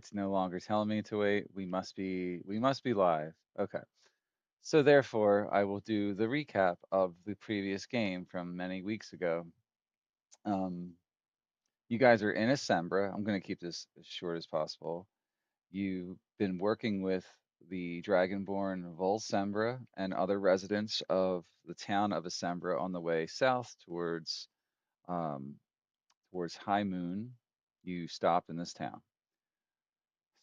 It's no longer telling me to wait. We must be live. Okay. So therefore, I will do the recap of the previous game from many weeks ago. Um, you guys are in Assembra. I'm going to keep this as short as possible. You've been working with the Dragonborn Volsembra and other residents of the town of Assembra on the way south um, towards High Moon. You stopped in this town.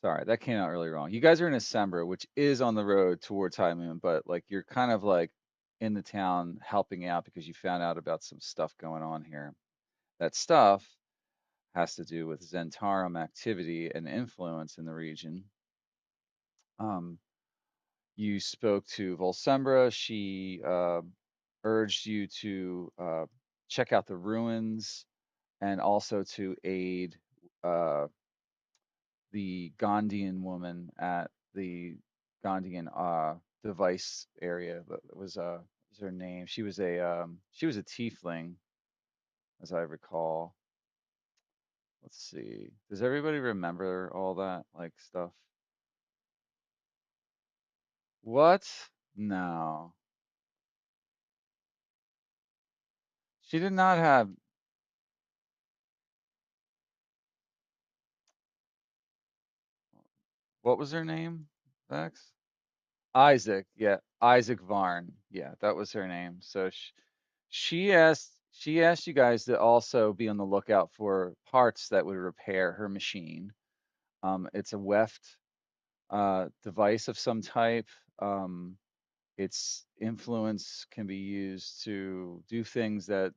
Sorry, that came out really wrong. You guys are in Assembra, which is on the road towards High Moon, but like you're kind of like in the town helping out because you found out about some stuff going on here. That stuff has to do with Zentarum activity and influence in the region. Um, you spoke to Volsembra. She urged you to check out the ruins and also to aid uh, the Gandhian woman at the Gandhian device area. That was her name. She was a tiefling, as I recall. Let's see. Does everybody remember all that like stuff? What? No. She did not have what was her name? Vex? Isaac. Yeah, Isaac Varn. Yeah, that was her name. So she asked you guys to also be on the lookout for parts that would repair her machine. It's a weft device of some type. Um, its influence can be used to do things that,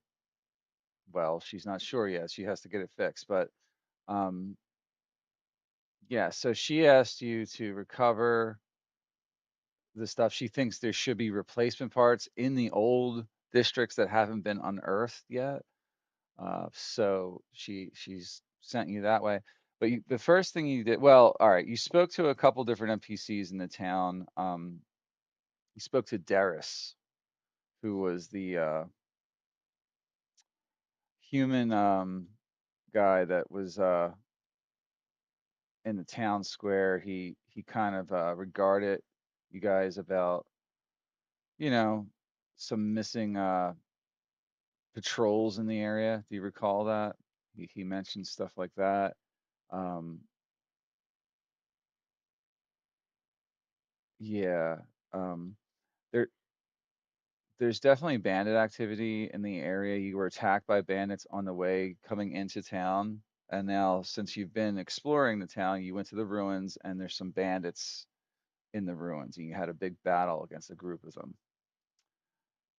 well, she's not sure yet. She has to get it fixed. But um, yeah, so she asked you to recover the stuff. She thinks there should be replacement parts in the old districts that haven't been unearthed yet. So she's sent you that way. But the first thing you did, well, all right, you spoke to a couple different NPCs in the town. You spoke to Darius, who was the human guy that was in the town square. He kind of regarded you guys about, you know, some missing patrols in the area. Do you recall that? He mentioned stuff like that. Um, yeah. Um, there there's definitely bandit activity in the area. You were attacked by bandits on the way coming into town. And now, since you've been exploring the town, you went to the ruins and there's some bandits in the ruins. And you had a big battle against a group of them.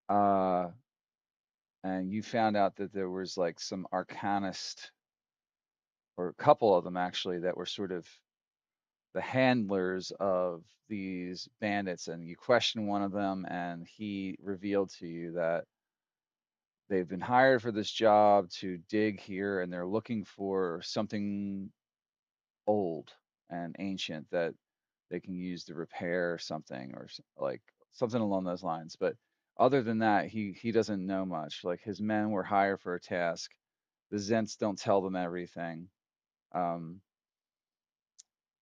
Uh, and you found out that there was like some arcanist, or a couple of them actually, that were sort of the handlers of these bandits. And you questioned one of them, and he revealed to you that they've been hired for this job to dig here, and they're looking for something old and ancient that they can use to repair something or like something along those lines. But other than that, he doesn't know much. Like his men were hired for a task. The Zents don't tell them everything. Um,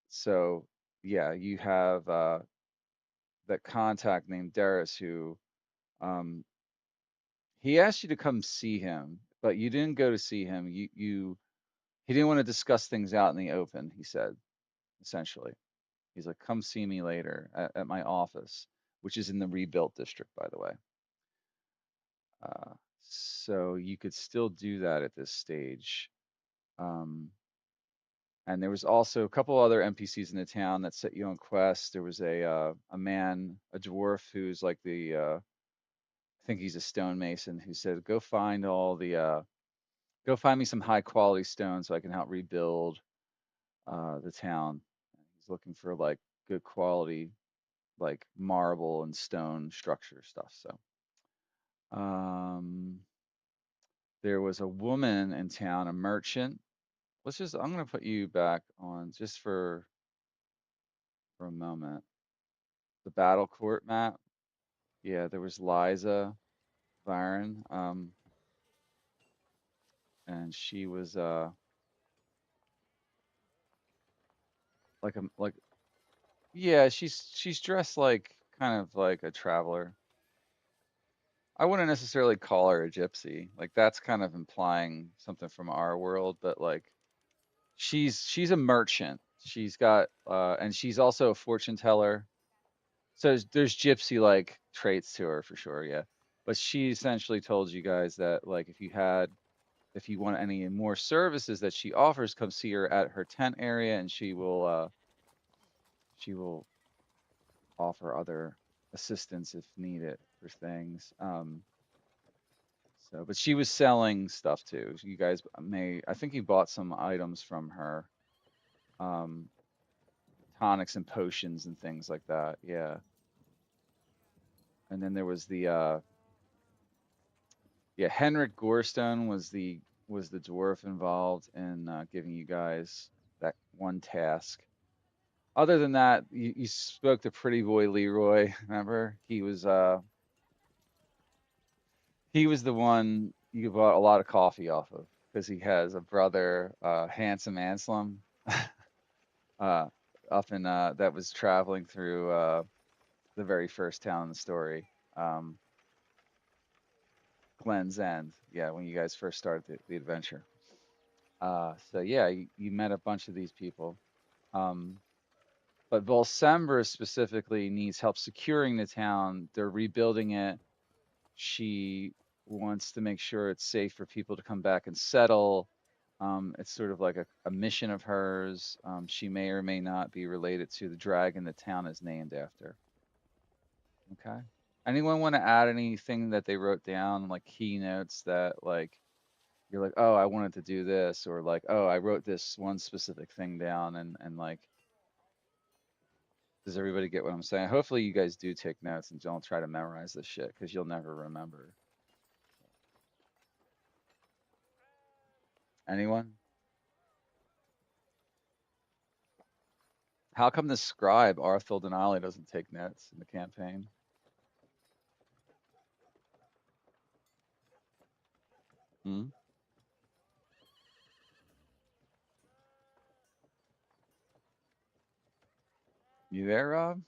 so yeah, you have that contact named Darius who um, he asked you to come see him, but you didn't go to see him. You he didn't want to discuss things out in the open, he said, essentially. He's like, come see me later at my office, which is in the rebuilt district, by the way. So you could still do that at this stage. Um, and there was also a couple other NPCs in the town that set you on quests. There was a man, a dwarf who's like I think he's a stonemason, who said, "Go find go find me some high quality stone so I can help rebuild the town." He's looking for like good quality, like marble and stone structure stuff. So, um, there was a woman in town, a merchant. I'm gonna put you back on just for a moment. The battle court map. Yeah, there was Liza Byron, and she was like yeah, she's dressed like kind of like a traveler. I wouldn't necessarily call her a gypsy. Like that's kind of implying something from our world, but like she's a merchant. She's got and she's also a fortune teller. So there's gypsy like traits to her for sure, yeah. But she essentially told you guys that like if you want any more services that she offers, come see her at her tent area and she will offer other assistance if needed for things. So, but she was selling stuff too. You guys may, I think you bought some items from her, um, tonics and potions and things like that. Yeah. And then there was yeah, Henrik Gorstone was the dwarf involved in giving you guys that one task. Other than that, you spoke to Pretty Boy Leroy. Remember, he was the one you bought a lot of coffee off of because he has a brother, Handsome Anselm, uh, up in that was traveling through the very first town in the story, um, Glen's End. Yeah, when you guys first started the adventure. So yeah, you met a bunch of these people. Um, but Volsembra specifically needs help securing the town. They're rebuilding it. She wants to make sure it's safe for people to come back and settle. It's sort of like a mission of hers. She may or may not be related to the dragon the town is named after. Okay. Anyone want to add anything that they wrote down, like keynotes that like you're like, oh, I wanted to do this, or like, oh, I wrote this one specific thing down, and like, does everybody get what I'm saying? Hopefully, you guys do take notes and don't try to memorize this shit because you'll never remember. Anyone? How come the scribe Arthur Denali doesn't take notes in the campaign? Hmm? You there, Rob?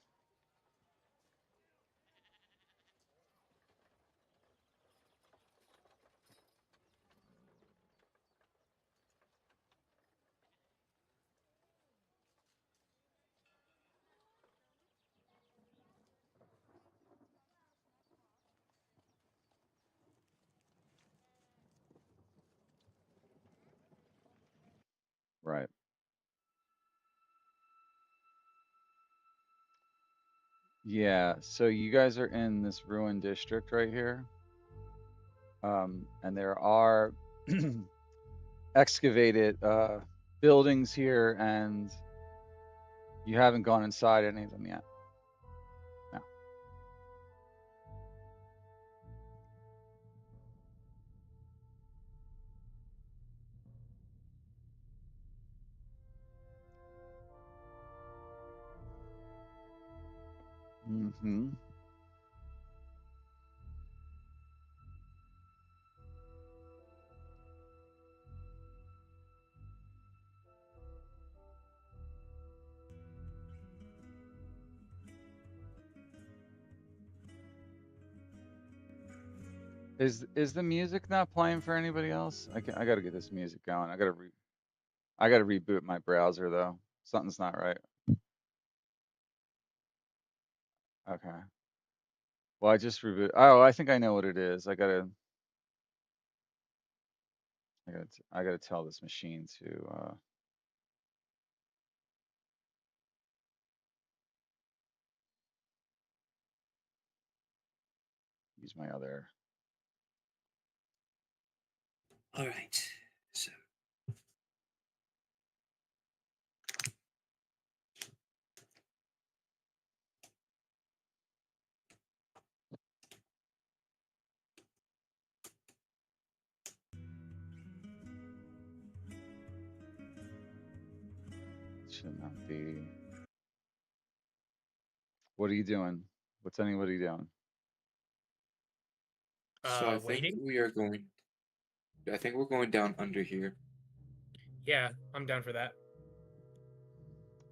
Right. Yeah. So you guys are in this ruined district right here, and there are excavated buildings here, and you haven't gone inside any of them yet. No. Hmm. Is the music not playing for anybody else? I gotta get this music going. I gotta reboot my browser though. Something's not right. Okay. Well, I just reboot. Oh, I think I know what it is. I gotta tell this machine to use my other. All right. So, Should not be. What are you doing? What's anybody doing? so I think Waiting. we are going. I think we're going down under here. Yeah, I'm down for that.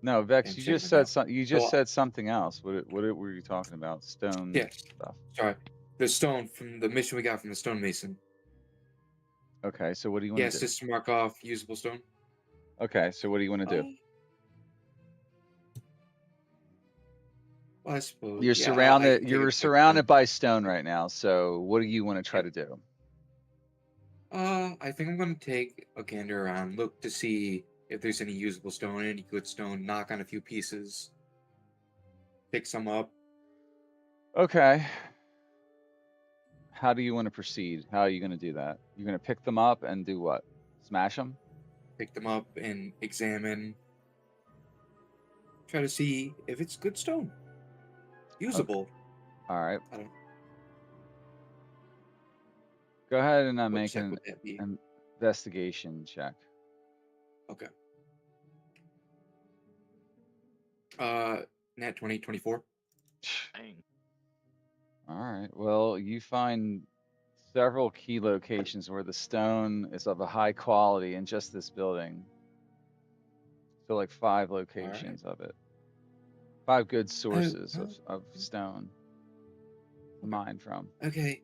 No, Vex, you just enchantment said now. some. You just So said something else. What were you talking about? Stone yes, stuff. sorry. The stone from the mission we got from the stonemason. Okay, so what do you want Yes, to do? just to mark off usable stone. Okay, so what do you want to do? Uh, well, I suppose. You're Yeah, I surrounded. can take a You're quick look. surrounded by stone right now. So what do you want to try Yep. to do? I think I'm gonna take a gander around, look to see if there's any usable stone, any good stone, knock on a few pieces, pick some up, Okay. How do you want to proceed? How are you going to do that? You're going to pick them up and do what? Smash them? pick them up and examine, try to see if it's good stone, Okay. usable. All right. I don't. Go ahead and What make check an would that be? investigation check. Okay. Nat 2024. Dang. All right. Well, you find several key locations where the stone is of a high quality in just this building. So like 5 All right. locations of it. 5 good Oh, sources well, of stone to okay. mine from. Okay.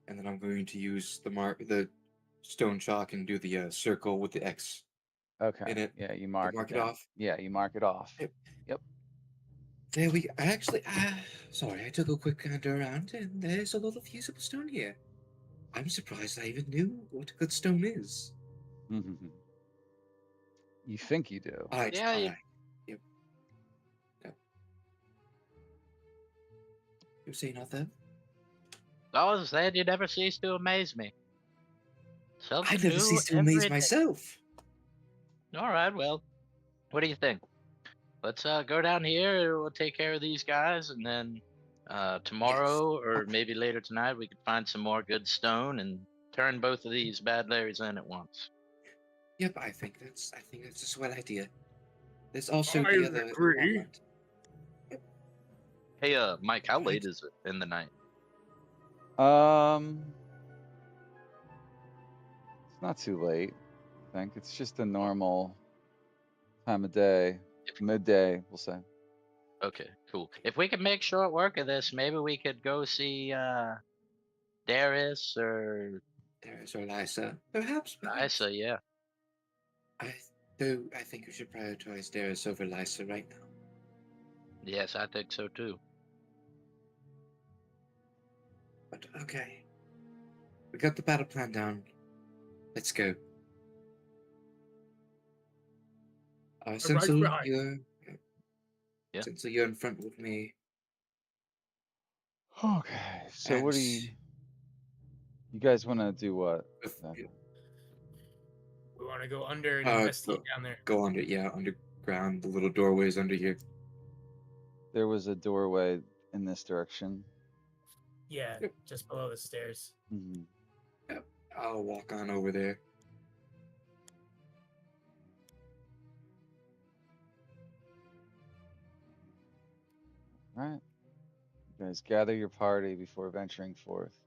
And then I'm going to use the stone chalk and do the circle with the X Okay. in it Yeah, you to mark it mark it down. off. Yeah, you mark it off. Yep. Yep. There we. I actually. Sorry, I took a quick gander around, and there's a lot of usable stone here. I'm surprised I even knew what good stone is. You think you do. All right. Yeah, All you, right. Yep. Yep. You're saying nothing? I was saying you never cease to amaze me. I Something never new cease to amaze every day. myself. All right, well, what do you think? Let's go down here. We'll take care of these guys, and then Yes. tomorrow or Okay. maybe later tonight we could find some more good stone and turn both of these bad Larrys in at once. Yep. I think that's a swell idea. There's also I the other agree. apartment. Yep. Hey, Mike, how All right. late is it in the night? Um, it's not too late. I think it's just a Oh, normal time of day, if, midday, we'll say. okay, cool. If we could make short work of this, maybe we could go see Darius or There's Elisa. Perhaps. Perhaps. Isa. Yeah. I though I think we should prioritize Darius over Lysa right now. Yes, I think so too. But okay, we got the battle plan down. Let's go. I'm right Sensel, behind. Yeah. you're in front with me, Okay, so and what do you guys want to do? What exactly? We want to go under and investigate down there. go under, yeah, underground. The little doorways under here. There was a doorway in this direction. Yeah, Yep. just below the stairs. Hmm. Yep. I'll walk on over there. All right, you guys gather your party before venturing forth.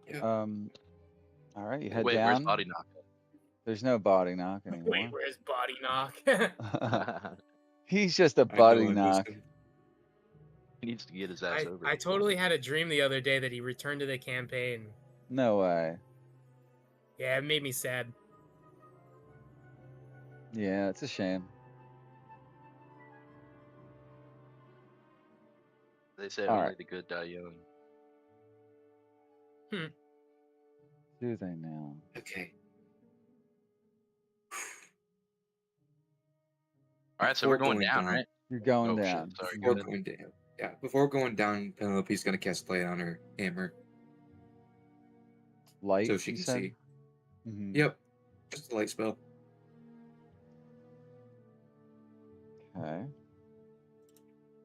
Yep. All right, you head Wait, where's down. Body Knock? There's no body knock Wait, anymore. where's Body Knock? He's just a I know buddy I missed knock. him. He needs to get his ass over I here. totally had a dream the other day that he returned to the campaign. No way. Yeah, it made me sad. Yeah, it's a shame. They say All only right. the good die young. Do they now? Okay. All right, so we're Before going down, right? You're going Oh shit! down. Sorry, go before ahead. going down, yeah, before going down, Penelope's gonna cast light on her hammer Light, so she you can said? see. Hmm. Yep, just a light spell. Okay.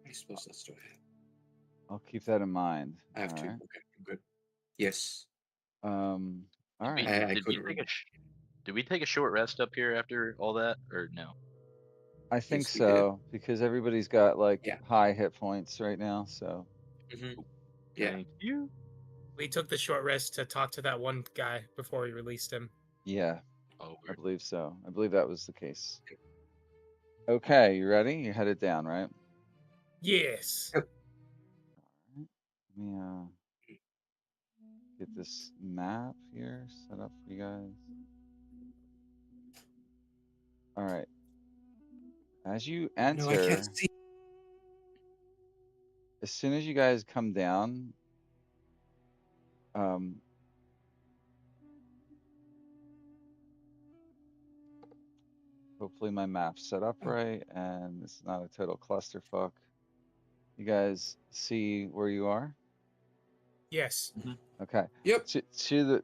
I suppose that's what I have. I'll keep that in mind. I have All two. right. Okay, I'm good. Yes, All Did we, right. I did we couldn't take remember. did we take a short rest up here after all that, or no? I think Yes, we did. so because everybody's got like Yeah. high hit points right now. So Yeah. Thank you. We took the short rest to talk to that one guy before we released him. yeah, Oh, I believe so. I believe that was the case. Okay, you ready? You headed down, right? Yes. Yep. Let me get this map here set up for you guys. All right. As you No, I can't enter, see. as soon as you guys come down, um, hopefully my map's set up right and it's not a total clusterfuck. You guys see where you are? Yes. Okay. Yep. To the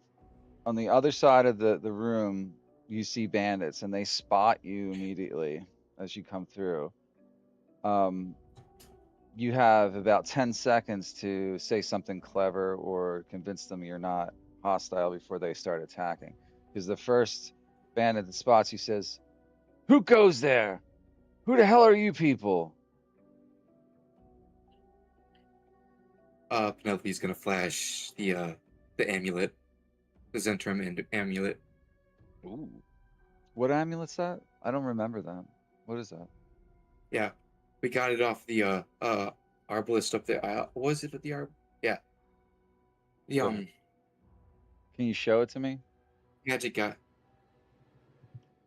on the other side of the room, you see bandits and they spot you immediately as you come through. Um, you have about 10 seconds to say something clever or convince them you're not hostile before they start attacking. Because the first bandit that spots you says, "Who goes there? Who the hell are you people?" Penelope's gonna flash the amulet, the Zentrum and amulet. Ooh. What amulet's that? I don't remember that. What is that? Yeah, we got it off the arbalist up there. Was it at the Yeah, the What? Can you show it to me? magic guy.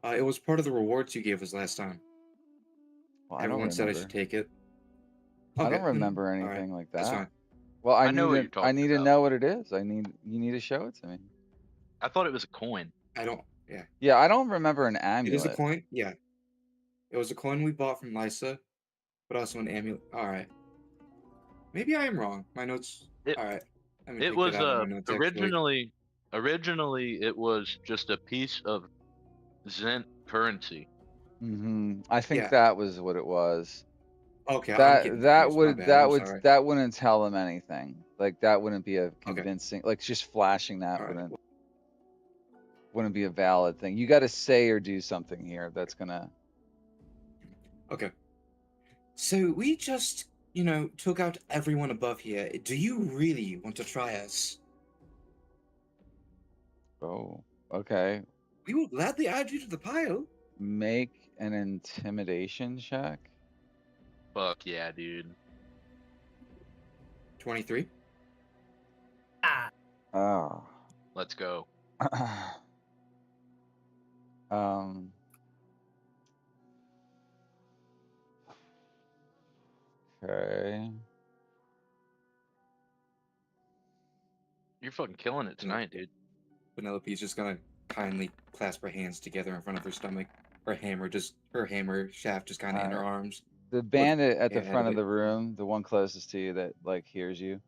It was part of the rewards you gave us last time. Well, I don't Everyone said I should remember. take it. I don't Okay, then remember all right, anything like that's that. fine. Well, I know what you're I talking need to about. know what it is. You need to show it to me. I thought it was a coin. I don't. Yeah, Yeah, I don't remember an it is a amulet. coin. Yeah, it was a coin we bought from Lysa, but also an amulet. All right, maybe I am wrong. My notes. It All right, let me it take that was out of my notes. Actually, originally it was just a piece of Zent currency. I think yeah. that was what it was. Okay, I'm getting confused. My bad. I'm sorry. That wouldn't tell them anything. Like that wouldn't be a Okay, convincing. Like just flashing that all right. wouldn't be a valid thing. You got to say or do something here that's gonna. Okay. So we just, took out everyone above here. Do you really want to try us? Oh, okay. We will gladly add you to the pile. Make an intimidation check. Fuck yeah, dude. 23. Ah. Oh. Let's go. um. Okay. You're fucking killing it Penel- tonight, dude. Penelope's just gonna kindly clasp her hands together in front of her stomach. Her hammer shaft just kind of in her arms. The Look bandit at the ahead front of of it. the room, the one closest to you that like hears you,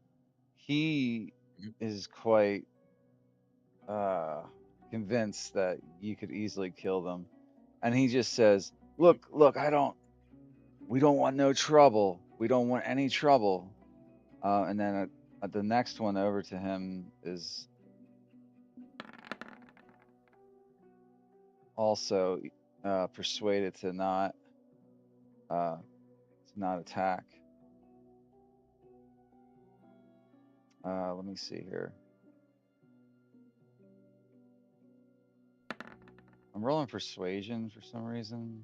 he Mhm. is quite convinced that you could easily kill them. And he just says, "Look, we don't want no trouble. We don't want any trouble." And then the next one over to him is also persuaded uh, to not attack. Let me see here. I'm rolling persuasion for some reason.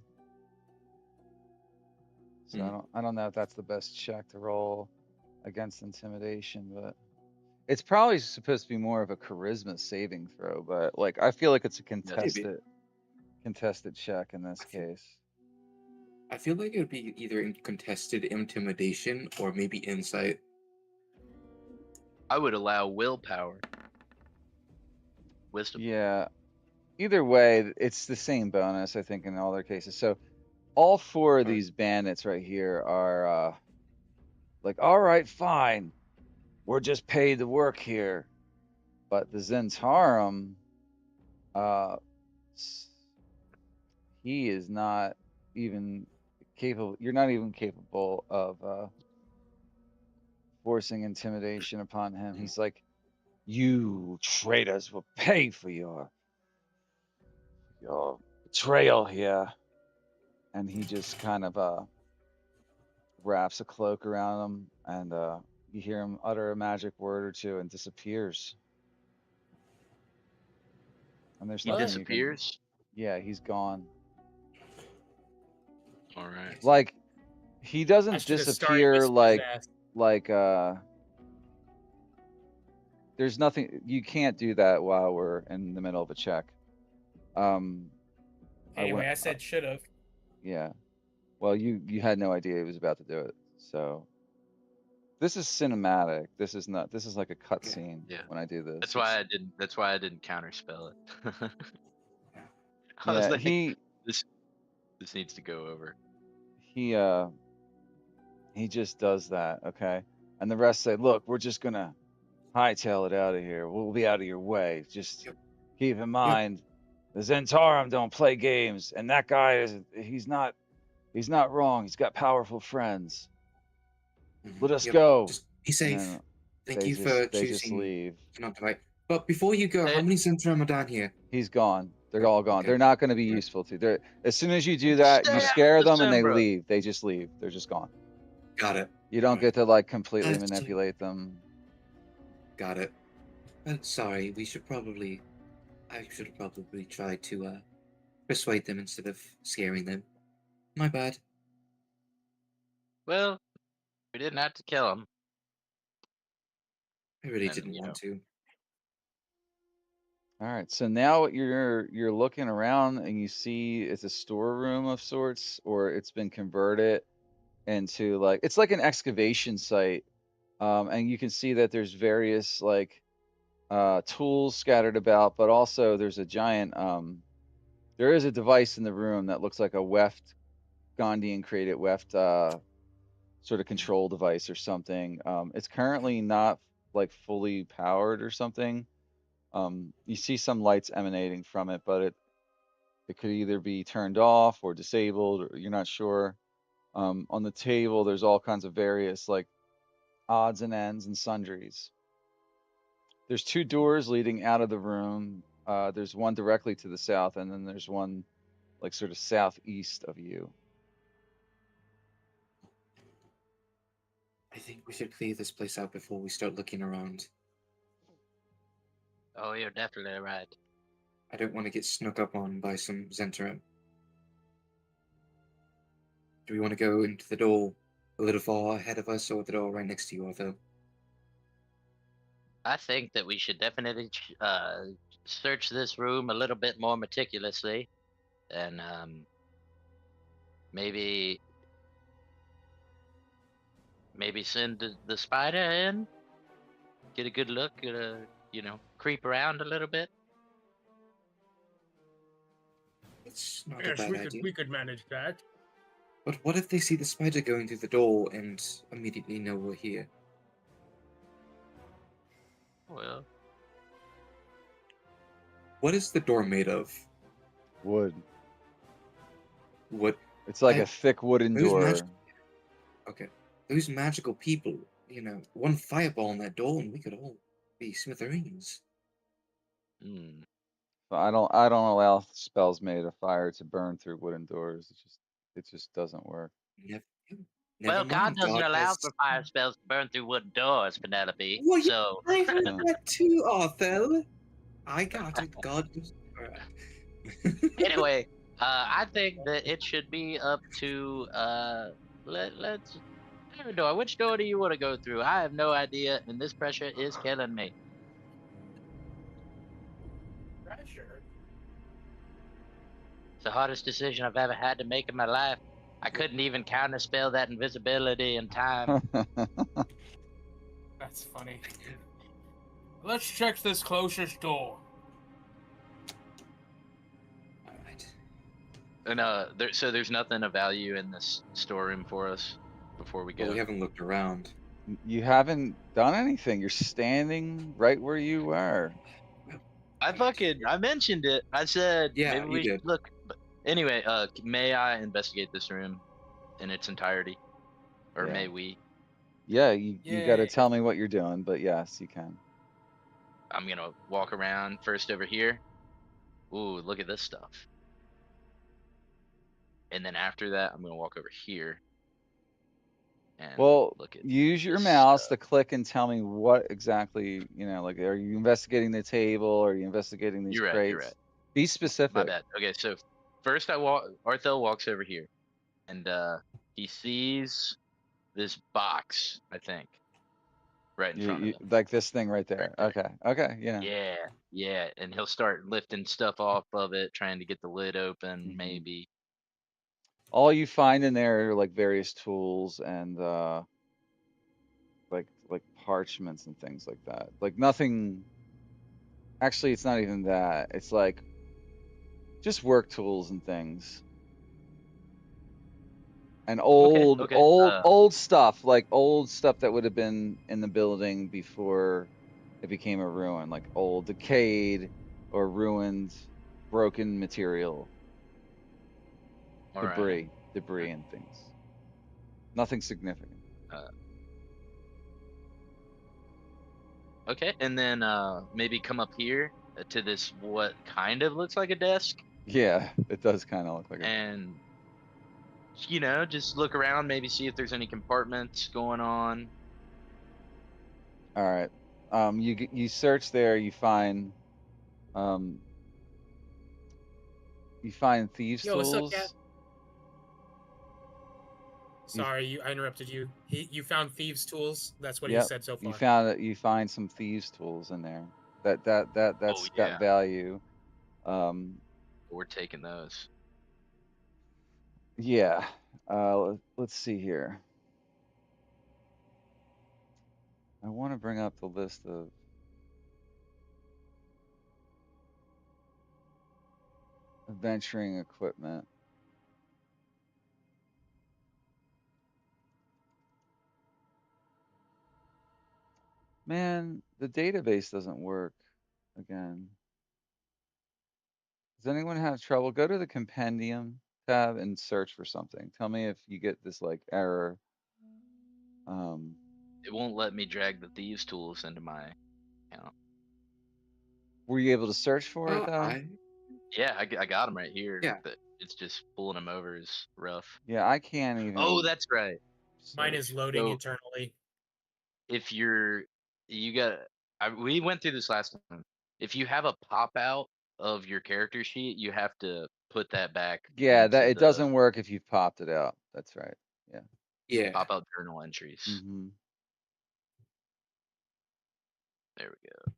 So Mhm. I don't know if that's the best check to roll against intimidation, but it's probably supposed to be more of a charisma saving throw, but like I feel like it's a Yes. Maybe. contested check in this I feel, case. I feel like it would be either in contested intimidation or maybe insight. I would allow willpower. Wisdom. Yeah. Either way, it's the same bonus, I think, in all their cases. So all four of All right. these bandits right here are like, all right, fine. We're just paid to work here. But the Zentarum, uh, he is not even capable. You're not even capable of forcing intimidation upon him. Mhm. He's like, "You traitors will pay for your betrayal here." And he just kind of wraps a cloak around him, and you hear him utter a magic word or two and disappears. And there's He nothing you can. disappears. Yeah, he's gone. All right. Like, he I doesn't should have started disappear with his ass. like there's nothing, you can't do that while we're in the middle of a check. Anyway, I said should have. Yeah. Well, you had no idea he was about to do it. So this is cinematic. This is not. This is like a cutscene Yeah. when I do this. That's why I didn't. That's why I didn't counterspell it. I was Yeah, like, this needs to go over. he just does that. Okay, and the rest say, "Look, we're just gonna hightail it out of here. We'll be out of your way. Just Yep. keep in mind, the Zentarum don't play games, and that guy he's not wrong. He's got powerful friends. Let us Yep. go." Just be And safe. then Thank you for they just choosing leave. not to fight. But before you go, how many Zentrum are down here? He's gone. They're all gone. Okay. They're not going to be Alright. useful to you. They're, as soon as you do that, you Stay out scare of the them and they Sembra. leave. They just leave. They're just gone. Got it. You don't get to like completely That's- manipulate them. Got it. Sorry, I should probably try to persuade them instead of scaring them. My bad. Well, we didn't have to kill him. I really And, didn't you want to. All right. So now you're looking around and you see it's a storeroom of sorts, or it's been converted into like it's like an excavation site. And you can see that there's various like tools scattered about, but also there's a giant there is a device in the room that looks like a weft Gondian created weft sort of control device or something. It's currently not like fully powered or something. You see some lights emanating from it, but it could either be turned off or disabled, or you're not sure. On the table, there's all kinds of various like odds and ends and sundries. There's two doors leading out of the room. There's one directly to the south, and then there's one like sort of southeast of you. I think we should clear this place out before we start looking around. Oh, you're definitely right. I don't want to get snuck up on by some Zentrum. Do we want to go into the door a little far ahead of us, or the door right next to you, Arthur? I think that we should definitely search this room a little bit more meticulously, and maybe send the spider in, get a good look, creep around a little bit. It's not a Yes, bad idea. we could manage that. But what if they see the spider going through the door and immediately know we're here? Well, What is the door made of? Wood. What? It's like I- a thick wooden Those door. Okay. Those magical people, one fireball in that door and we could all be smithereens. But I don't allow spells made of fire to burn through wooden doors. It just doesn't work. Never well, God mind. doesn't allow has- for fire spells to burn through wooden doors, Penelope. Well, So I heard that too, Arthur. I got it. God. Alright. anyway, I think that it should be up to let's. Door. Which door do you want to go through? I have no idea, and this pressure is killing me. Pressure. It's the hardest decision I've ever had to make in my life. I couldn't even counterspell that invisibility in time. That's funny. Let's check this closest door. Alright. And so there's nothing of value in this storeroom for us before we go. Well, we haven't looked around. You haven't done anything. You're standing right where you were. I mentioned it. I said Yeah, maybe you we did. should look. But anyway, may I investigate this room in its entirety, or Yeah. may we? Yeah, you got to Yay. tell me what you're doing, but yes, you can. I'm gonna walk around first over here. Ooh, look at this stuff. And then after that, I'm gonna walk over here. And Well, look at use your this mouse stuff. to click and tell me what exactly, like, are you investigating the table? Are you investigating these You're right. crates? You're right. Be My specific. bad. Okay, so first Arthel walks over here, and he sees this box, I think, right in front of You him. like this thing right Right there. there. Okay. Okay. Yeah. Yeah, yeah, and he'll start lifting stuff off of it, trying to get the lid open, Mhm. maybe. All you find in there are like various tools and like parchments and things like that. Like nothing. Actually, it's not even that. It's like just work tools and things. And Okay, old, okay. old, old stuff, like old stuff that would have been in the building before it became a ruin, like old, decayed or ruined, broken material, All right. debris and things. Nothing significant. Uh, okay, and then maybe come up here to this what kind of looks like a desk, Yeah, it does kind of look like a. and just look around, maybe see if there's any compartments going on. All right. You search there, um, you find thieves' Yo, what's up, Cat? tools. You, Sorry, I interrupted you. You found thieves' tools. That's what he yep, said so you far. found it. You find some thieves' tools in there. Oh That's got yeah, value. Um, we're taking those. yeah. Let's see here. I want to bring up the list of adventuring equipment. Man, the database doesn't work again. Does anyone have trouble? Go to the compendium tab and search for something. Tell me if you get this like error. Um, It won't let me drag the thieves' tools into my account. were you able to search for it though? I Yeah, I got them right here. yeah. But it's just pulling them over is rough. Yeah, I can't Oh, even that's right. Mine is search. loading So internally. if you got, we went through this last time. If you have a pop out of your character sheet, you have to put that back Yeah, that into it the doesn't work if you've popped it out. That's right. Yeah. Yeah. pop out journal entries. Mm-hmm. There we go.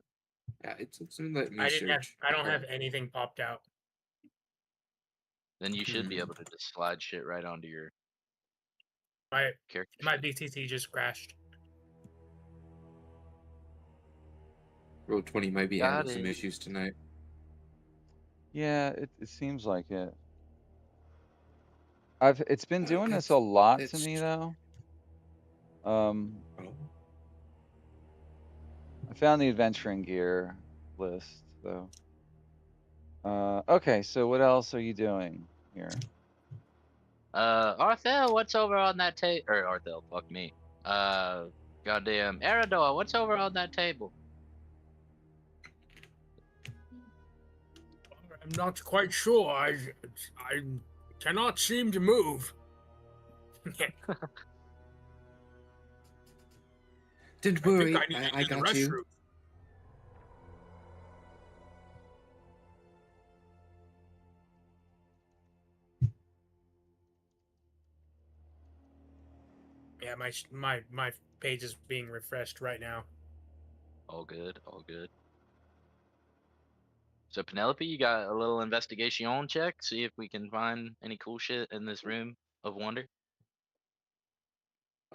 Yeah, it's gonna let me search. I don't Yeah. have anything popped out. Then you should be Hmm. able to just slide shit right onto your My character my sheet. BTT just crashed. Roll 20 might be having Got some it. issues tonight. Yeah, it seems like it. It's been doing this I've a lot to it's me though. Um, oh, I found the adventuring gear list though. Okay, so what else are you doing here? Arthel, what's over on that table? Or Arthel, fuck me. Goddamn Erador, what's over on that table? I'm not quite sure. I cannot seem to move. don't I think worry, I need to I use the got you. restroom. Yeah, my page is being refreshed right now. All good, all good. So Penelope, you got a little investigation check. See if we can find any cool shit in this room of wonder.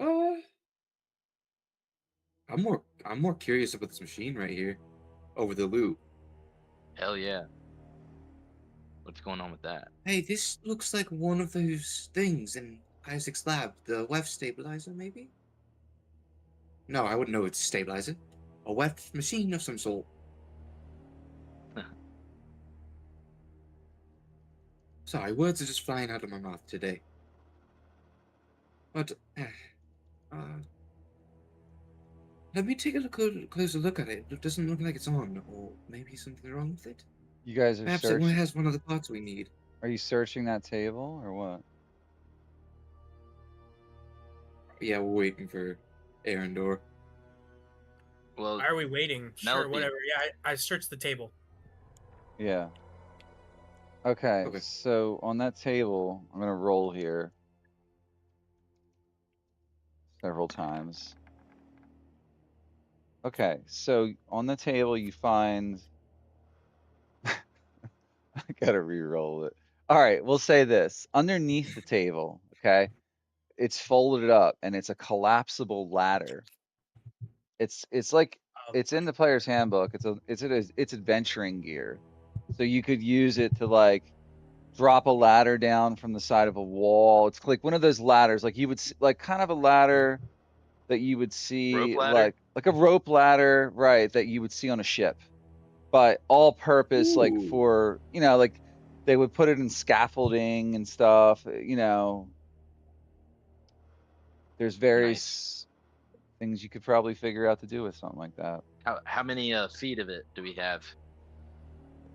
Uh, I'm more curious about this machine right here, over the loot. Hell yeah. What's going on with that? Hey, this looks like one of those things in Isaac's lab. The web stabilizer, maybe? No, I wouldn't know it's a stabilizer. A web machine of some sort. Sorry, words are just flying out of my mouth today. But, uh, let me take a closer look at it. It doesn't look like it's on, or maybe something wrong with it. You guys are Perhaps it only searching. has one of the parts we need. Are you searching that table or what? Yeah, we're waiting for Arendor. Well, Why are we waiting? Sure, Penelope, whatever. Yeah, I searched the table. Yeah. Okay, Okay. so on that table, I'm gonna roll here. several times. Okay, so on the table you find. I gotta re-roll it. All right, we'll say this. Underneath the table, okay, it's folded up and it's a collapsible ladder. It's like it's in the player's handbook. It's adventuring gear. So you could use it to like drop a ladder down from the side of a wall. It's like one of those ladders, like you would like kind of a ladder that you would Rope see ladder. like a rope ladder, right, that you would see on a ship. But all purpose like Ooh. for, like they would put it in scaffolding and stuff, there's Nice. various things you could probably figure out to do with something like that. How many feet of it do we have?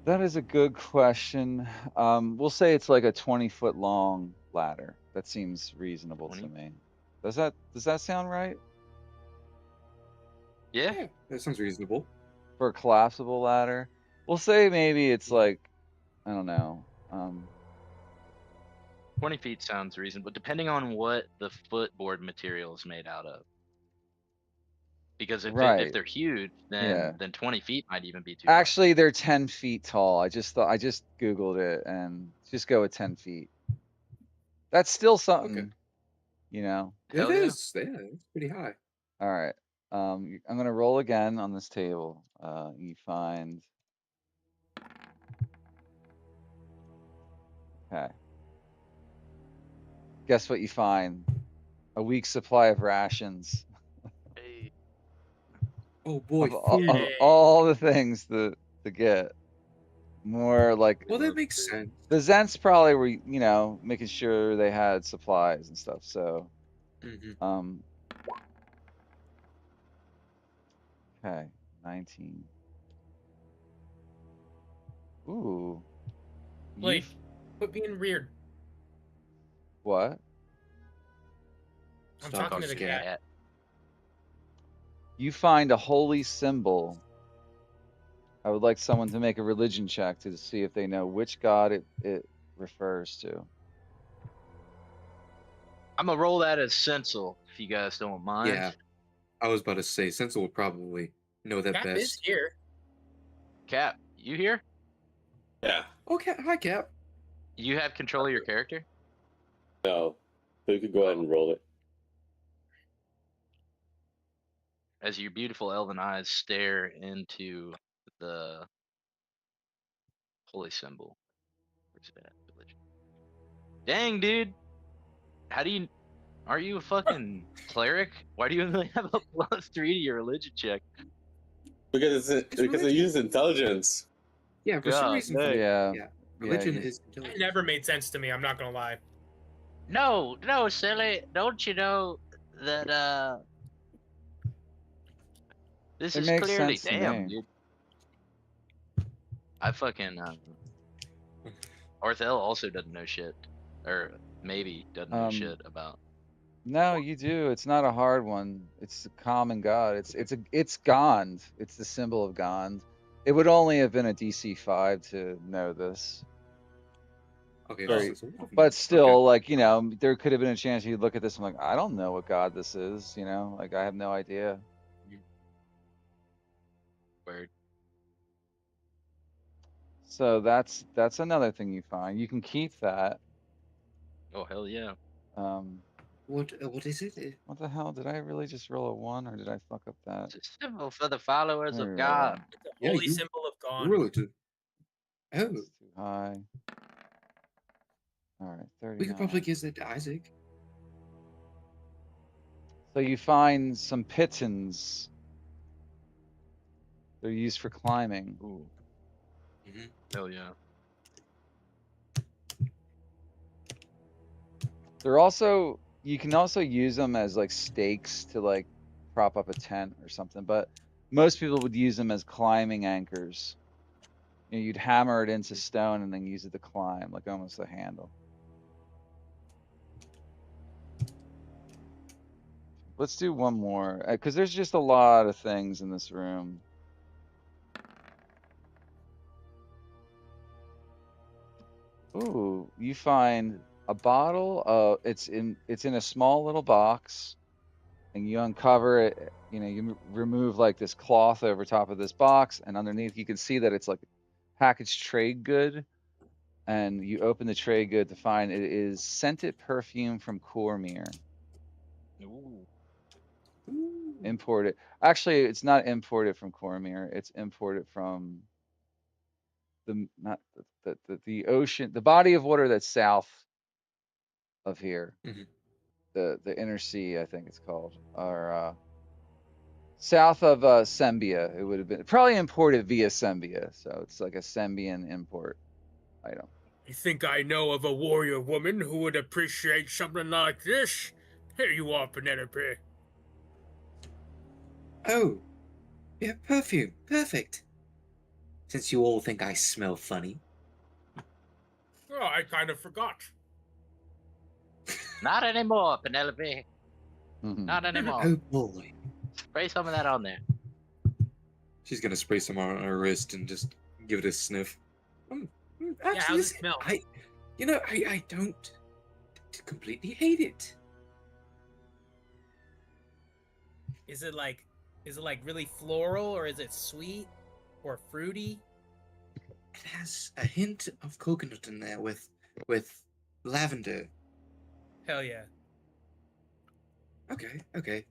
That is a good question. We'll say it's like a 20-foot long ladder. That seems reasonable to 20. me. Does that sound right? Yeah. Yeah, that sounds reasonable. For a collapsible ladder? We'll say maybe it's Mhm. like, I don't know. 20 feet sounds reasonable, depending on what the footboard material is made out of. Because if Right. they're huge, Yeah. then 20 feet might even be too high. Actually, they're 10 feet tall. I just Googled it and just go with 10 feet. That's still Okay. something, you know. It Hell yeah. is. Yeah, it's pretty high. All right. I'm gonna roll again on this table. You find. Okay. Guess what you find? A week's supply of rations Hey. Oh boy, of food. Hey. all the things to get. More like Well, that makes sense. the Zents probably were, making sure they had supplies and stuff. So, Mm-hmm. um, okay, 19. Ooh, Blake, you've quit being weird. what? I'm Stop talking to the talking cat. Cat. You find a holy symbol. I would like someone to make a religion check to see if they know which god it refers to. I'm gonna roll that as Sensel, if you guys don't mind. Yeah, I was about to say, Sense will probably know that Cap is best. here. Cap, you here? Yeah. Okay, hi Cap. You have control of your character? No. So you could go ahead and roll it. As your beautiful elven eyes stare into the holy symbol. Where's it at? Religion. Dang, dude. How do you. Are you a fucking cleric? Why do you only have a +3 to your religion check? Because It's because it religion. uses intelligence. Yeah, for some God reason. dang. Yeah, Yeah, yeah. religion You, is It intelligence. never made sense to me. I'm not gonna lie. No, silly. Don't you know that this it is makes clearly sense to damn, me. dude. I fucking Arthel also doesn't know shit. Or maybe doesn't know Um, shit about. no, you do. It's not a hard one. It's a common god. It's Gond. It's the symbol of Gond. It would only have been a DC 5 to know this. Okay, Very, so but okay. still, like, there could have been a chance you'd look at this and like, I don't know what god this is, like I have no idea. Word. So that's another thing you find. You can keep that. Oh hell yeah. Um, What is it? what the hell? Did I really just roll a 1 or did I fuck up that? It's a symbol for the followers Let me of roll God. it. It's a Yeah, holy you symbol of gone. really do. Oh, That's too high. All right, we could probably 39. give it to Isaac. So you find some pitons. They're used for climbing. Ooh. Mm-hmm. Hell yeah. You can also use them as like stakes to like prop up a tent or something, but most people would use them as climbing anchors. You'd hammer it into stone and then use it to climb, like almost a handle. Let's do one more, because there's just a lot of things in this room. Ooh, you find a bottle of it's in a small little box. and you uncover it. You know, you remove like this cloth over top of this box, and underneath you can see that it's like packaged trade good. And you open the trade good to find it is scented perfume from Cormyr, Ooh. Ooh. imported. Actually, it's not imported from Cormyr. It's imported from the not the ocean, the body of water that's south of here. Mhm. The inner sea, I think it's called, or south of Sembia. It would have been probably imported via Sembia, so it's like a Sembian import item. You think I know of a warrior woman who would appreciate something like this? Here you are, Penelope. Oh, yeah, perfume. Perfect. Since you all think I smell funny. Oh, I kind of forgot. Not anymore, Penelope. Mhm. Not anymore. Oh boy. Spray some of that on there. She's gonna spray some on her wrist and just give it a sniff. Yeah, Actually, how's it smell? I don't completely hate it. Is it like really floral, or is it sweet or fruity? It has a hint of coconut in there with lavender. Hell yeah. Okay, okay.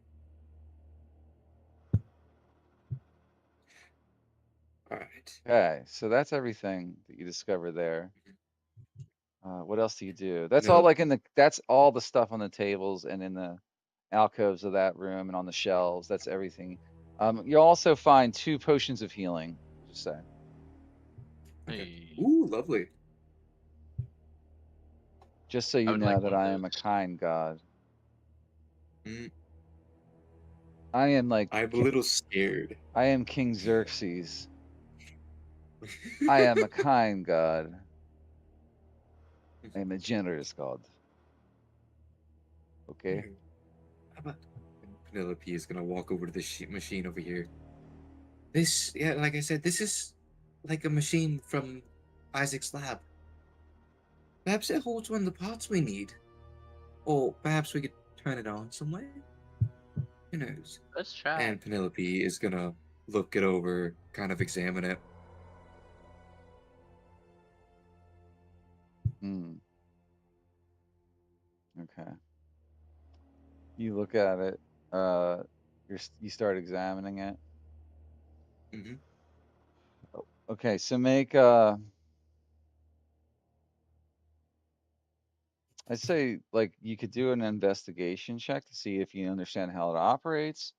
All right. Okay, so that's everything that you discover there. What else do you do? That's all like Penelope. in the that's all the stuff on the tables and in the alcoves of that room and on the shelves. That's everything. You'll also find 2 potions of healing, just say. Okay. Hey, Ooh, lovely. Just so I you would know like that one of I those. am a kind god. Mm, I am like I'm a little scared. I am King Xerxes. I am a kind god. I am a generous god. Okay? How about Penelope is gonna walk over to the machine over here. This, yeah, like I said, this is like a machine from Isaac's lab. Perhaps it holds one of the parts we need. Or perhaps we could turn it on some way? Who knows? Let's try it. And Penelope is gonna look it over, kind of examine it. Hmm. Okay. You look at it. You start examining it. Mm-hmm. Okay, so make I'd say like you could do an investigation check to see if you understand how it operates.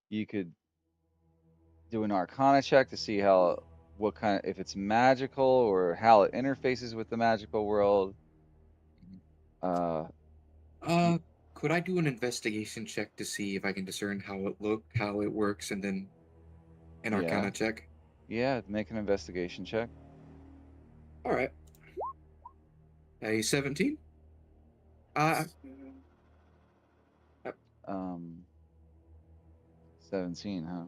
You could do an arcana check to see how what kind of if it's magical or how it interfaces with the magical world. Uh y- Uh, could I do an investigation check to see if I can discern how it works, and then an yeah. arcana check? Yeah, make an investigation check. All right. A 17? Uh, uh, Um 17, huh?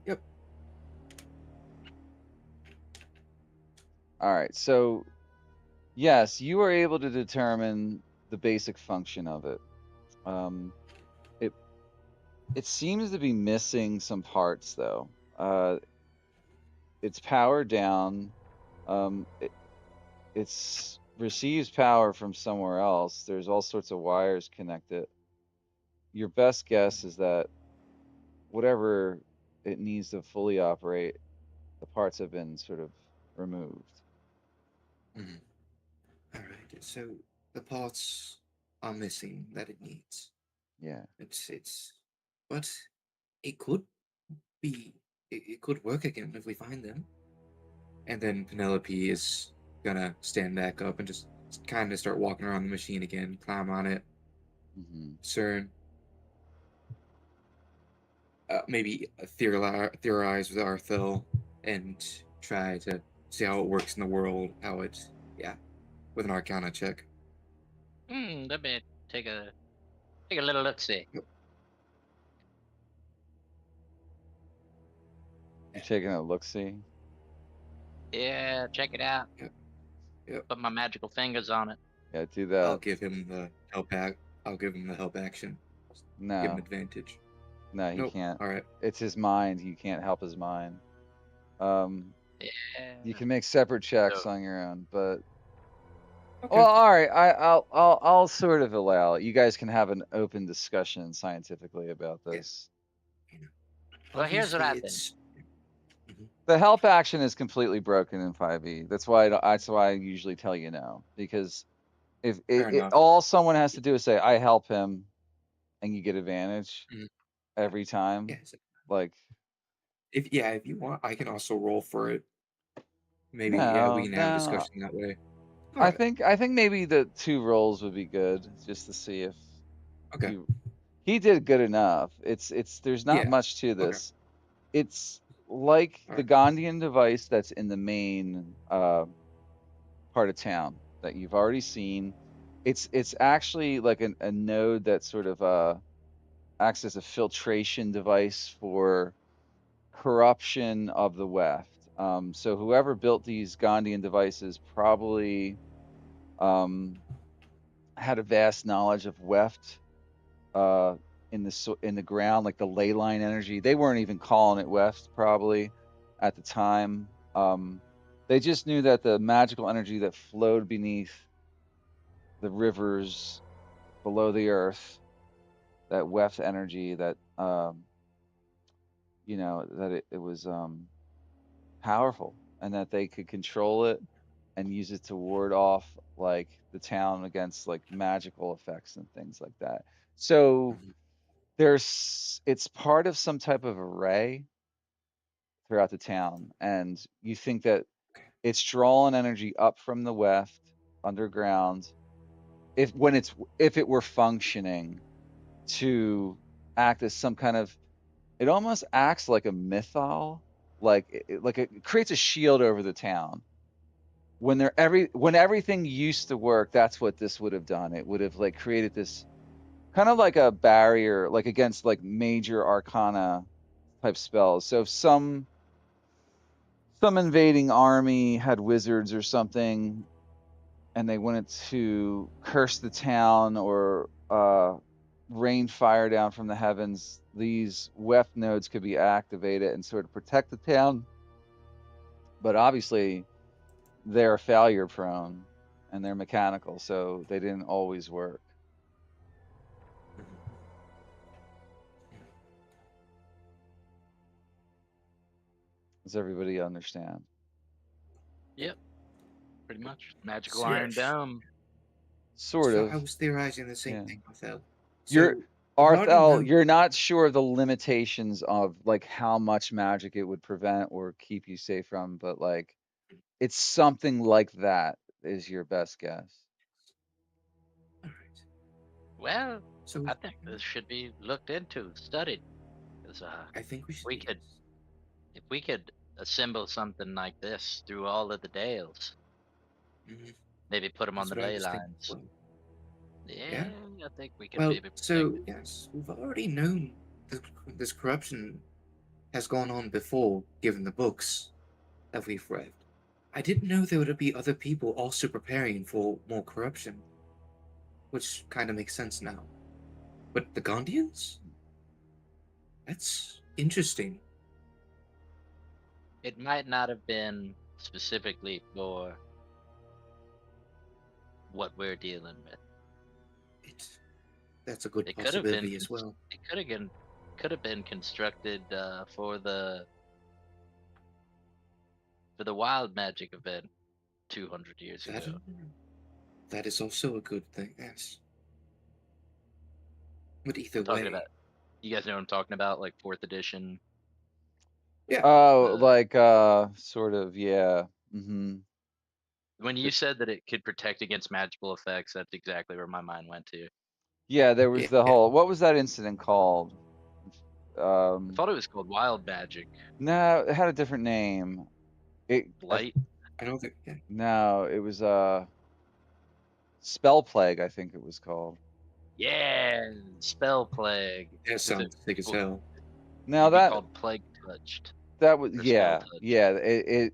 yep. All right. So, yes, you are able to determine the basic function of it. Um it it seems to be missing some parts though. It's powered down. It's receives power from somewhere else. There's all sorts of wires connected. Your best guess is that whatever it needs to fully operate, the parts have been sort of removed. Mhm. All right. So the parts are missing that it needs. Yeah. It's, but it could be, it could work again if we find them. And then Penelope is gonna stand back up and just kind of start walking around the machine again, climb on it, Hmm. CERN, maybe theorize with Arthel and try to see how it works in the world, how it, yeah, with an Arcana check. Let me take a little look see. You're taking a look see. Yeah, check it out. Yep, yep. Put my magical fingers on it. Yeah, do I'll that. give him the help act. I'll give him the help action. Give him No, advantage. no, he Nope. can't. All right. It's his mind. You can't help his mind. You Yeah. can make separate checks So, on your own, but Okay. well, all right. I'll sort of allow it. You guys can have an open discussion scientifically about Yeah. this. You know, well, here's what obviously I think. it's. Mhm. The help action is completely broken in 5e. That's why I usually tell you no, because if Fair enough. all someone has to do is say I help him, and you get advantage Mhm. every time. Yes. Like If you want, I can also roll for it. Maybe we no, can have a no. discussion that way. All I right. think maybe the 2 rolls would be good just to see if Okay. he did good enough. It's there's not Yeah. much to Okay. this. It's like All the right. Gandhian device that's in the main part of town that you've already seen. It's actually like a node that sort of acts as a filtration device for corruption of the weft. So whoever built these Gandhian devices probably um, had a vast knowledge of weft uh, in the ground, like the ley line energy. They weren't even calling it weft probably at the time. They just knew that the magical energy that flowed beneath the rivers below the earth, that weft energy, that that it was powerful, and that they could control it and use it to ward off like the town against like magical effects and things like that. So Mhm. it's part of some type of array throughout the town, and you think that it's drawing energy up from the weft underground if it were functioning to act as some kind of, it almost acts like a mythal, like like it creates a shield over the town. When everything used to work, that's what this would have done. It would have like created this kind of like a barrier, like against like major arcana type spells. So if some invading army had wizards or something, and they wanted to curse the town or rain fire down from the heavens, these weft nodes could be activated and sort of protect the town. But obviously, they're failure prone and they're mechanical, so they didn't always work. Mhm. Does everybody understand? Yep, pretty much. Magical So, Iron Yes. Dome. Sort so of. I was theorizing the same Yeah. thing myself. You're So we already Arthel, know. you're not sure of the limitations of like how much magic it would prevent or keep you safe from, but like it's something like that is your best guess. All right. Well, So I think this should be looked into, studied. Because I think we should. we could, if we could assemble something like this through all of the Dales, Mhm. maybe put them on That's the what I ley was thinking as lines. well. Yeah, Yeah. I think we could Well, maybe protect so it. yes, we've already known this, this corruption has gone on before, given the books that we've read. I didn't know there would be other people also preparing for more corruption, which kind of makes sense now. But the Gondians? That's interesting. It might not have been specifically for what we're dealing with. It, that's a good It could have been, possibility as well. it could have been constructed for the wild magic event 200 years That, ago. that is also a good thing, yes. But either I'm talking about, way, you guys know what I'm talking about, like fourth edition. yeah, Oh, The like sort of, yeah. Hmm. when you said that it could protect against magical effects, that's exactly where my mind went to. Yeah, there was yeah, the whole, what was that incident called? I Um thought it was called wild magic, no, it had a different name. It blight. I don't think, yeah, no, it was spell plague, I think it was called. Yeah, spell plague. that Because it sounds sick as hell. Now would be called plague touched that was, or spell yeah, touched. yeah, it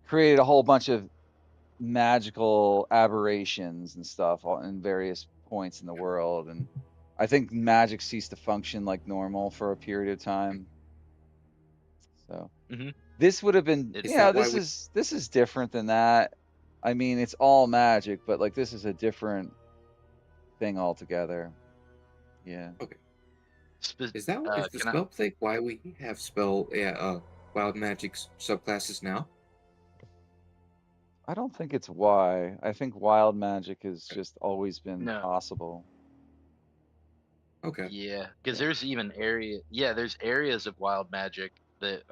created a whole bunch of magical aberrations and stuff in various points in the world, and I think magic ceased to function like normal for a period of time. So Mhm. this would have been, It's Is yeah, that why this is different than that. I mean, it's all magic, but like this is a different thing altogether. Yeah. Okay. spe- Is the can I? spell plague why we have wild magic subclasses now? I don't think it's why. I think wild magic has Okay. just always been No. possible. Okay. Yeah, because Yeah. there's even area. Yeah, there's areas of wild magic that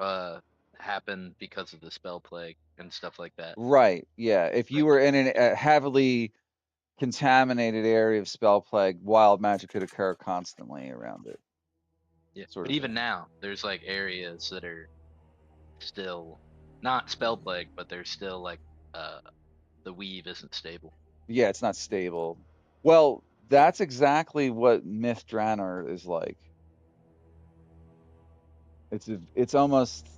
happen because of the spell plague and stuff like that. Right. Yeah. If you Like, were in a heavily contaminated area of spell plague, wild magic could occur constantly around it, yeah, sort but of even thing. now, there's like areas that are still not spell plague, but they're still like uh the weave isn't stable. Yeah, it's not stable. Well, that's exactly what Myth Draenor is like. It's almost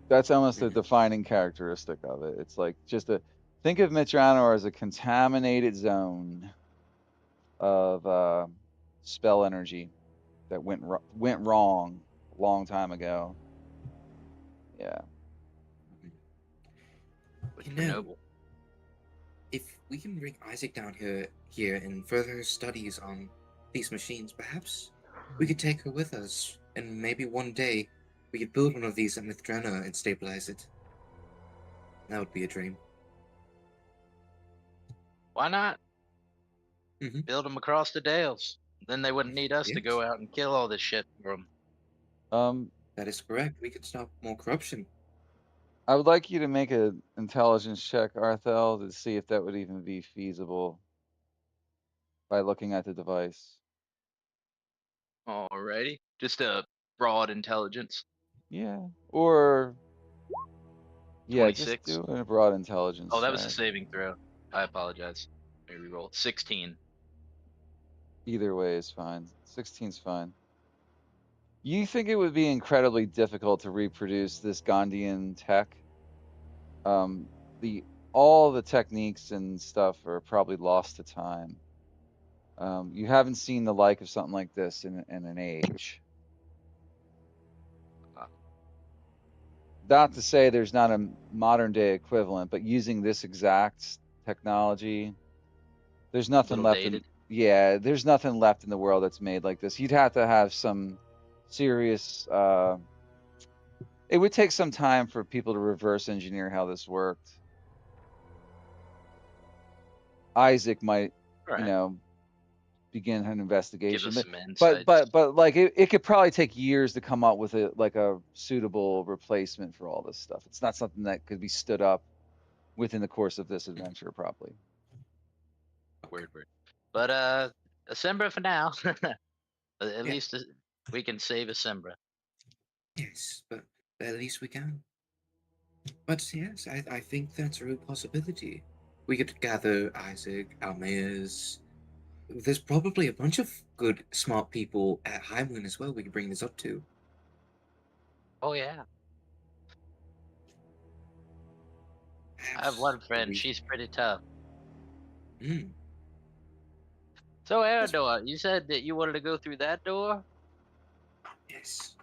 that's almost a Mhm. defining characteristic of it. It's like just a think of Myth Draenor as a contaminated zone of spell energy that went wrong a long time ago. Yeah. But You know, Chernobyl. if we can bring Isaac down here and further studies on these machines, perhaps we could take her with us, and maybe one day we could build one of these at Mithrana and stabilize it. That would be a dream. Why not Mm-hmm. build them across the Dales? Then they wouldn't need us to Yes, go out and kill all this shit for them. Um, that is correct. We could stop more corruption. I would like you to make an intelligence check, Arthel, to see if that would even be feasible by looking at the device. Alrighty, just a broad intelligence. Yeah. Or yeah, just 26. do a broad intelligence Oh, that was a check. saving throw. I apologize. Let me reroll. 16. Either way is fine. 16's fine. You think it would be incredibly difficult to reproduce this Gandhian tech? Um, the all the techniques and stuff are probably lost to time. You haven't seen the like of something like this in an age. Uh, Not to say there's not a modern day equivalent, but using this exact technology, there's nothing little left in, dated. yeah, there's nothing left in the world that's made like this. You'd have to have some serious, it would take some time for people to reverse engineer how this worked. Isaac might, All you right. know, begin an Give investigation, us but some insights. like it could probably take years to come up with a suitable replacement for all this stuff. It's not something that could be stood up within the course of this adventure, probably. Okay. Word, word. But Assembra for now. At Yeah. least we can save Assembra. Yes, but at least we can. But yes, I think that's a real possibility. We could gather Isaac, our mayors. There's probably a bunch of good, smart people at Highmoon as well we could bring this up to. Oh yeah. I have Perhaps one friend. we. She's pretty tough. Mm, So that's, Arador, you said that you wanted to go through that door? yes.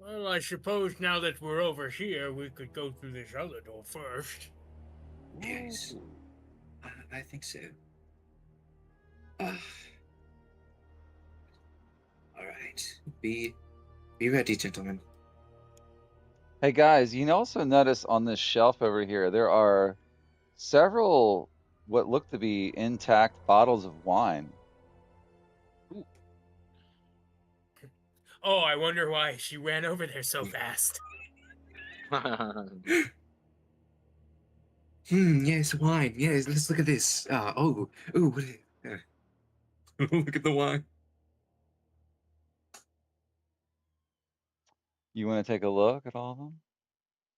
Well, I suppose now that we're over here, we could go through this other door first. Yes. Ooh. I think so. Uh, all right. Be ready, gentlemen. Hey guys, you also notice on this shelf over here there are several what look to be intact bottles of wine. Oh, I wonder why she ran over there so fast. Yes, wine. Yes, let's look at this. Ooh, look at the wine. You want to take a look at all of them?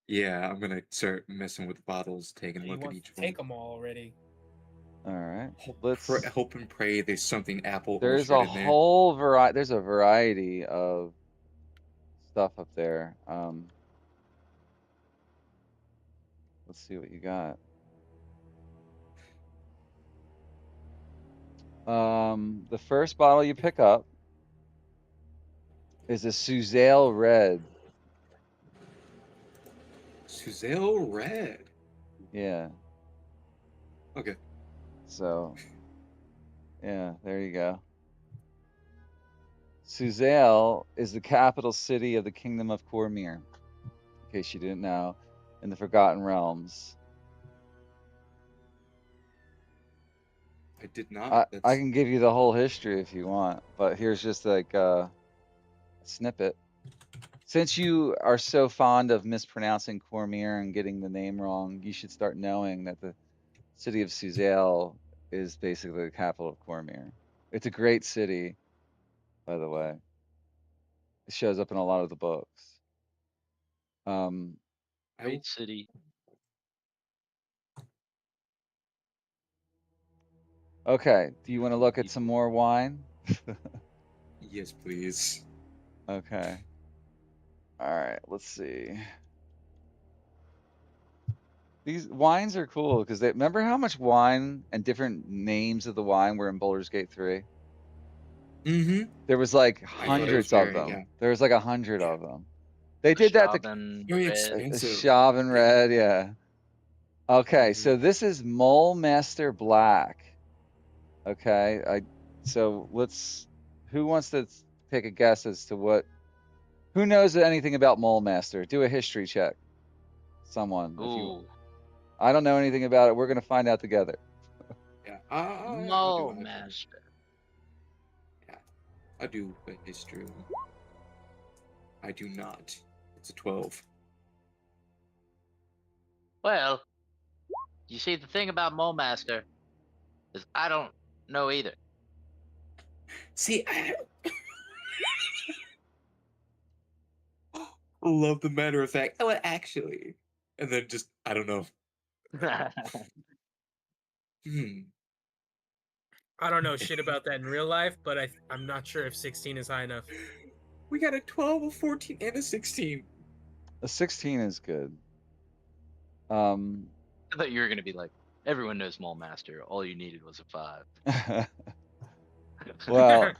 Yeah, I'm gonna start messing with the bottles, taking a He look at wants each to one. take them all already. All right. Hope, hope and pray there's something apple There's orchard a in there. whole variety. There's a variety of stuff up there. Let's see what you got. The first bottle you pick up is a Suzale red. Suzelle Red. Yeah. Okay. So, yeah, there you go. Suzale is the capital city of the Kingdom of Cormyr, in case you didn't know, in the Forgotten Realms. I did not. I That's can give you the whole history if you want, but here's just like a snippet. Since you are so fond of mispronouncing Cormyr and getting the name wrong, you should start knowing that the city of Suzale is basically the capital of Cormyr. It's a great city, by the way. It shows up in a lot of the books. Um, I Great city. okay, do you want to look at some more wine? yes, please. Okay. All right, let's see. These wines are cool because they remember how much wine and different names of the wine were in Baldur's Gate 3? Mm-hmm. There was like I thought it was hundreds of very yeah. them. There was like 100 of them. They The did that to Shaban Very red. expensive. Chauvin Red, yeah. Okay, Mhm. so this is Mole Master Black. Okay, so who wants to take a guess as to who knows anything about Mole Master? Do a history check. Someone, if you Ooh, I don't know anything about it. We're gonna find out together. Yeah. I'll do Mo it. Master. Yeah. I do a history. I do not. It's a 12. Well, you see, the thing about Mo Master is I don't know either. See, I love the matter of fact. Oh, actually. And then just, I don't know. Hmm. I don't know shit about that in real life, but I'm not sure if 16 is high enough. We got a 12, a 14, and a 16. A 16 is good. Um, I thought you were gonna be like, everyone knows Mole Master. All you needed was a 5. well,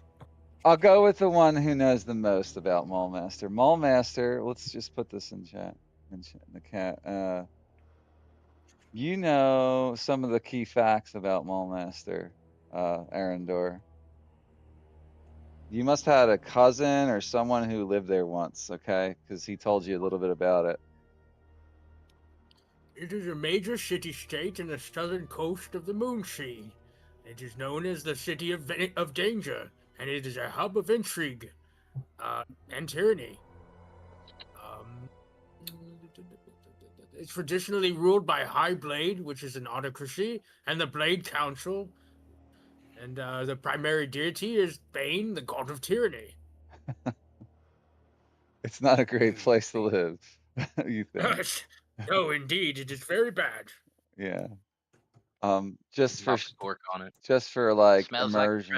I'll go with the one who knows the most about Mole Master. Mole Master, let's just put this in chat, in the cat. You know some of the key facts about Mole Master, Arendor. You must have had a cousin or someone who lived there once, okay? Because he told you a little bit about it. It is a major city-state in the southern coast of the Moonsea. It is known as the City of Danger, and it is a hub of intrigue and tyranny. Um, it's traditionally ruled by High Blade, which is an autocracy, and the Blade Council, and the primary deity is Bane, the god of tyranny. It's not a great Oh, place to man. live, you think? No, indeed, it is very bad. Yeah. Drop the cork on it. Just for like Smells like immersion.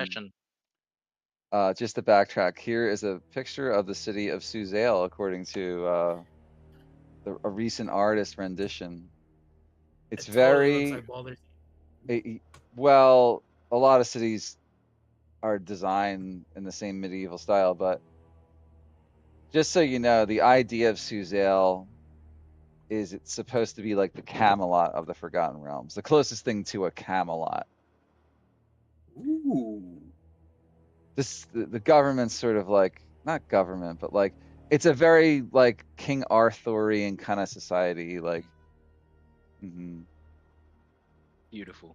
depression. Just to backtrack, here is a picture of the city of Suzale, according to a recent artist rendition. It's It totally looks very like Baldur's. well. A lot of cities are designed in the same medieval style, but just so you know, the idea of Suzale is it's supposed to be like the Camelot of the Forgotten Realms, the closest thing to a Camelot. Ooh. The government's sort of like not government, but like it's a very like King Arthurian kind of society. Like, mhm. Beautiful.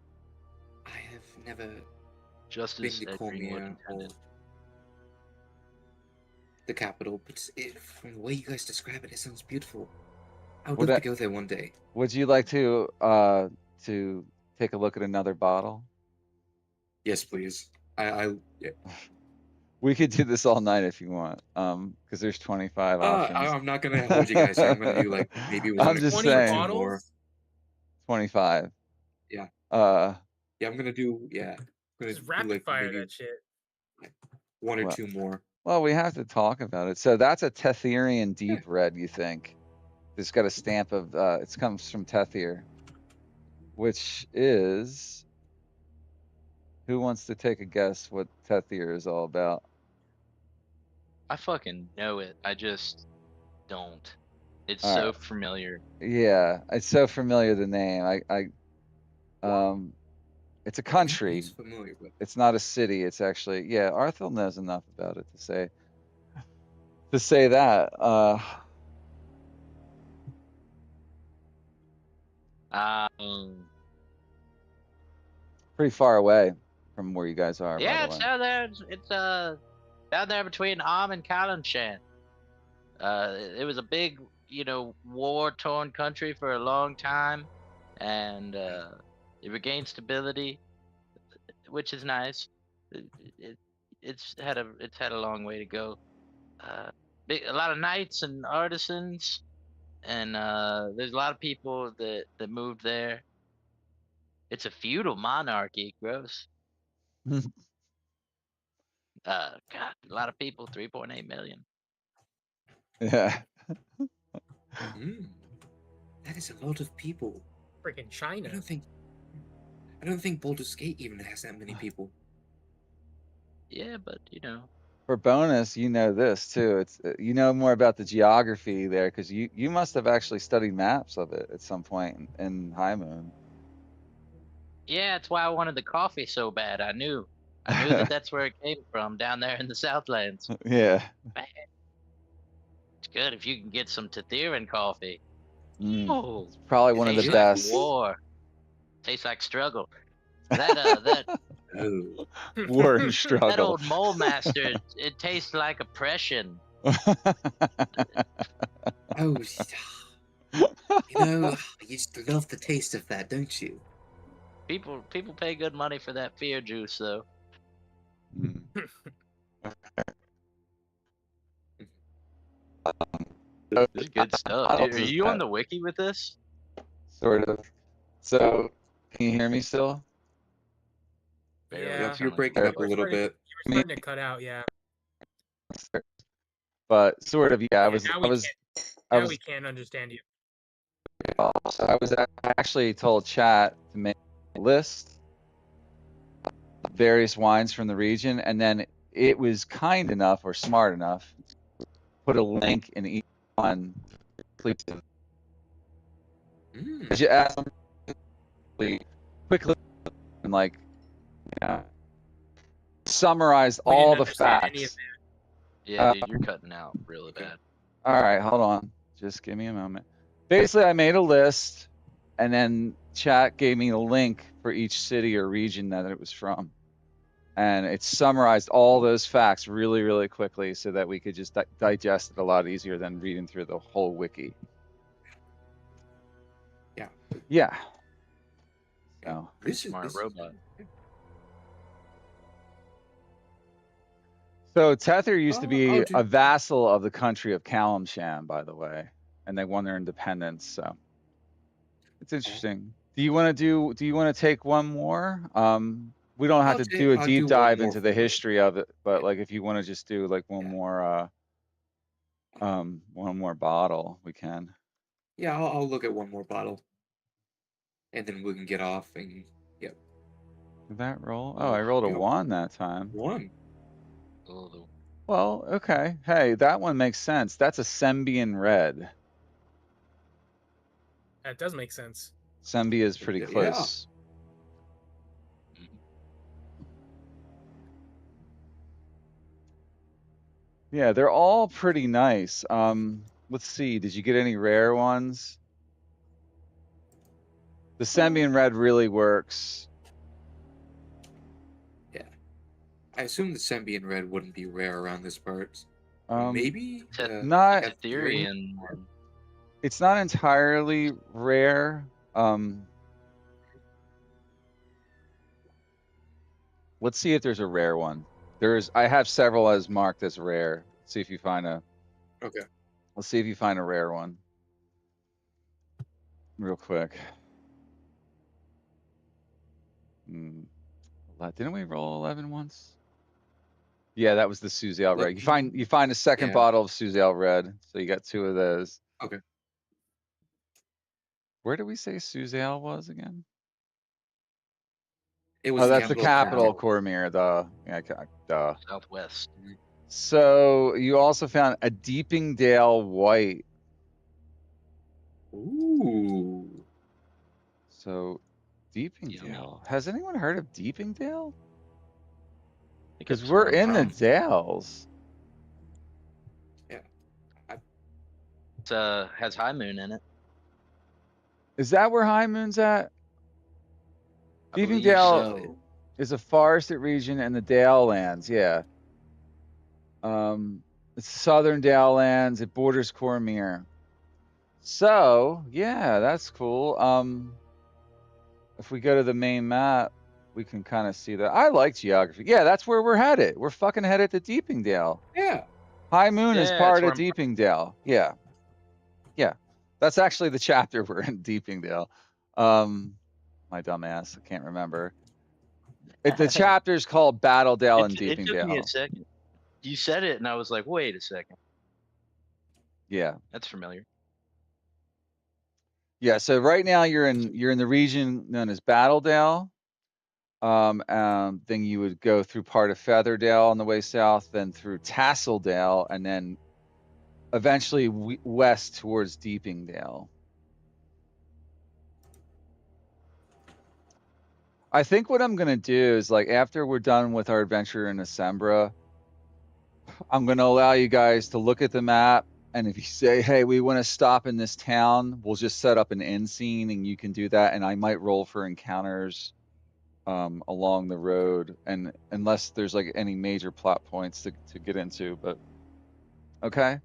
I have never Just been as to Ed Greenwood Cormia or intended. the capital, but from the way you guys describe it, it sounds beautiful. I would would love to that, go there one day. would you like to take a look at another bottle? Yes, please. Yeah. We could do this all night if you want, because there's 25 options. I'm not gonna hold you guys here. I'm gonna do like maybe I'm one just or 20 two saying, more. bottles? 25. Yeah. Uh, Yeah, I'm gonna do I'm gonna Just do rapid like fire maybe that shit. one or well, two more. well, we have to talk about it. So that's a Tetherian Yeah. deep red, you think? It's got a stamp of it comes from Tethir, which is who wants to take a guess what Tethir is all about? I fucking know it. I just don't. It's All so right. familiar. Yeah, it's so familiar, the name. It's a I think country. he's familiar with. It's not a city. It's actually, yeah, Arthur knows enough about it to say that. Um, Pretty far away from where you guys are, by yeah, the it's way. down there. It's down there between Arm and Kalimshan. It was a big, war-torn country for a long time, and it regained stability, which is nice. It, it, it's had a long way to go. Uh, a lot of knights and artisans, and there's a lot of people that moved there. It's a feudal monarchy. Gross. God, a lot of people. 3.8 million. Yeah. Mm, that is a lot of people. Freaking China. I don't think Baldur's Gate even has that many people. Yeah, but For bonus, you know this too. It's you know more about the geography there because you must have actually studied maps of it at some point in High Moon. Yeah, that's why I wanted the coffee so bad. I knew that that's where it came from down there in the Southlands. Yeah. Man, it's good if you can get some Tathiran coffee. Mm. Oh, Probably one of the tastes like best. war. Tastes like struggle. That Oh. War and that struggle. old mole master. It tastes like oppression. Oh, you know, you just love the taste of that, don't you? People pay good money for that fear juice, though. Mm. This is good stuff. How Dude, are does you on that the wiki with this? sort of? So, can you hear me still? Barely. Yeah. Yep, you're Sound like a breaking up a robot. little bit. You were starting to cut out, yeah. But sort of, yeah. Yeah, now we can't. I Now we was, can't understand you. so I was actually told chat to make a list of various wines from the region, and then it was kind enough or smart enough to put a link in each one. Please, Mm. could you ask them quickly and summarized We didn't all the understand any of facts? Yeah, dude, you're cutting out really Okay. bad. All right, hold on. Just give me a moment. Basically, I made a list, and then chat gave me a link for each city or region that it was from. And it summarized all those facts really, really quickly so that we could just digest it a lot easier than reading through the whole wiki. Yeah. Yeah. Yeah. So, Smart robot. Tether used to I'll be do. a vassal of the country of Kalimshan, by the way, and they won their independence. So it's interesting. Do you want to take one more? We don't have to do a I'll deep do one dive more into for the the. history of it, but Yeah. like if you want to just do like one more bottle, we can. Yeah, I'll look at one more bottle, and then we can get off. And yep. Did that roll? Oh, I rolled a Yep. 1 that time. One. Oh, Well, okay. Hey, that one makes sense. That's a Sembian red. That does make sense. Sembia is pretty Yeah. close. Yeah, they're all pretty nice. Let's see. Did you get any rare ones? The Sembian red really works. Yeah. I assume the Sembian red wouldn't be rare around this part. Um, Maybe. not Ethereum one. It's not entirely rare. Let's see if there's a rare one. I have several as marked as rare. See if you find a. Okay. Let's see if you find a rare one. Real quick. Didn't we roll 11 once? Yeah, that was the Suzel red. You find a second bottle of Suzel red, so you got 2 of those. Okay. Where did we say Suzel was again? It was That's the capital of Cormanthyr. Cormyr. Duh. Yeah, duh. Southwest. So you also found a Deepingdale White. Ooh. So Yummy. Deepingdale. Has anyone heard of Deepingdale? I think Because it's we're where I'm in the from. Dales. Yeah. It has High Moon in it. Is that where High Moon's at? I believe Deepingdale so. is a forested region in the Dale lands. Yeah. It's southern Dale lands. It borders Cormyr. So yeah, that's cool. If we go to the main map, we can kind of see that. I like geography. Yeah, that's where we're headed. We're fucking headed to Deepingdale. Yeah. High Moon is Yeah, it's part where of I'm from. Deepingdale. Yeah. Yeah. That's actually the chapter we're in Deepingdale. My dumbass, I can't remember. The chapter's called Battledale and It took me a Deepingdale. second. You said it, and I was like, wait a second. Yeah. That's familiar. Yeah. So right now you're in the region known as Battledale. Then you would go through part of Featherdale on the way south, then through Tasseldale, and then eventually west towards Deepingdale. I think what I'm gonna do is like after we're done with our adventure in Assembra, I'm gonna allow you guys to look at the map, and if you say, "Hey, we want to stop in this town," we'll just set up an end scene, and you can do that. And I might roll for encounters along the road, and unless there's like any major plot points to get into, but okay.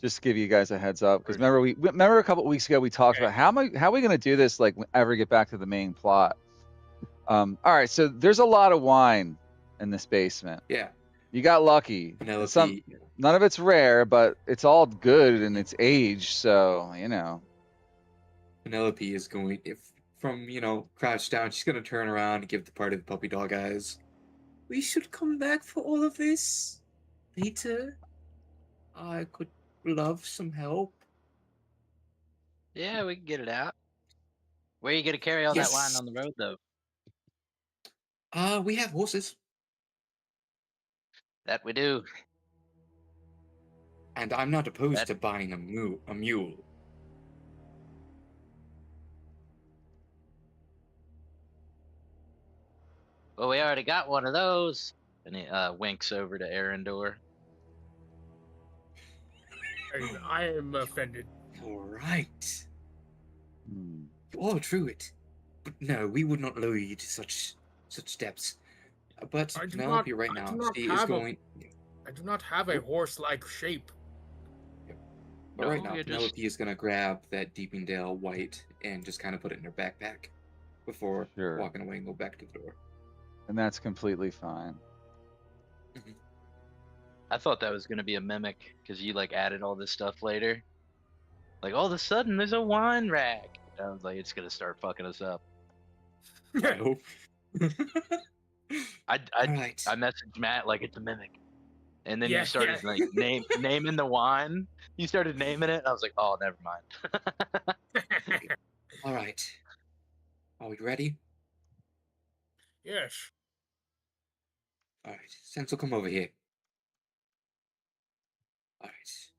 Just to give you guys a heads up, because remember a couple weeks ago we talked Okay. about how are we going to do this like ever get back to the main plot. All right, so there's a lot of wine in this basement. Yeah. You got lucky. And Penelope. none of it's rare, but it's all good and it's aged, so you know. Penelope is going, if from, crouched down, she's going to turn around and give the party the puppy dog eyes. We should come back for all of this later. I could love some help. Yeah, we can get it out. Where are you gonna carry all that wine Yes. on the road, though? We have horses, That we do. and I'm not opposed That to buying a mule. well, we already got one of those. And he winks over to Arendor. I am offended. All right. Hmm. You are a druid. But no, we would not lower you to such depths. But I do Penelope not- right I do now, not she is have a- going. I do not have a horse-like shape. But No, right now, you're just- Penelope is gonna grab that Deepingdale white and just kind of put it in her backpack before Sure. walking away and go back to the door. And that's completely fine. I thought that was gonna be a mimic because you like added all this stuff later. Like all of a sudden, there's a wine rack. I was like, it's gonna start fucking us up. I hope. I Alright. I messaged Matt like it's a mimic, and then Yeah, you started yeah. like naming the wine. You started naming it. I was like, oh, never mind. Alright. Are we ready? Yes. Alright. Sense will come over here. Alright.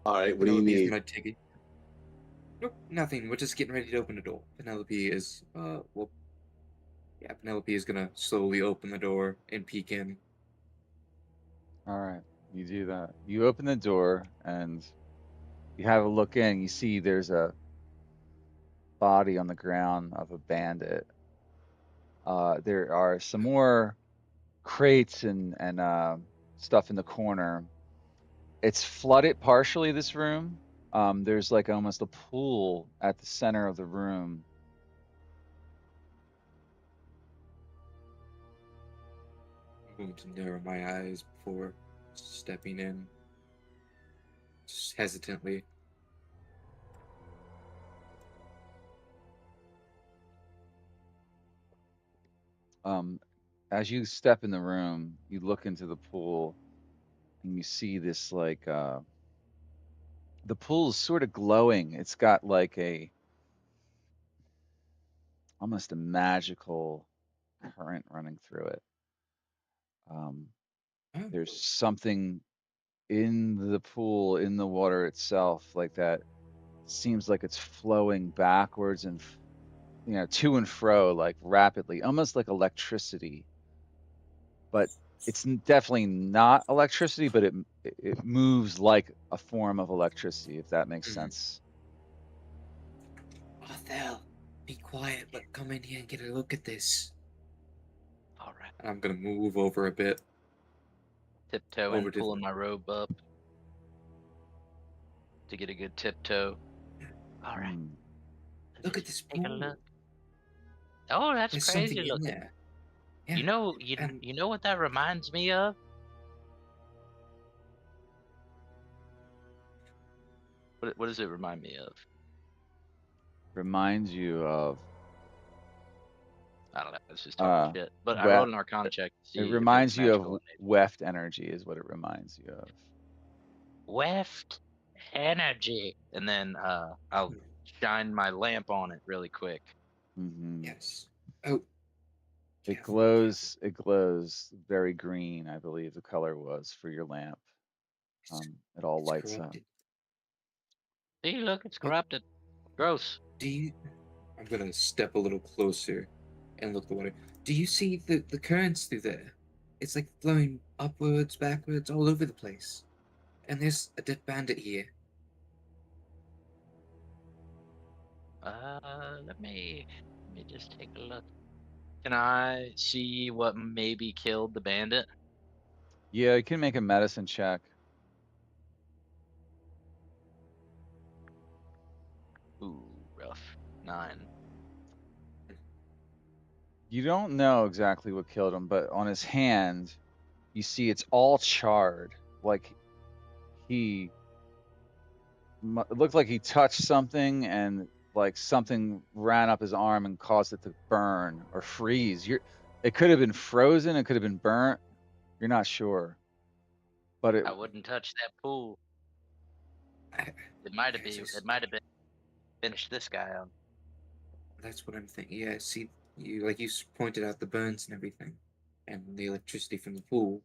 All right, what do you Penelope is need? gonna take it. Nope, nothing. We're just getting ready to open the door. Penelope is, Penelope is gonna slowly open the door and peek in. All right, you do that. You open the door and you have a look in. You see there's a body on the ground of a bandit. There are some more crates and stuff in the corner. It's flooded partially, this room. There's like almost a pool at the center of the room. I'm going to narrow my eyes before stepping in. Just hesitantly. As you step in the room, you look into the pool and you see this like the pool is sort of glowing. It's got like a almost a magical current running through it. Um, Oh, there's something in the pool, in the water itself, like that seems like it's flowing backwards and to and fro like rapidly, almost like electricity. But it's definitely not electricity, but it moves like a form of electricity, if that makes mhm. sense. Othel, be quiet. Let come in here and get a look at this. All right. And I'm gonna move over a bit, over Tiptoeing, to the. pulling my robe up to get a good tiptoe. All right. Hmm. Look Let's at this take a pool. look. Oh, that's There's crazy something in looking. there. Yeah, You know, you and you know what that reminds me of? What does it remind me of? Reminds you of I don't know. It's just talking uh shit. But I we- rolled an Arcana check to it see if it was reminds you of magical in nature. weft energy is what it reminds you of. Weft energy, and then I'll shine my lamp on it really quick. Hmm. yes. Oh, It careful, be careful. glows very green, I believe the color was for your lamp. It's, It all it's lights up. corrupted. See, look, it's Oh, corrupted. Gross. do you? I'm gonna step a little closer and look at the water. Do you see the currents through there? It's like flowing upwards, backwards, all over the place. And there's a dead bandit here. Let me just take a look. Can I see what maybe killed the bandit? Yeah, you can make a medicine check. Ooh, rough. 9. You don't know exactly what killed him, but on his hand, you see it's all charred. Like he it looked like he touched something and like something ran up his arm and caused it to burn or freeze. It could have been frozen, it could have been burnt. You're not sure. But I wouldn't touch that pool. I, It might have yes, been. It might have been. Finished this guy out. that's what I'm thinking. Yeah, see, you like you pointed out the burns and everything, and the electricity from the pool.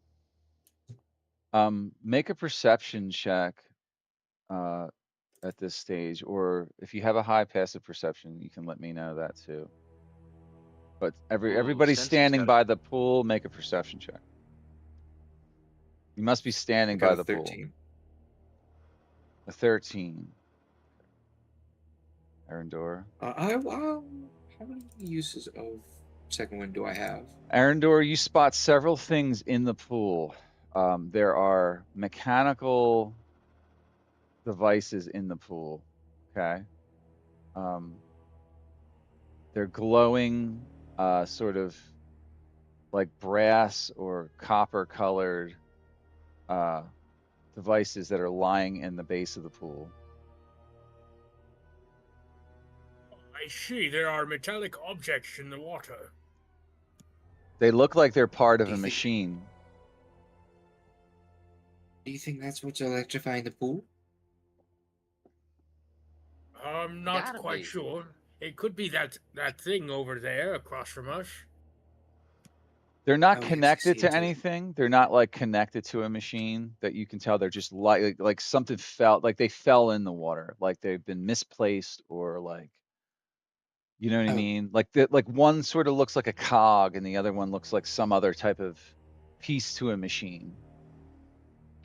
make a perception check uh at this stage, or if you have a high passive perception, you can let me know that too. But Ooh, everybody Sensi's standing got a. by the pool, make a perception check. You must be I standing got by a the pool. 13. A 13. Arendor. How many uses of second wind do I have? Arendor, you spot several things in the pool. There are mechanical devices in the pool. Okay. Um, they're glowing, sort of like brass or copper colored uh, devices that are lying in the base of the pool. I see there are metallic objects in the water. They look like they're part of Do a you think? machine. Do you think that's what's electrifying the pool? I'm It not gotta quite be. sure. It could be that thing over there across from us. They're not Oh yes, I connected see to into it. anything. They're not like connected to a machine that you can tell they're just like something fell, like they fell in the water, like they've been misplaced or like, you know what I Oh, mean? Like one sort of looks like a cog and the other one looks like some other type of piece to a machine.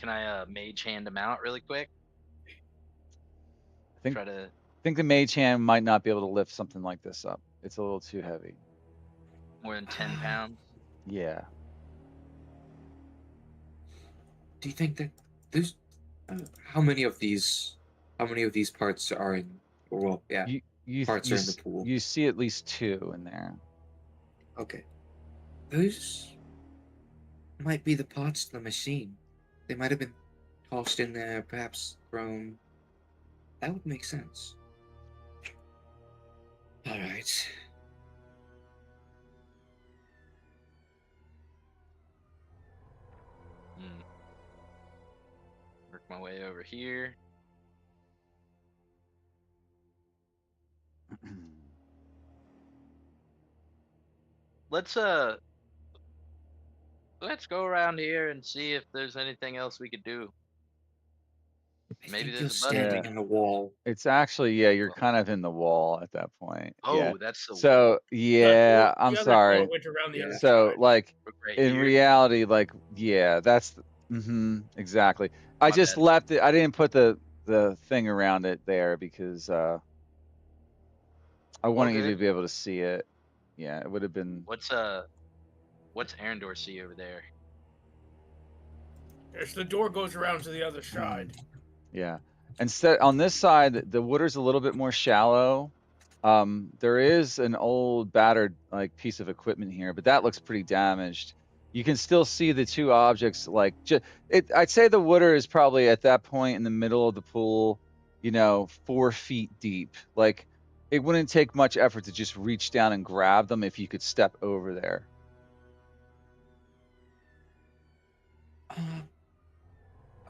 Can I mage hand him out really quick? I think Try to. think the mage hand might not be able to lift something like this up. It's a little too heavy. More than 10 pounds. Yeah. do you think that there's uh, how many of these? How many of these parts are in? Or well, yeah, parts are in the pool. You see at least two in there. Okay, those might be the parts of the machine. They might have been tossed in there, perhaps thrown. That would make sense. All right. Hmm. Work my way over here. Let's Let's go around here and see if there's anything else we could do. I Maybe think there's you're a button. standing in the wall. It's actually, yeah, you're Well, kind of in the wall at that point. Yeah. oh, that's the wall. So, yeah, I'm The other door sorry. went around the Yeah. other So, side. like, Right in here. reality, like, yeah, that's exactly. I My just bad. left it. I didn't put the thing around it there because I wanted you Okay. to be able to see it. Yeah, it would have been What's Arendor see over there? Yes, the door goes around to the other Hmm. side. yeah. Instead on this side, the water's a little bit more shallow. There is an old battered like piece of equipment here, but that looks pretty damaged. You can still see the two objects like I'd say the water is probably at that point in the middle of the pool, 4 feet deep. Like it wouldn't take much effort to just reach down and grab them if you could step over there. Uh,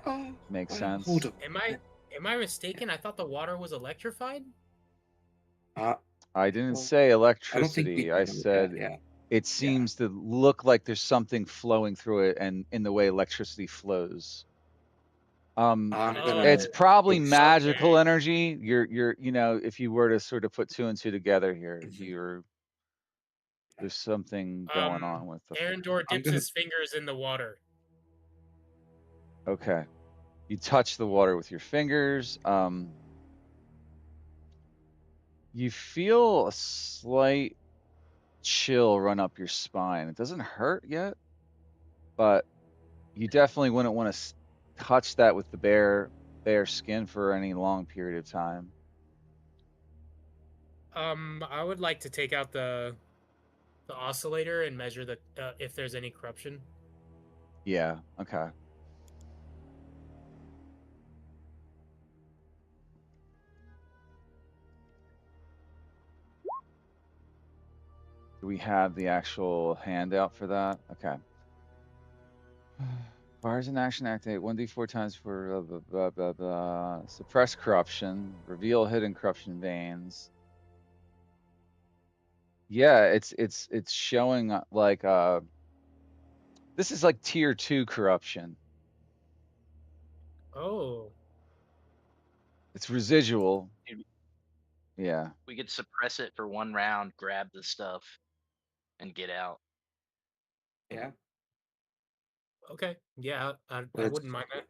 oh, Makes well, hold sense? on. Am I mistaken? I thought the water was electrified. Uh, I didn't well, say I don't think we electricity. I can know that. said Yeah. it Yeah. seems to look like there's something flowing through it and in the way electricity flows. I'm Oh, It's gonna probably go see. magical okay. energy. You're if you were to sort of put two and two together here, Mhm. there's something going on with the Arendor I'm dips gonna. his fingers in the water. okay. You touch the water with your fingers. You feel a slight chill run up your spine. It doesn't hurt yet, but you definitely wouldn't want to touch that with the bare skin for any long period of time. I would like to take out the oscillator and measure the if there's any corruption. Yeah, okay. Do we have the actual handout for that? Okay. Fires in action activate 1d4 times for blah, blah, blah, blah. Suppress corruption, reveal hidden corruption veins. Yeah, it's showing like this is like tier 2 corruption. Oh, It's residual. Dude, Yeah. we could suppress it for 1 round, grab the stuff, and get out. Yeah. okay. Yeah, I Let's. wouldn't mind that.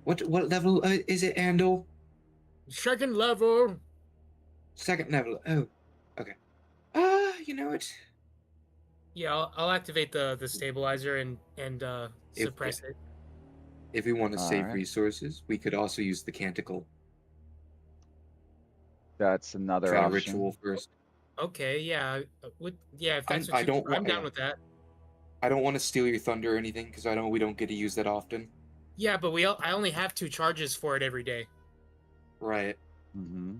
What level is it, Andor? Second level. Second level. Oh, okay. You know what? Yeah, I'll activate the stabilizer and If suppress it. if we want to All save right. resources, we could also use the canticle. That's another Try a option. ritual first. Okay, yeah, if that's I what you, don't I'm want. down with that. I don't want to steal your thunder or anything because I know we don't get to use that often. Yeah, but I only have 2 charges for it every day. Right. Mm-hmm.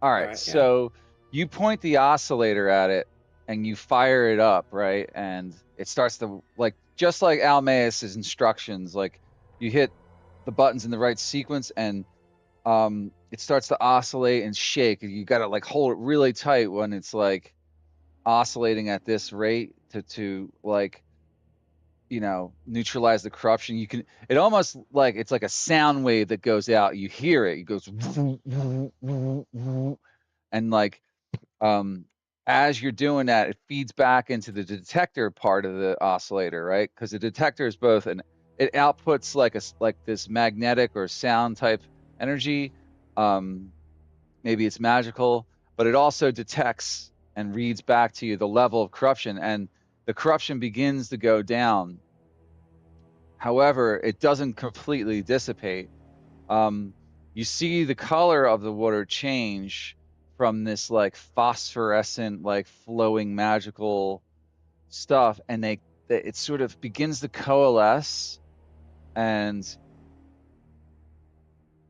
All right, yeah. so you point the oscillator at it and you fire it up, right? And it starts to just like Almaeus's instructions, like you hit the buttons in the right sequence and it starts to oscillate and shake. You got to like hold it really tight when it's like oscillating at this rate to like neutralize the corruption. It almost like it's like a sound wave that goes out. You hear it. It goes and like as you're doing that, it feeds back into the detector part of the oscillator, right? Because the detector is both it outputs like this magnetic or sound type energy. Maybe it's magical, but it also detects and reads back to you the level of corruption, and the corruption begins to go down. However, it doesn't completely dissipate. You see the color of the water change from this like phosphorescent, like flowing magical stuff, and it sort of begins to coalesce, and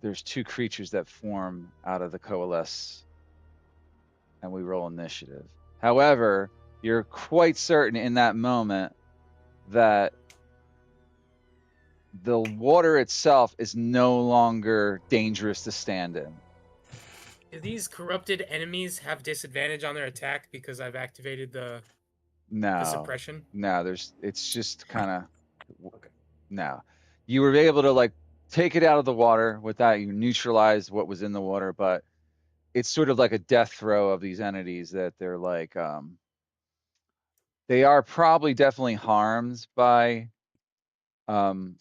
there's 2 creatures that form out of the coalesce, and we roll initiative. However, you're quite certain in that moment that the water itself is no longer dangerous to stand in. Do these corrupted enemies have disadvantage on their attack because I've activated the No, suppression? no. It's just kind of Okay. no. You were able to like take it out of the water with that. You neutralized what was in the water, but it's sort of like a death throw of these entities that they're like they are probably definitely harmed by um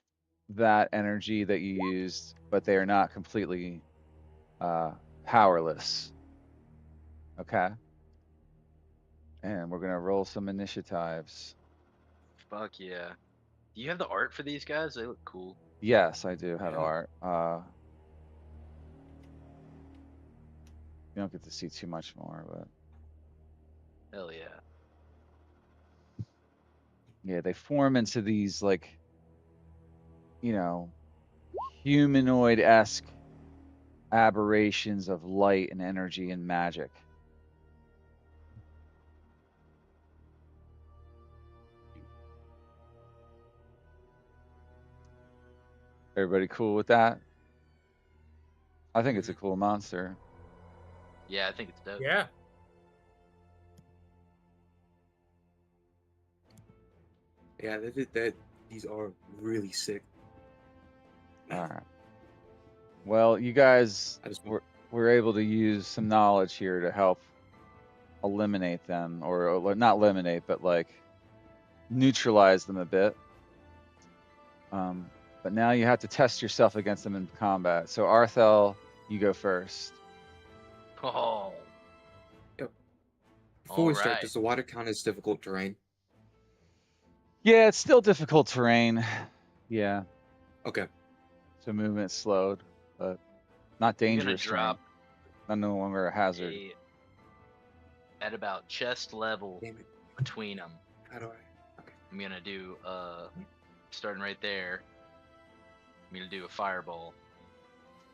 that energy that you used, but they are not completely uh powerless. Okay. And we're gonna roll some initiatives. Fuck yeah. Do you have the art for these guys? They look cool. Yes, I do have Yeah. art. You don't get to see too much more, but Hell yeah. yeah, they form into these like, you know, humanoid-esque aberrations of light and energy and magic. Everybody cool with that? I think it's a cool monster. Yeah, I think it's dope. Yeah. Yeah, that. These are really sick. All right. Well, you guys I just were able to use some knowledge here to help eliminate them, or not eliminate, but like neutralize them a bit. But now you have to test yourself against them in combat. So Arthel, you go first. Oh, Yep. Before all we start, right. does the water count as difficult terrain? Yeah, it's still difficult terrain. Yeah, Okay. so movement slowed, but not I'm gonna dangerous terrain. drop Not no longer a hazard. at about chest level Damn it. between them. How do I? Okay. I'm gonna do starting right there. I'm gonna do a fireball.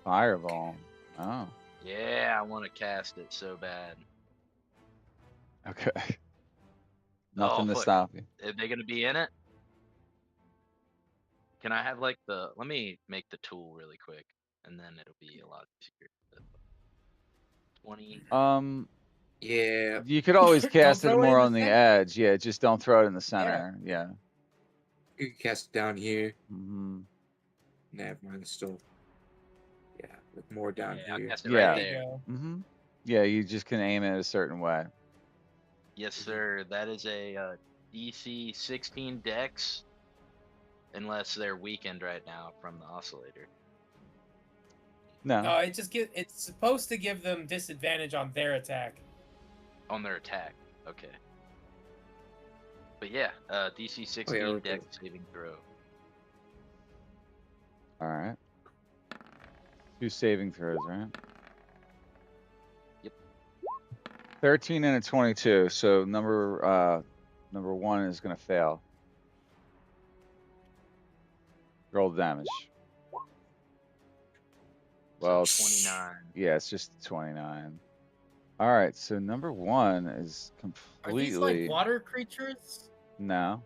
Fireball. Oh, Yeah, I want to cast it so bad. okay. Oh Nothing to fuck, stop you. are they gonna be in it? Can I have like the? Let me make the tool really quick, and then it'll be a lot easier. 20. Yeah. You could always Don't cast it throw it more in the on the center. edge. Yeah, just don't throw it in the Yeah. center. Yeah. You can cast it down here. Hmm. Never mind. It's still. Yeah. Like more down Yeah, I'll here. cast it right Yeah. There you there. go. Hmm. Yeah, you just can aim it a certain way. Yes, sir. That is a DC 16 Dex, unless they're weakened right now from the oscillator No. No, it's supposed to give them disadvantage on their attack. on their attack. Okay. But yeah, DC 16 Oh, yeah, Dex saving throw. All right. 2 saving throws, right? Yep. 13 and a 22. So number one is gonna fail. Roll the damage. Well, So 29. yeah, it's just 29. All right, so number one is Are these like completely water creatures? no.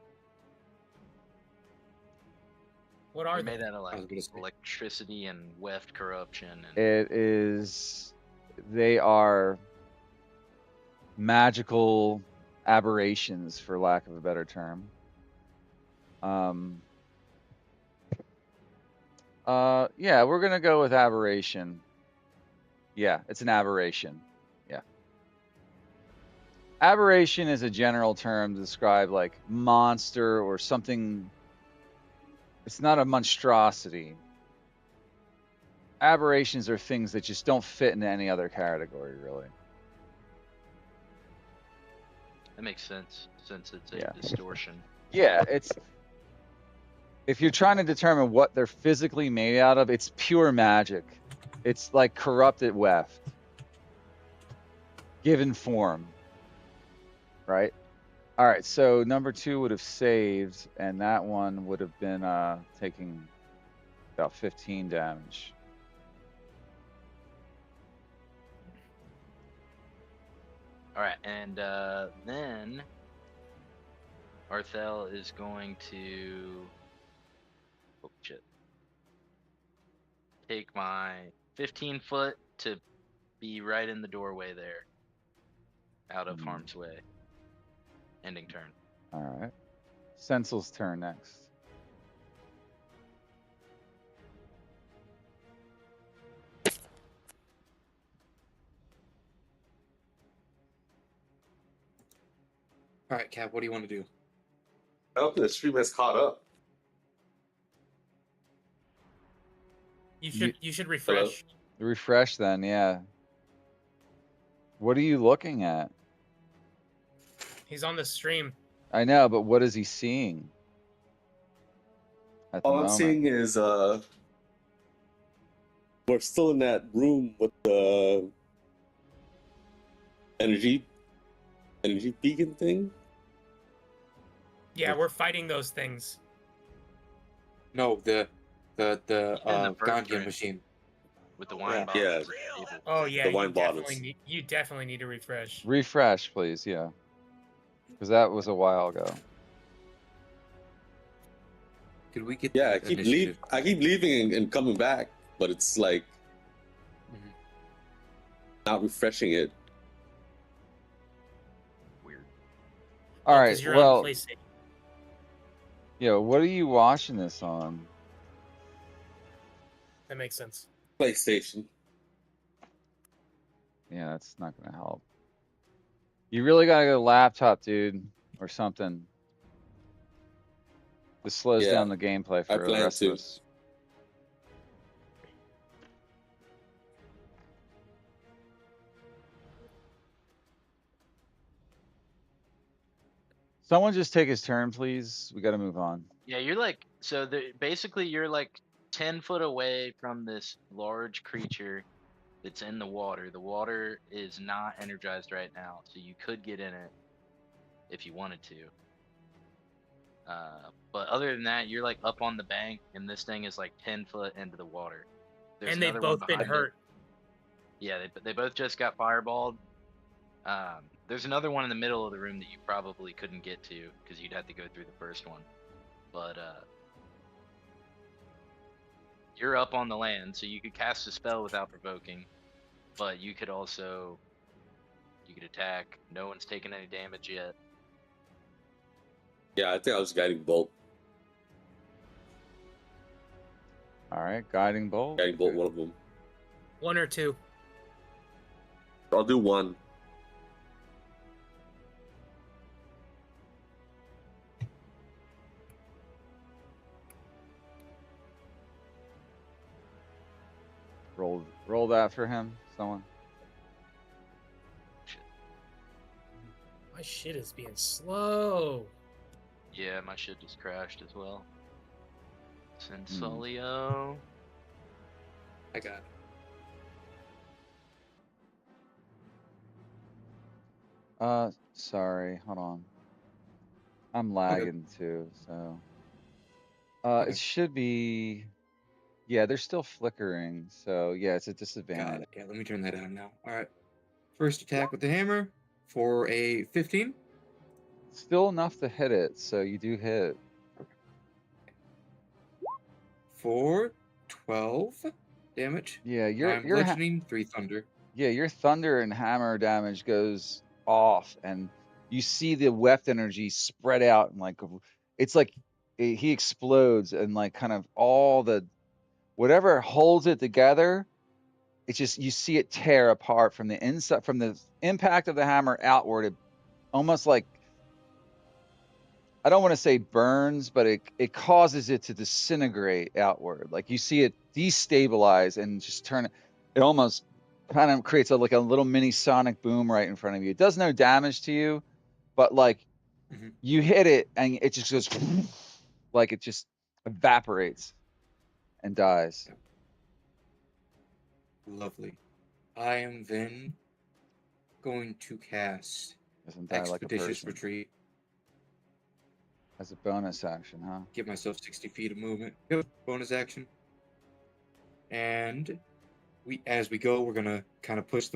What They're are made they? out of I like was gonna say. electricity and weft corruption and It is. They are magical aberrations, for lack of a better term. Um. Yeah, we're gonna go with aberration. Yeah, it's an aberration. Yeah. Aberration is a general term to describe like monster or something. It's not a monstrosity. Aberrations are things that just don't fit into any other category, really. that makes sense since it's a Yeah. distortion. Yeah, it's if you're trying to determine what they're physically made out of, it's pure magic. It's like corrupted weft, given form, right? All right, so number two would have saved, and that one would have been taking about 15 damage. All right, and then Arthel is going to oh shit. Take my 15 foot to be right in the doorway there, out of Hmm. harm's way. Ending turn. All right. Sensel's turn next. All right, Cap, what do you want to do? I hope the stream has caught up. You should refresh. Refresh then, yeah. What are you looking at? He's on the stream. I know, but what is he seeing at the All I'm moment? seeing is we're still in that room with the energy beacon thing. Yeah, we're fighting those things. No, the In the first Gandia room. machine. With the wine Yeah. bottles. at the table. Oh yeah, The wine bottles. you definitely need to refresh. Refresh, please, yeah. Because that was a while ago. Could we get Yeah, that initiative? I keep leaving and coming back, but it's like not refreshing it. Weird. All right, 'Cause you're well, on PlayStation. yeah, what are you watching this on? That makes sense. PlayStation. Yeah, that's not going to help. You really got to go laptop, dude, or something. This slows Yeah, down the gameplay I for the plan rest to. of us. Someone just take his turn, please. We got to move on. Yeah, you're like, so basically you're like 10 foot away from this large creature that's in the water. The water is not energized right now, so you could get in it if you wanted to. But other than that, you're like up on the bank, and this thing is like 10 foot into the water. There's And they've another one both been behind hurt. it. Yeah, they both just got fireballed. There's another one in the middle of the room that you probably couldn't get to because you'd have to go through the first one. But you're up on the land, so you could cast a spell without provoking. But you could also attack. No one's taken any damage yet. Yeah, I think I was guiding bolt. All right, guiding bolt. Guiding bolt, one of them. One or two. I'll do one. Roll that for him, someone. My shit is being slow. Yeah, my shit just crashed as well. Sensolio. I got it. Sorry, hold on. I'm Okay. lagging too, so. Okay. It should be. Yeah, they're still flickering, so yeah, it's a Got disadvantage. it. Yeah, let me turn that on now. All right. First attack with the hammer for a 15. Still enough to hit it, so you do hit. For 12 damage. Yeah, I'm bludgeoning, 3 thunder. yeah, your thunder and hammer damage goes off, and you see the weft energy spread out, and like it's like he explodes, and like kind of all the whatever holds it together, it's just you see it tear apart from the inside, from the impact of the hammer outward. It almost like, I don't want to say burns, but it causes it to disintegrate outward. Like you see it destabilize and just turn it. It almost kind of creates like a little mini sonic boom right in front of you. It does no damage to you, but like you hit it and it just goes like it just evaporates and dies. Lovely. I am then going to cast Doesn't die like a Expeditious person. Retreat. As a bonus action, huh? Give myself 60 feet of movement. Yep, bonus action. And as we go, we're gonna kind of put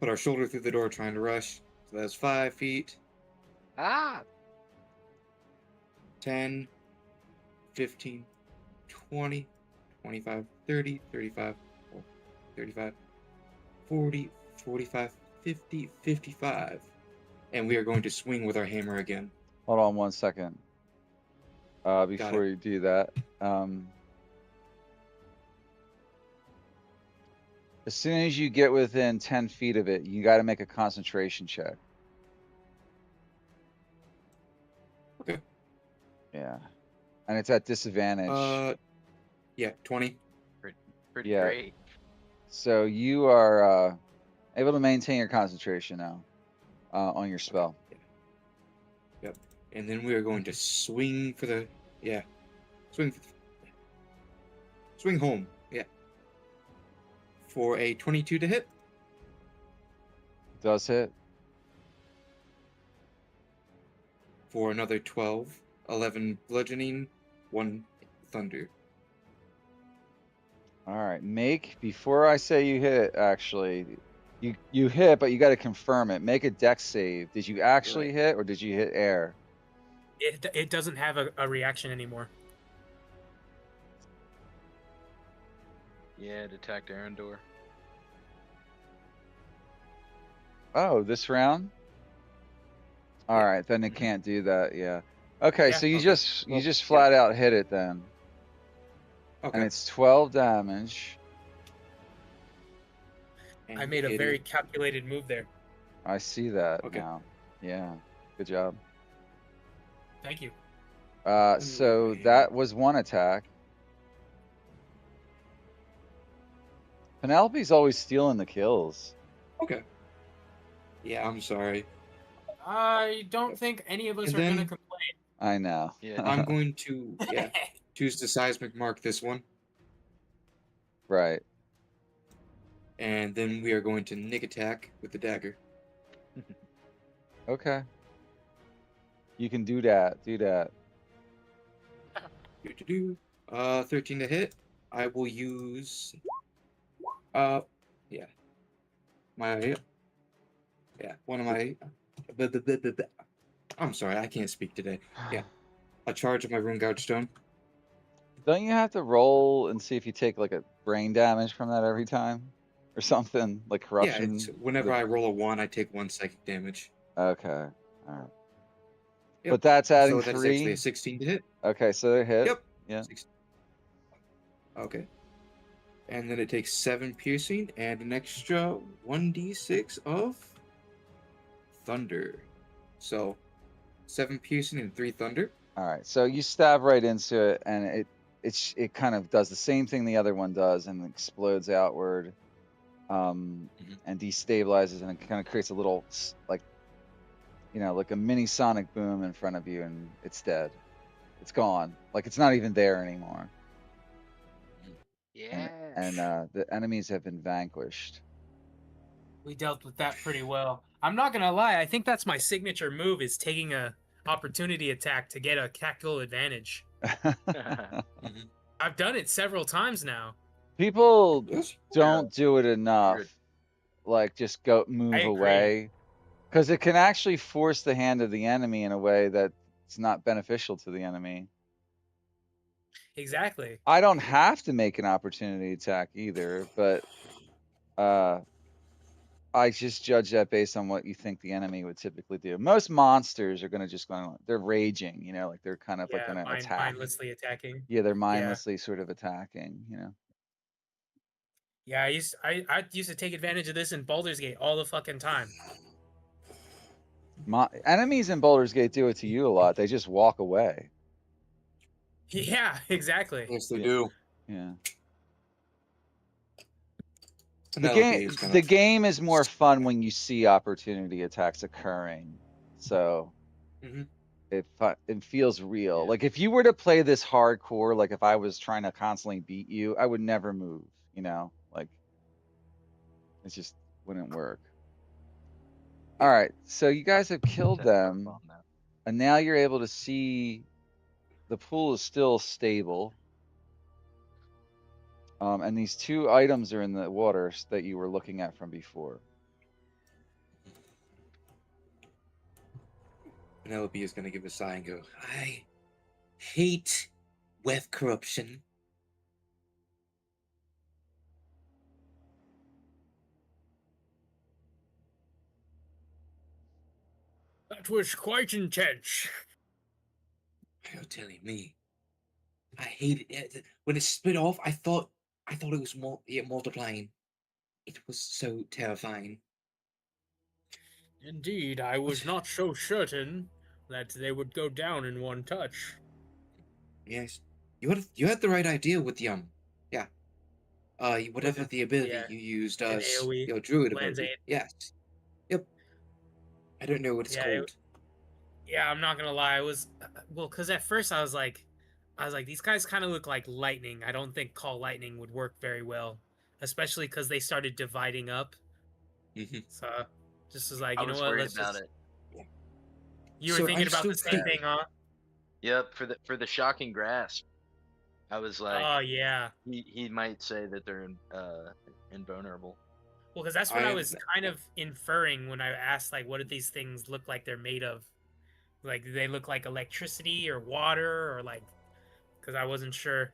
our shoulder through the door, trying to rush. So that's 5 feet. Ah! 10, 15, 20, 25, 30, 35, 35, 40, 45, 50, 55. And we are going to swing with our hammer again. Hold on 1 second. Before you do that, as soon as you get within 10 feet of it, you got to make a concentration check. Okay. Yeah, and it's at disadvantage. Yeah, 20. Pretty Yeah. great. So you are able to maintain your concentration now on your spell. Okay. Yep. And then we are going to swing for the swing home. Yeah. For a 22 to hit. Does hit. For another 12, 11 bludgeoning, 1 thunder. All right. Before I say you hit, actually, you hit, but you got to confirm it. Make a dex save. Did you actually hit, or did you hit air? It doesn't have a reaction anymore. Yeah, it attacked Arendor. Oh, this round? All Yeah. right, then it can't do that. Yeah. Okay, Yeah, so you okay. just Well, flat out hit it then, Okay. and it's 12 damage. And I made a it very is- calculated move there. I see that Okay. now. Yeah, good job. Thank you. So Ooh, that was one attack. Penelope's always stealing the kills. Okay. Yeah, I'm sorry. I don't think any of us And are gonna then- complain. I know. Yeah. I'm going to choose the seismic mark this one, Right. and then we are going to nick attack with the dagger. Okay. You can do that. Do that. 13 to hit. I will use yeah. One of my I'm sorry, I can't speak today. Yeah. A charge of my rune guard stone. Don't you have to roll and see if you take like a brain damage from that every time, or something like Yeah, corruption? it's whenever I roll a 1, I take 1 psychic damage. Okay. All right. Yep. But that's adding So that is actually 3. a 16 to hit. Okay, so they hit. Yep. Yeah. Okay. And then it takes 7 piercing and an extra 1d6 of thunder. So 7 piercing and 3 thunder. All right. So you stab right into it, and it kind of does the same thing the other one does, and explodes outward, and destabilizes, and it kind of creates a little like a mini sonic boom in front of you, and it's dead. It's gone. Like it's not even there anymore. Yeah. And the enemies have been vanquished. We dealt with that pretty well. I'm not gonna lie, I think that's my signature move, is taking a opportunity attack to get a tactical advantage. I've done it several times now. People Yes. don't do it enough. Good. Like just move agree. away, because it can actually force the hand of the enemy in a way that's not beneficial to the enemy. Exactly. I don't have to make an opportunity attack either, but I just judge that based on what you think the enemy would typically do. Most monsters are gonna just they're raging, like they're kind of like gonna attack. Mindlessly attacking. Yeah, they're mindlessly sort of attacking, Yeah, I used to take advantage of this in Baldur's Gate all the fucking time. Enemies in Baldur's Gate do it to you a lot. They just walk away. Yeah, exactly. Yes, they Yeah. do. Yeah. Penelope The game is more fun when you see opportunity attacks occurring. So Mhm. it feels real. Yeah. Like if you were to play this hardcore, like if I was trying to constantly beat you, I would never move, like it just wouldn't work. All right, so you guys have killed Set up them, on that. and now you're able to see the pool is still stable. And these 2 items are in the water that you were looking at from before. Penelope is going to give a sigh and go, I hate web corruption. That was quite intense. You're telling me. I hated it. When it split off, I thought it was multiplying. It was so terrifying. Indeed, I was not so certain that they would go down in one touch. Yes, you had the right idea with the yeah. Whatever the ability Yeah, you used an does, AoE. druid Lands ability. aid. Yes. Yep. I don't know what it's Yeah, called. yeah. I'm not gonna lie. I was well, because at first I was like, these guys kind of look like lightning. I don't think call lightning would work very well, especially because they started dividing up. hmm So just was like, I you know was what? worried Let's about just. it. You were So I thinking about still the same think thing, huh? Yep, for the shocking grasp, I was like, Oh yeah. he might say that they're invulnerable. Well, because that's what I I have was kind of inferring when I asked, like, what do these things look like they're made of? Like, do they look like electricity or water or like? Because I wasn't sure.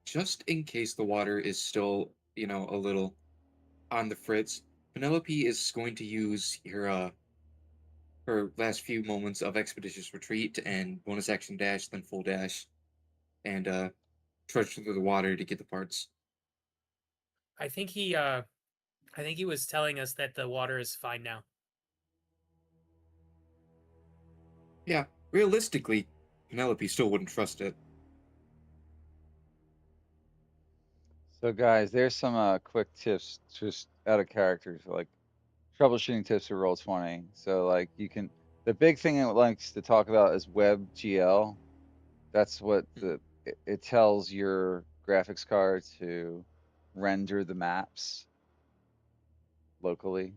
just in case the water is still, a little on the fritz. Penelope is going to use her last few moments of expeditious retreat and bonus action dash, then full dash, and trudge through the water to get the parts. I think he, uh, I think he was telling us that the water is fine now. Yeah, realistically, Penelope still wouldn't trust it. So guys, there's some quick tips just out of character, so like troubleshooting tips for roll 20. So like you can the big thing it likes to talk about is WebGL. That's what it tells your graphics card to render the maps locally.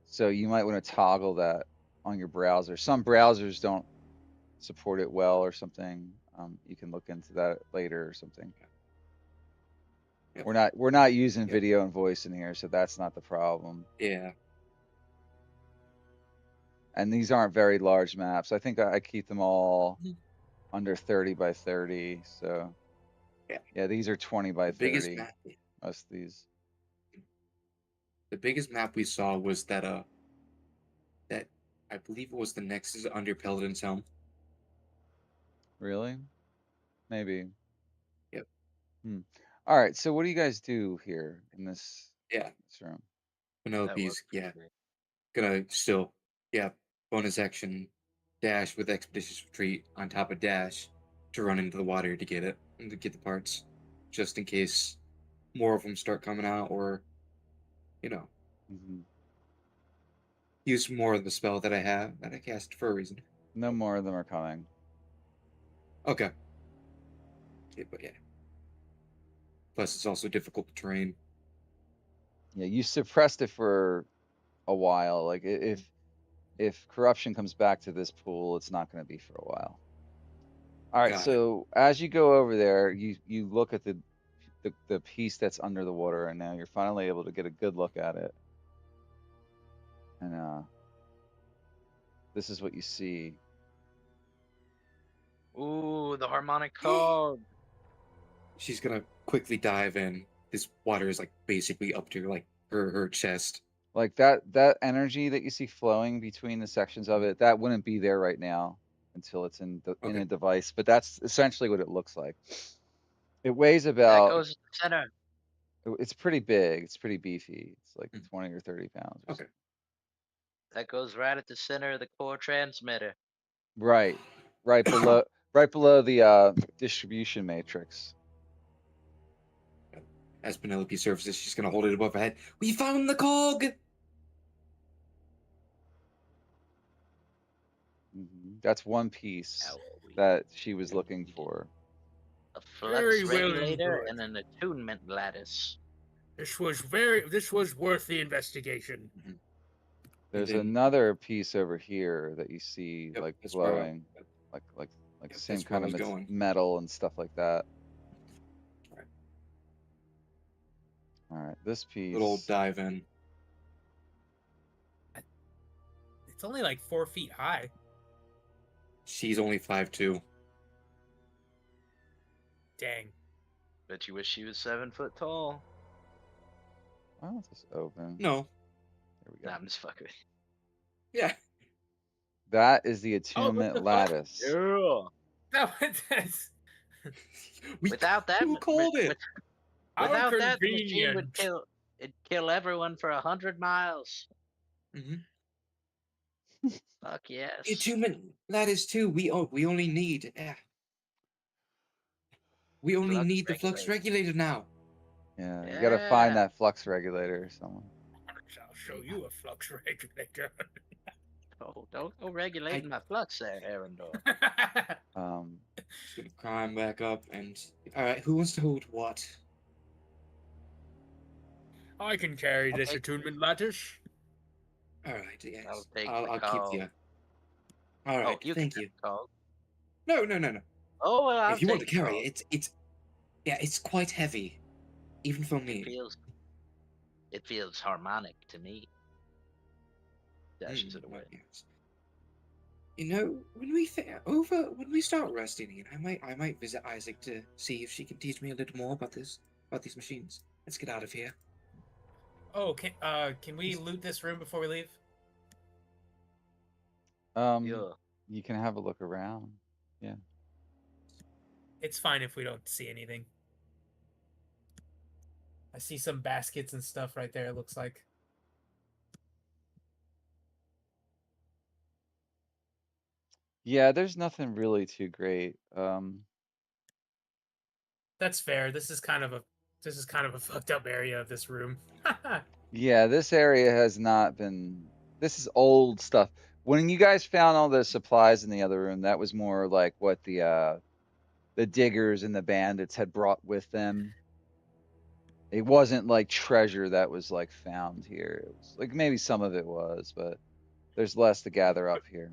So you might want to toggle that on your browser. Some browsers don't support it well or something. You can look into that later or something. Yep. We're not using Yep. video and voice in here, so that's not the problem. Yeah. And these aren't very large maps. I think I keep them all Mhm. under 30 by 30. So Yeah. yeah, these are 20 by The biggest 30. map. Most of these. The biggest map we saw was that I believe it was the Nexus under Paladin's Helm. Really? Maybe. Yep. Hmm. All right. So what do you guys do here in Yeah. this room? That was Penelope's pretty great. gonna still bonus action dash with expeditious retreat on top of dash to run into the water to get it and to get the parts, just in case more of them start coming out, or you know Hmm. use more of the spell that I cast for a reason. No more of them are coming. Okay. Yeah, but yeah. Plus, it's also difficult terrain. Yeah, you suppressed it for a while. Like if corruption comes back to this pool, it's not going to be for a while. All right. Got it. So as you go over there, you look at the piece that's under the water, and now you're finally able to get a good look at it. And this is what you see. Ooh, the harmonic cog. She's gonna quickly dive in. This water is like basically up to like her chest. Like that energy that you see flowing between the sections of it, that wouldn't be there right now until it's in Okay. a device. But that's essentially what it looks like. It weighs That about. goes to the center. It's pretty big. It's pretty beefy. It's like Hmm. 20 or 30 pounds or Okay. something. That goes right at the center of the core transmitter. Right, right below, right below the distribution matrix. As Penelope surfaces, she's gonna hold it above her head. We found the cog. That's one piece How are we? that she was looking Needed for. a Very flux well regulator input. and an attunement lattice. This was worth the investigation. Mhm. And There's then, another piece over here that you see yep, like that's where glowing, like yep, same that's where I kind of was going. metal and stuff like that. All right. All right, this Little piece. dive in. It's only like 4 feet high. She's only 5'2". Dang. Bet you wish she was 7 foot tall. Why don't this open? No. There we Nah, go. I'm just fucking. Yeah. That is the Oh, what attunement the fuck? lattice. Yeah. No, that's Without that, Who called it? how without that, the machine would convenient. kill everyone for 100 miles. Mm-hmm. Fuck The yes. attunement lattice too. We only need we only Flux need the flux regulator. regulator now. Yeah, you got to find Yeah. that flux regulator or someone. I'll show you a flux regulator. Oh, don't go regulating my flux there, Arendor. Um, Just gonna climb back up and all right. Who wants to hold what? I can carry this Okay. attunement lattice. All right. Yes. I'll take the I'll keep call. you. All Oh, right. you can Thank have you. the call. No, no, no, no. Oh, well, I'll If you want to take the carry call. it, it's yeah, it's quite heavy, even for It me. feels harmonic to me. Dashes it Well, away. yes. You know, when we start resting again, I might visit Isaac to see if she can teach me a little more about these machines. Let's get out of here. Oh, can we loot this room before we leave? Yeah. you can have a look around. Yeah. It's fine if we don't see anything. I see some baskets and stuff right there, it looks like. Yeah, there's nothing really too great. That's fair. This is kind of a fucked up area of this room. Yeah, this area has not been. This is old stuff. When you guys found all the supplies in the other room, that was more like what the diggers and the bandits had brought with them. It wasn't like treasure that was like found here. It was like maybe some of it was, but there's less to gather up here.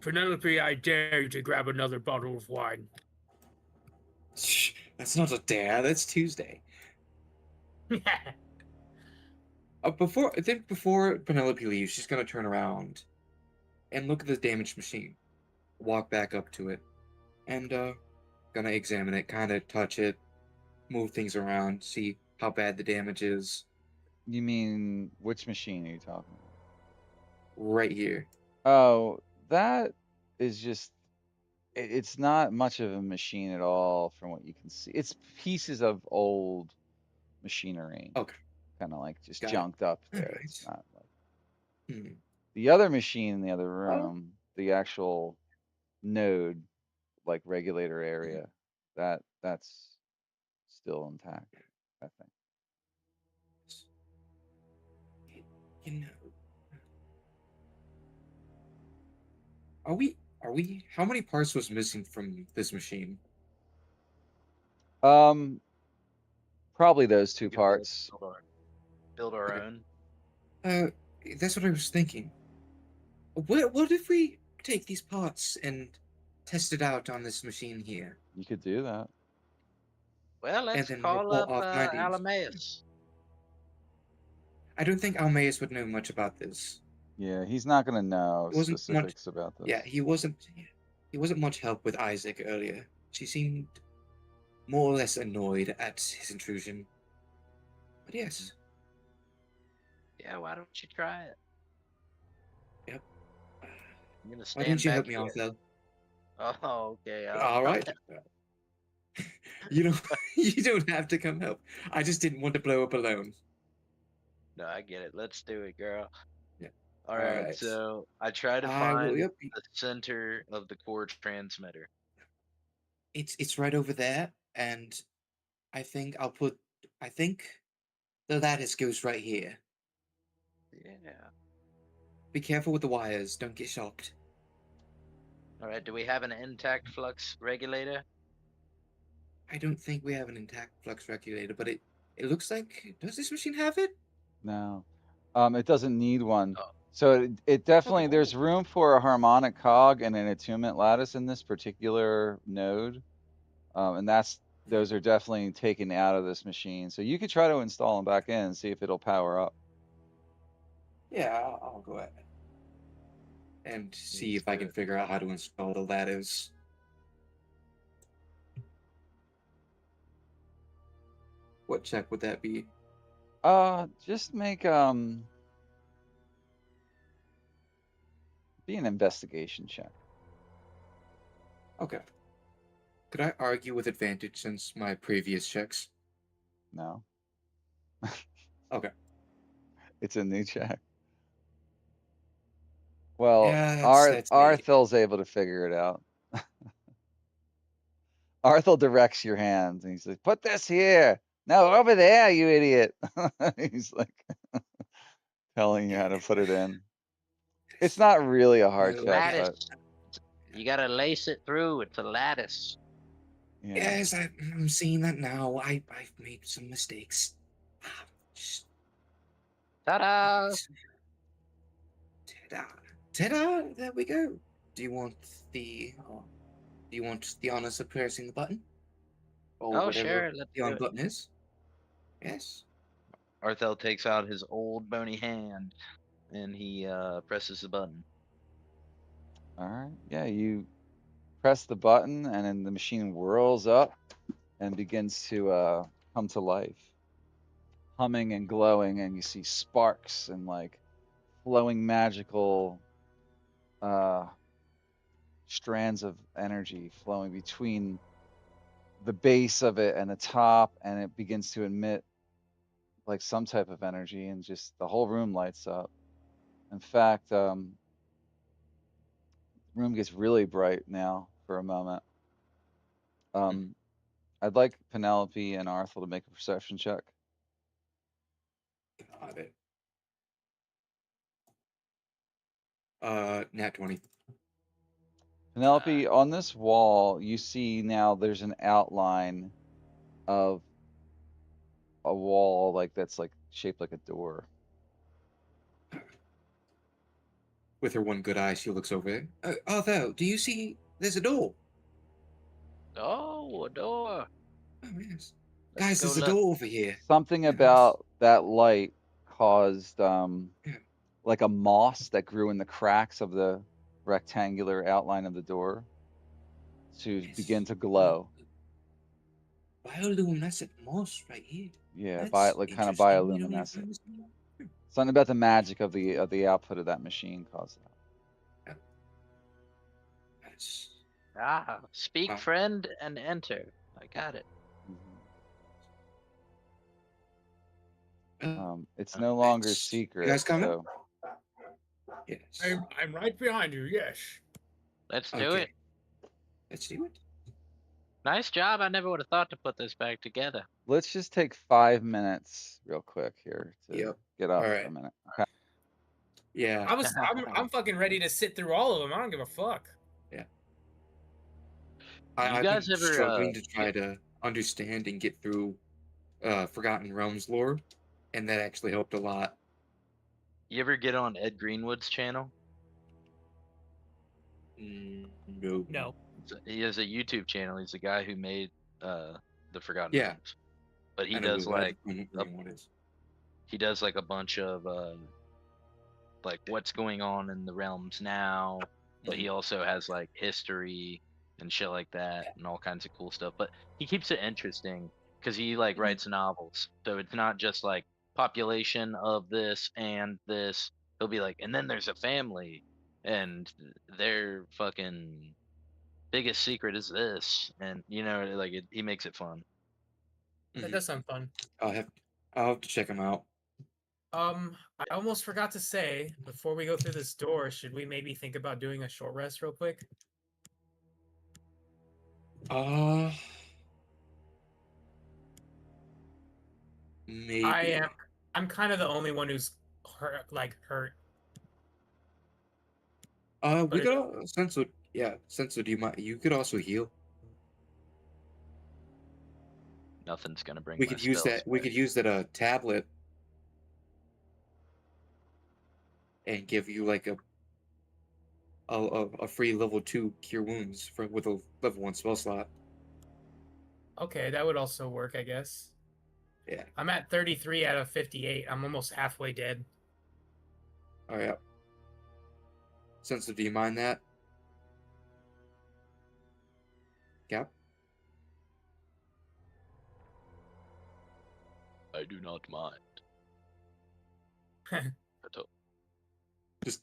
Penelope, I dare you to grab another bottle of wine. Shh, that's not a dare. That's Tuesday. Before Penelope leaves, she's gonna turn around and look at the damaged machine, walk back up to it, and gonna examine it, kind of touch it, move things around, see how bad the damage is. You mean which machine are you talking about? Right here. Oh, that is just it's not much of a machine at all from what you can see. It's pieces of old machinery, Okay, kind of like just got it. junked up All there. right. It's not like Hmm. the other machine in the other Oh. room, the actual node, like regulator Mhm. area, that's still intact, I think. You know, are we? How many parts was missing from this machine? Um, Probably those We two could parts. build our Okay. own. Uh, that's what I was thinking. What if we take these parts and test it out on this machine here, You could do that. Well, and let's then call report up our findings? Alamaeus. I don't think Almaeus would know much about this. Yeah, he's not gonna know It wasn't much. specifics about Yeah, this. he wasn't. He wasn't much help with Isaac earlier. She seemed more or less annoyed at his intrusion. But yes, Yeah, why don't you try it? yep. I'm gonna Why stand didn't you back help me here. off though? Oh, okay. All right. You don't. You don't have to come help. I just didn't want to blow up alone. No, I get it. Let's do it, girl. Yeah. All All right. right. So I try to I will. find Yep. the center of the core transmitter. It's right over there, and I think I'll put. I think the lattice goes right here. Yeah. Be careful with the wires. Don't get shocked. All right. Do we have an intact flux regulator? I don't think we have an intact flux regulator, but it looks like does this machine have it? No, it doesn't need one. Oh. So it definitely Oh, there's room for a harmonic cog and an attunement lattice in this particular node, and those are definitely taken out of this machine. So you could try to install them back in and see if it'll power up. yeah. I'll go ahead and see Let's if I do can it. figure out how to install the ladders. What check would that be? Just make Be an investigation check. Okay. Could I argue with advantage since my previous checks? No, Okay. it's a new check. Well, Yeah, that's me. Arthel's able to figure it out. Arthel directs your hands, and he's like, "Put this here. No, over there, you idiot." He's like telling you how to put it in. It's not really a hard No, check, yeah. but Lattice. You gotta lace it through. It's a lattice. yeah. Yes, I'm seeing that now. I've made some mistakes. Just- Ta-da! Ta-da! Ta-da! There we go. Do you want the honors of pressing the button, or Oh, whatever sure. Let's the do on it. button is? Yes. Arthel takes out his old bony hand and he presses the button. All right. Yeah, you press the button, and then the machine whirls up and begins to come to life, humming and glowing, and you see sparks and like flowing magical uh, strands of energy flowing between the base of it and the top, and it begins to emit like some type of energy, and just the whole room lights up. In fact, the room gets really bright now for a moment. Um, I'd like Penelope and Arthur to make a perception check. Got it. Nat 20. Penelope, on this wall, you see now there's an outline of a wall like that's like shaped like a door. With her one good eye, she looks over there. Although, do you see? There's a door. Oh, a door. Oh yes, Let's guys, go there's a look. door over here. Something Yeah, let's- about that light caused yeah. like a moss that grew in the cracks of the rectangular outline of the door to begin Yes. to glow. Bioluminescent moss right here. Yeah, That's like kind of interesting. You don't even bioluminescent. find this anymore. Something about the magic of the output of that machine caused that. Yeah. That's Speak, wow. friend, and enter. I got it. It's no longer You secret, guys coming? so Yes. I'm right behind you. Yes. Let's do Okay. it. Let's do it. Nice job. I never would have thought to put this back together. let's just take 5 minutes real quick here to Yep. get up All for right. a minute. Okay. Yeah. I'm fucking ready to sit through all of them. I don't give a fuck. Yeah. You I've guys been ever struggling to try to understand and get through Forgotten Realms lore, and that actually helped a lot. you ever get on Ed Greenwood's channel? No. No. He has a YouTube channel. He's the guy who made the Forgotten Yeah. Realms. But he I know does who like what is. he does like a bunch of like what's going on in the realms now, but he also has like history and shit like that and all kinds of cool stuff. But he keeps it interesting because he like writes novels, so it's not just like population of this and this. He'll be like, and then there's a family, and their fucking biggest secret is this, and like he makes it fun. That does sound fun. I'll have to check them out. I almost forgot to say before we go through this door, should we maybe think about doing a short rest real quick? Uh, maybe. I am. I'm kind of the only one who's hurt. We But could Sensu. Yeah, Sensu. You could also heal. Nothing's gonna bring We my could use spells that. We back. could use that tablet and give you like a free level 2 cure wounds with a level 1 spell slot. okay, that would also work, I guess. Yeah. I'm at 33 out of 58. I'm almost halfway dead. All right. Sensu, do you mind that? Cap? I do not mind. Just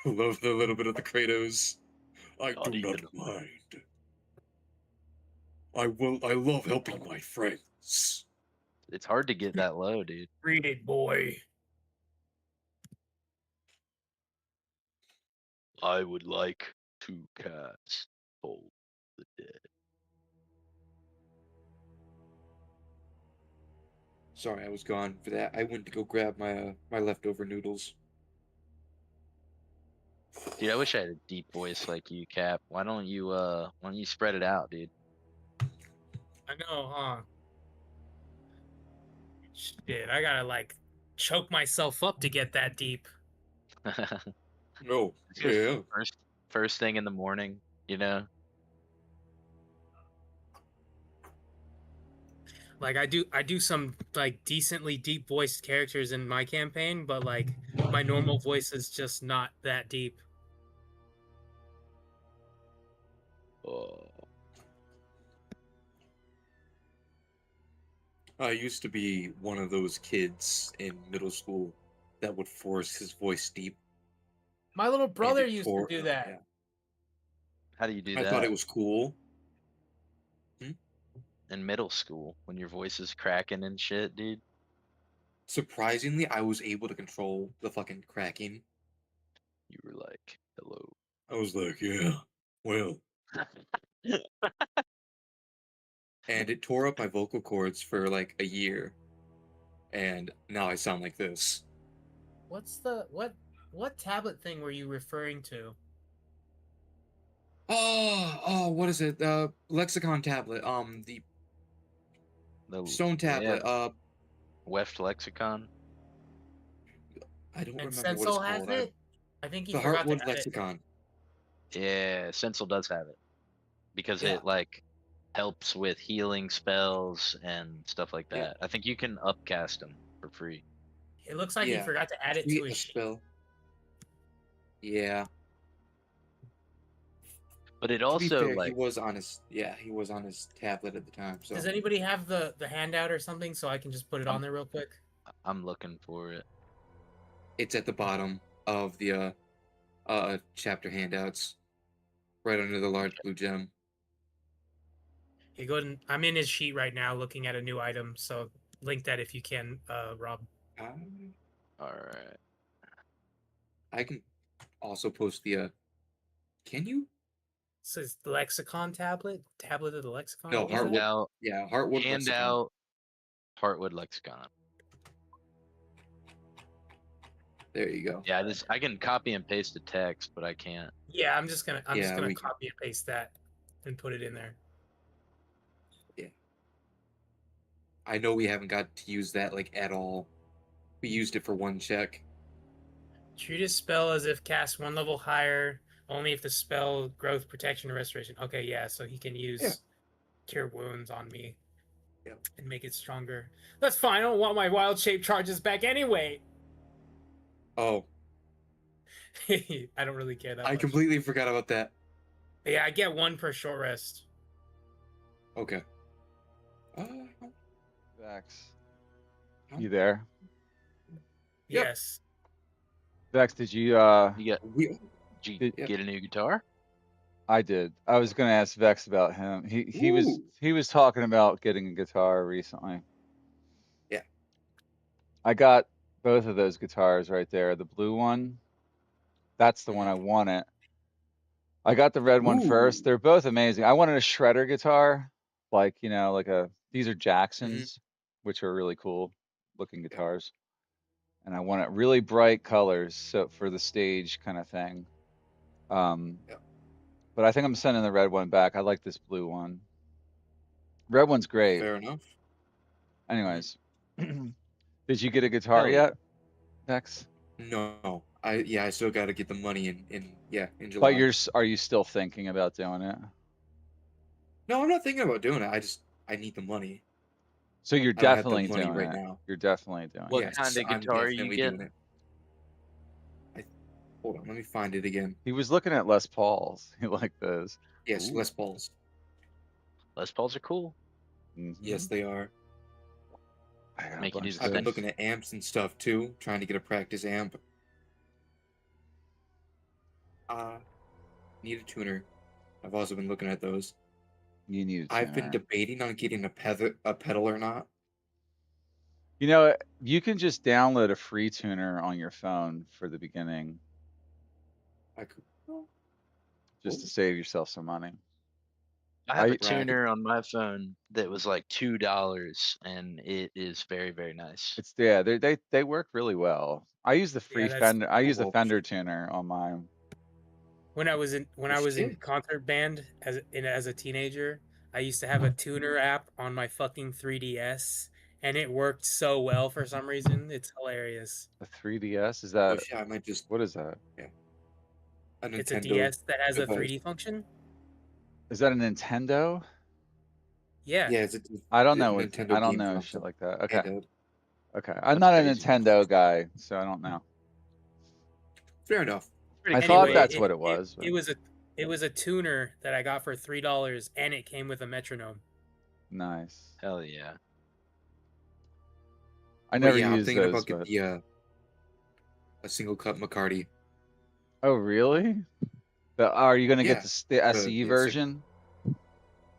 Love the little bit of the Kratos. I Not do not even- mind. I love helping my friends. It's hard to get that low, dude. Read it, boy. I would like 2 cats told the dead. Sorry, I was gone for that. I went to go grab my leftover noodles. Dude, I wish I had a deep voice like you, Cap. Why don't you spread it out, dude? I know, huh? Shit, I gotta like choke myself up to get that deep. No, It's just yeah. first thing in the morning, you know? Like I do some like decently deep voiced characters in my campaign, but like my normal voice is just not that deep. Oh, I used to be one of those kids in middle school that would force his voice deep, My little and brother it used to tore. do that. Yeah, how do you do I thought that it was cool. Hmm? in middle school when your voice is cracking and shit, dude? Surprisingly, I was able to control the fucking cracking. You were like, hello. I was like, yeah, well, and it tore up my vocal cords for like a year, and now I sound like this. What's the what tablet thing were you referring to? Oh, what is it? Lexicon tablet. The The stone yeah, tablet. Weft lexicon. I don't And remember what it's Sensol has called. it? I think he The forgot to Heartwood add it. Lexicon. Yeah, Sensel does have it because Yeah, it like helps with healing spells and stuff like yeah, that. I think you can upcast them for free. It looks like he yeah. forgot to add it to Create his a sheet. spell. Yeah. But it To be also fair, like he was on his tablet at the time. So Does anybody have the handout or something so I can just put it on I'm there real quick? I'm looking for it. it's at the bottom of the chapter handouts, right under the large blue gem. Hey, go ahead and, I'm in his sheet right now looking at a new item, so link that if you can, Rob. Uh, All right. I can also post the. Can you? Says the lexicon tablet of the lexicon. No, What was that? Heartwood. Handout, Yeah, Heartwood Lexicon. handout, Heartwood lexicon. There you go. Yeah, I can copy and paste the text, but I can't. Yeah, I'm just gonna Yeah, we can. copy and paste that and put it in there. Yeah. I know we haven't got to use that like at all. We used it for one check. Treat a spell as if cast one level higher, only if the spell growth, protection, or restoration. Okay, yeah, so he can use Yeah. cure wounds on me Yeah. and make it stronger. That's fine. I don't want my wild shape charges back anyway. Oh, I don't really care that I much. completely forgot about that. Yeah, I get one per short rest. Okay. Uh, Vex, you there? Yep. Yes. Vex, did you You got we, did you Did- get a new guitar? I did. I was gonna ask Vex about him. He was Ooh. he was talking about getting a guitar recently. Yeah. I got both of those guitars right there. The blue one, that's the one I wanted. I got the red one first. Ooh. They're both amazing. I wanted a shredder guitar, like, these are Mhm. Jacksons, which are really cool looking Yeah. guitars. And I want it really bright colors, so for the stage kind of thing. Yeah. But I think I'm sending the red one back. I like this blue one. Red one's great. Fair enough. Anyways, did you get a guitar Hell yeah. yet, Vex? No, I still got to get the money in But July. are you still thinking about doing it? No, I'm not thinking about doing it. I need the money. So you're I don't have the definitely money doing right it. now. You're definitely doing What it. Yes, kind of I'm guitar are you definitely doing getting? it. Hold on, let me find it again. He was looking at Les Pauls. He liked those. Yes, Ooh. Les Pauls. Les Pauls are cool. Mhm. Yes, they are. I got a Make you do bunch the I've of been those. looking at amps and stuff too, trying to get a practice amp. Need a tuner. I've also been looking at those. You need a I've been tuner. debating on getting a pedal or not. You know, you can just download a free tuner on your phone for the beginning, I could. Oh, just to save yourself some money. I have a I Right. tuner on my phone that was like $2, and it is very, very nice. It's yeah, they work really well. I use the free Yeah, that's Fender. I use the Oh, Fender tuner on mine. when I was in shit. concert band as a teenager. I used to have a tuner app on my fucking 3DS, and it worked so well for some reason. It's hilarious. A 3DS is Oh that? shit! I might just What is that? yeah. A It's a Nintendo DS that has a device. 3D function. Is that a Nintendo? Yeah, Yeah, it's a I don't know what Nintendo I don't game know shit console. like that. Okay, Handheld. okay. I'm That's not a crazy. Nintendo guy, so I don't know. Fair enough. Pretty I cool thought though. anyway, that's what it was, but it was a tuner that I got for $3, and it came with a metronome. nice. Hell yeah. I But never yeah, I'm used thinking those, about getting but the a single cut McCarty. oh really? Are you gonna get Yeah. the SE Yes, sir. version?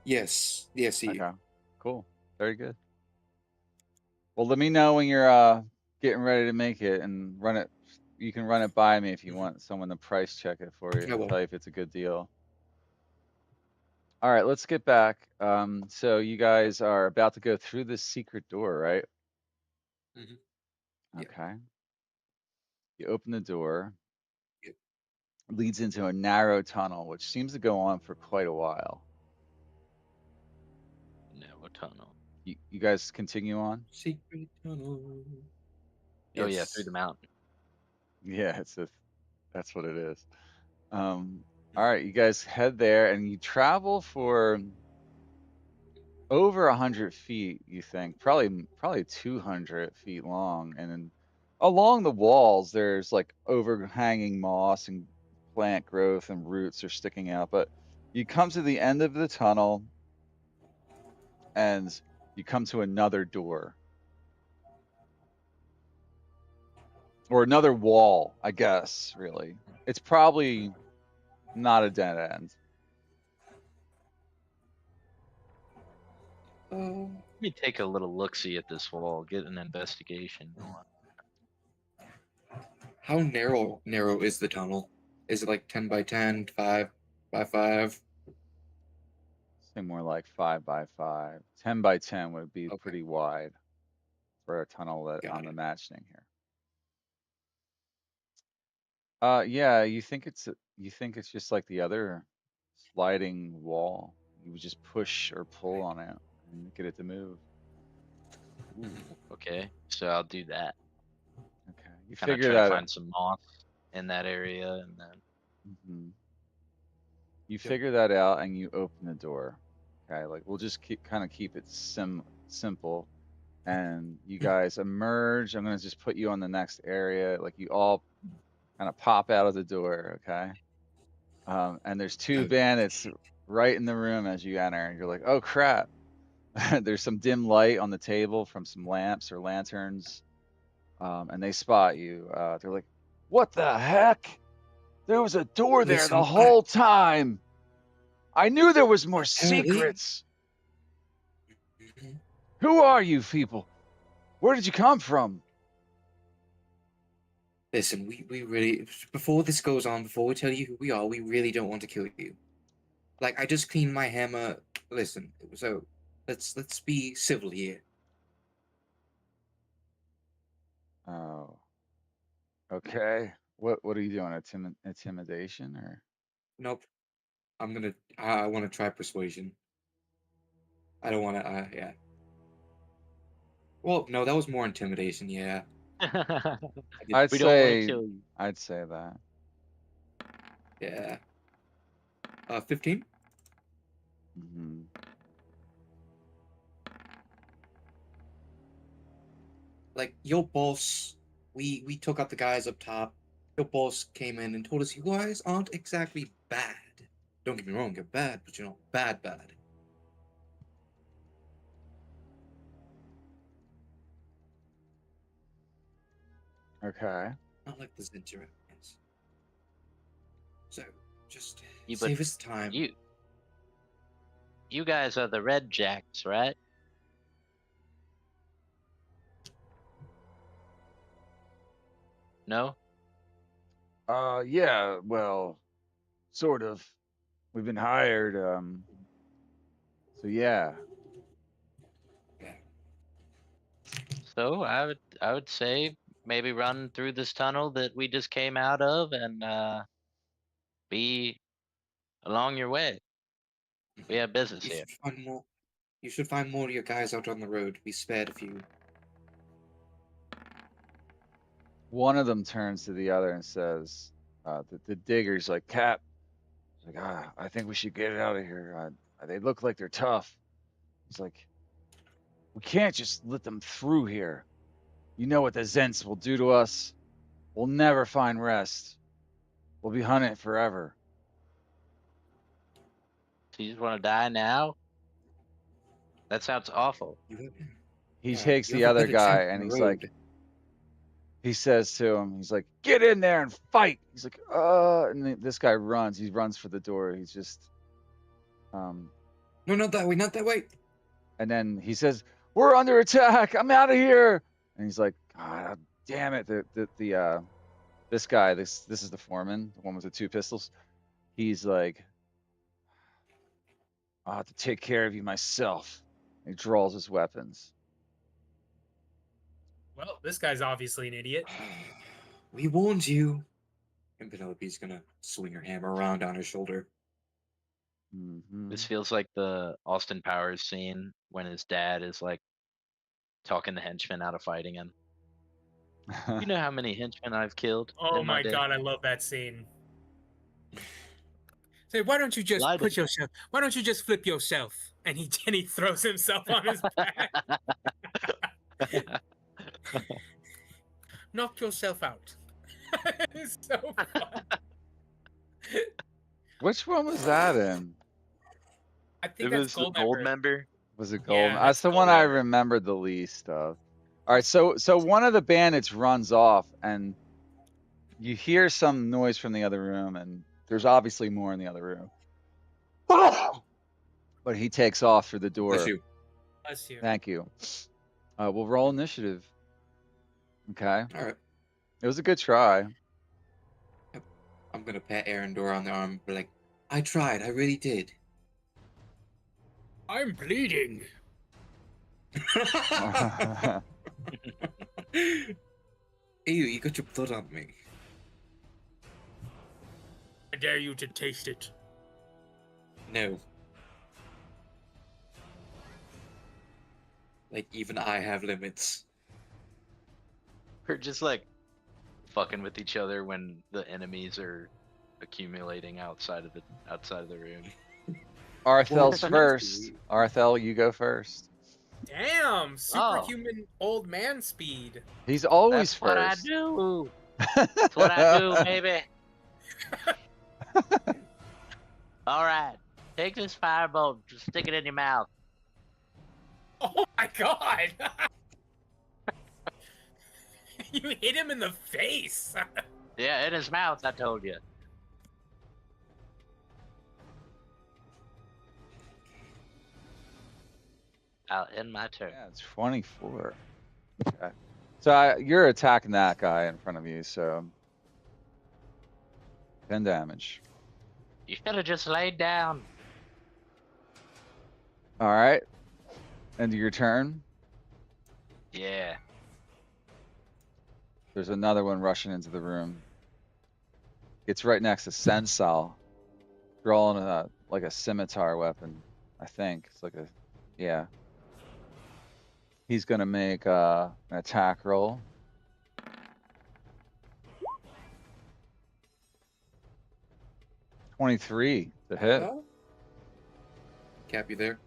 Yes, the SE. Okay, cool, very good. Well, let me know when you're getting ready to make it and run it. You can run it by me if you Mhm. want someone to price check it for you I and will. tell you if it's a good deal. All right, let's get back. So you guys are about to go through this secret door, right? Mhm. Yeah. Okay. You open the door, Yeah. leads into a narrow tunnel, which seems to go on for quite a while. No tunnel. You guys continue on? Secret tunnel. Oh yeah, through Yes. the mountain. Yeah, that's what it is. All right, you guys head there and you travel for over 100 feet, you think, probably 200 feet long, and then along the walls there's like overhanging moss and plant growth and roots are sticking out. But you come to the end of the tunnel and you come to another door or another wall, I guess. Really, it's probably not a dead end. Let me take a little look-see at this wall, get an investigation going. How narrow is the tunnel? Is it like 10 by 10, 5 by 5? Say more like 5 by 5. 10 by 10 would be Okay, pretty wide for a tunnel that got I'm it. imagining here. Yeah, you think it's just like the other sliding wall. You would just push or pull on it and get it to move. Ooh, okay. So I'll do that. Okay, you Kind of figure try to that. find some moss in that area, and then Mhm. You Yep. figure that out and you open the door. Okay, like we'll just keep it simple. And you guys emerge. I'm gonna just put you on the next area. Like you all kind of pop out of the door. Okay. And there's two Uh, bandits right in the room as you enter. And you're like, oh crap. There's some dim light on the table from some lamps or lanterns, and they spot you. They're like, "What the heck? There was a door there the Listen, I whole time. I knew there was more apparently. secrets. Mhm. Who are you people? Where did you come from?" Listen, we really before this goes on, before we tell you who we are, we really don't want to kill you. Like I just cleaned my hammer. Listen, so let's be civil here. Oh, okay. What are you doing? Intimidation or? Nope. I want to try persuasion. I don't want to. Yeah. Well, no, that was more intimidation. Yeah, I did. I'd we don't want to say kill you. I'd say that. Yeah. 15. Hmm. Like your boss, we took out the guys up top. Your boss came in and told us you guys aren't exactly bad. Don't get me wrong, you're bad, but you're not bad. Okay. Not like the Zinjira. Yes. So Just You- but save us time. You guys are the Red Jacks, right? No? Yeah, well, sort of. We've been hired, so yeah. Yeah. So I would say maybe run through this tunnel that we just came out of and be along your way. We have business You here. should find more. You should find more of your guys out on the road. We spared a few. One of them turns to the other and says, the digger's like, Cap, he's like, I think we should get it out of here. They look like they're tough. He's like, we can't just let them through here. You know what the Zents will do to us. We'll never find rest. We'll be hunted forever. So you just want to die now? That sounds awful. He Yeah, takes you the have a other better chance guy on and the he's like, road. he says to him, he's like, get in there and fight. He's like, and this guy runs. He runs for the door. He's just, No, not that way, not that way. and then he says, we're under attack. I'm out of here. And he's like, God damn it. This guy, this is the foreman, the one with the two pistols. He's like, I'll have to take care of you myself. And he draws his weapons. Well, this guy's obviously an idiot. We warned you. And Penelope's gonna swing her hammer around on his shoulder. This feels like the Austin Powers scene when his dad is like talking the henchmen out of fighting him. You know how many henchmen I've killed Oh in my my day? god, I love that scene. Say, why don't you just Lie to put yourself? Why don't you just flip yourself? And he throws himself on his back. Knock yourself out. It's so fun. Which one was that in? I It think that's was the gold member. Was it Yeah, Golden? that's That's the one I Goldmember. remembered the least of. All right, so one of the bandits runs off, and you hear some noise from the other room, and there's obviously more in the other room. But he takes off through the Bless door. you. Bless you. Thank you. We'll roll initiative. Okay. All right. It was a good try. I'm gonna pat Arendor on the arm, be like, I tried, I really did. I'm bleeding. Ew, you got your blood on me. I dare you to taste it. No. Like, even I have limits. We're just like fucking with each other when the enemies are accumulating outside of the room. Arthel's Well, first. Arthel, you go first. Damn, superhuman old man speed. He's always That's what I first. do. That's what I do, baby. All right, take this firebolt, just stick it in your mouth. Oh my god! You hit him in the face. Yeah, in his mouth, I told you. I'll end my turn. Yeah, it's 24. Okay. So you're attacking that guy in front of you, so 10 damage. You should have just laid down. All right. End of your turn. Yeah. There's another one rushing into the room. It's right next to Sensal, drawing like a scimitar weapon. I think it's like yeah. He's gonna make an attack roll. $23 to hit. Hello? Cap, you there?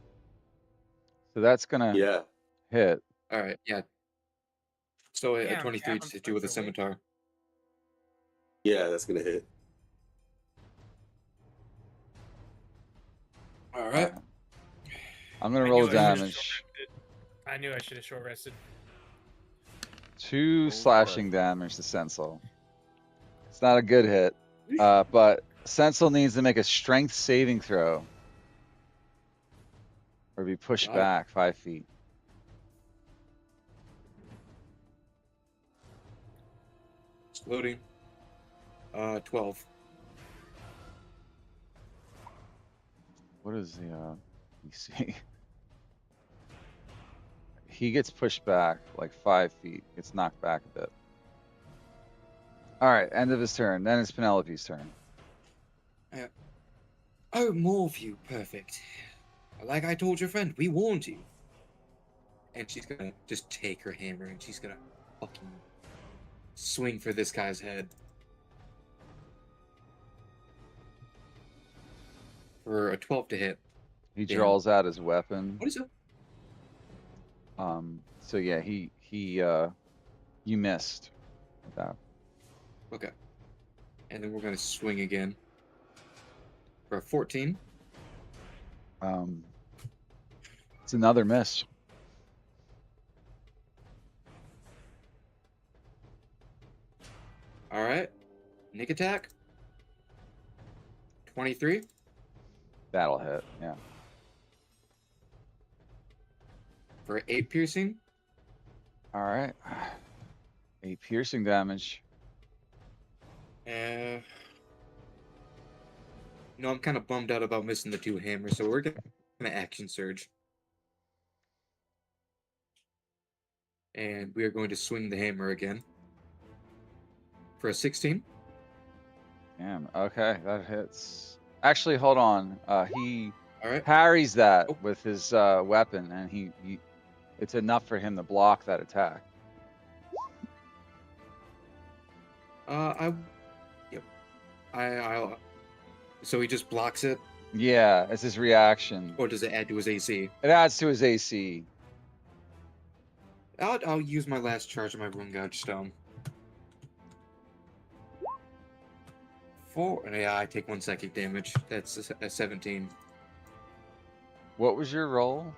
So that's gonna Yeah. hit. Alright, yeah. So a Damn, 23 Cap, to I'm hit you with a so weak. scimitar. Yeah, that's gonna hit. Alright. I'm gonna I roll knew I should've damage. short-rested. I knew I should have short rested. 2 Oh, slashing damage to Sensal. It's not a good hit, but Sensel needs to make a strength saving throw. Or be pushed Got it. back 5 feet. It's loading. 12. What is the DC? He gets pushed back like 5 feet. Gets knocked back a bit. All right, end of his turn. Then it's Penelope's turn. Oh, more of you. Perfect. Like I told your friend, we warned you. And she's gonna just take her hammer and she's gonna fucking swing for this guy's head. For a 12 to hit. He Damn. draws out his weapon. What is it? So yeah, you missed with that. Okay. And then we're gonna swing again. For a 14. It's another miss. Alright. Nick attack. 23. That'll hit. Yeah. For 8 piercing. All right. 8 piercing damage. No, I'm kind of bummed out about missing the 2 hammers, so we're gonna action surge. And we are going to swing the hammer again. For a 16. Damn. Okay, that hits. Actually, hold on. He Alright. parries that Oh. with his weapon, and he it's enough for him to block that attack. I'll. So he just blocks it, Yeah, it's his reaction. or does it add to his AC? It adds to his AC. I'll use my last charge of my Rune Gouge Stone. 4. Yeah, I take 1 psychic damage. That's a 17. What was your roll?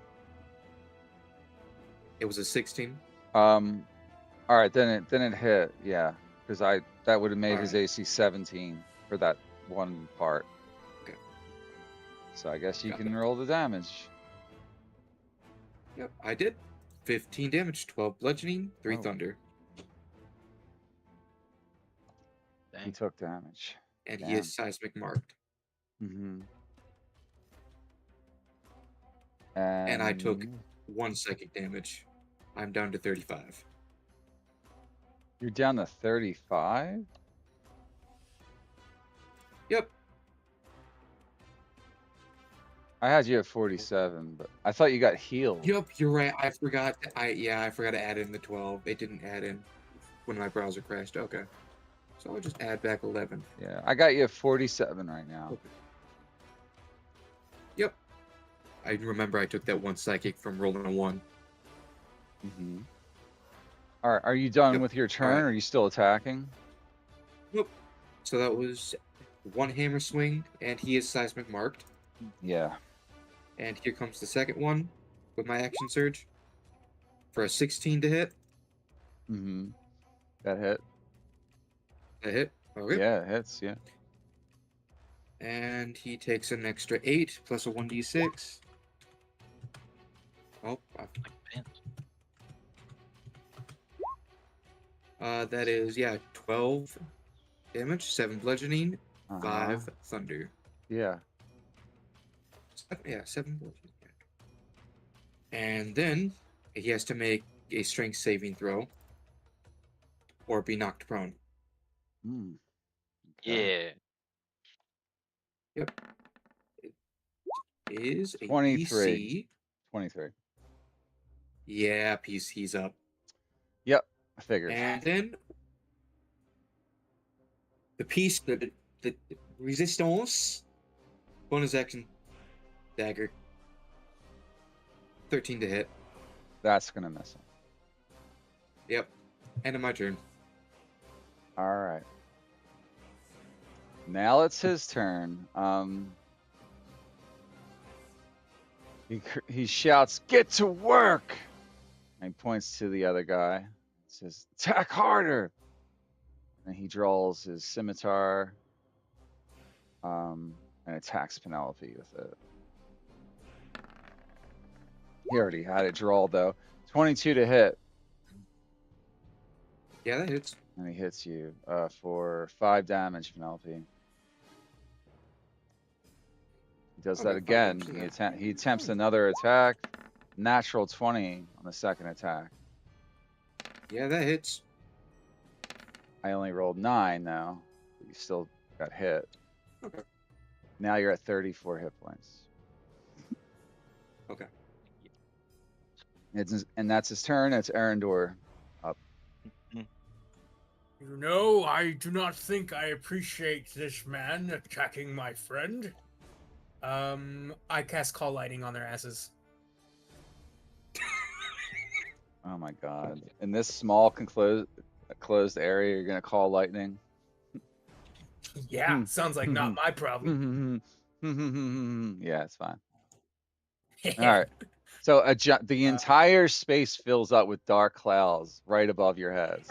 It was a 16. All right, then it hit. Yeah, because that would have made All his right. AC 17 for that one part. Okay. So I guess you Got can that. roll the damage. Yep, I did. 15 damage, 12 bludgeoning, 3 Oh. thunder. He Dang. took damage. And he Damn. is seismic marked. Mm-hmm. And I took 1 psychic damage. I'm down to 35. You're down to 35? Yep. I had you at 47, but I thought you got healed. Yep, you're right. I forgot. I forgot to add in the 12. It didn't add in when my browser crashed. Okay. So I'll just add back 11. Yeah, I got you at 47 right now. Okay. Yep. I remember I took that 1 psychic from rolling a 1. Mm-hmm. All right, are you done Yep. with your turn? Alright. Or are you still attacking? Nope. So that was 1 hammer swing, and he is seismic marked. Yeah. And here comes the second one with my action surge for a 16 to hit. Mm-hmm. That hit. A hit. Okay. Yeah, it hits. Yeah. And he takes an extra 8 plus a 1d6. Oh, Like pants. that is 12 damage, 7 bludgeoning, Uh-huh. 5 thunder. Yeah. 7 bludgeoning. And then he has to make a strength saving throw or be knocked prone. Mm. Okay. Yeah. Is a 23. DC. 23. Yeah, he's up. Yep, I figured. And then the piece, the resistance, bonus action, dagger, 13 to hit. That's gonna miss him. Yep. End of my turn. All right. Now it's his turn. He shouts, "Get to work!" And he points to the other guy. Says, "Attack harder!" And he draws his scimitar and attacks Penelope with it. He already had it drawled though. 22 to hit, Yeah, that hits. and he hits you for 5 damage, Penelope. He does that Okay, 5 again. damage, He attempts another attack. Natural 20 on the second attack. Yeah, that hits. I only rolled 9 though. But you still got hit. Okay. Now you're at 34 hit points. Okay. And that's his turn. It's Arendor. You know, I do not think I appreciate this man attacking my friend. I cast Call Lightning on their asses. Oh my god. In this small closed area, you're gonna call lightning. Yeah, sounds like not my problem. Yeah, it's fine. All right. So the entire space fills up with dark clouds right above your heads.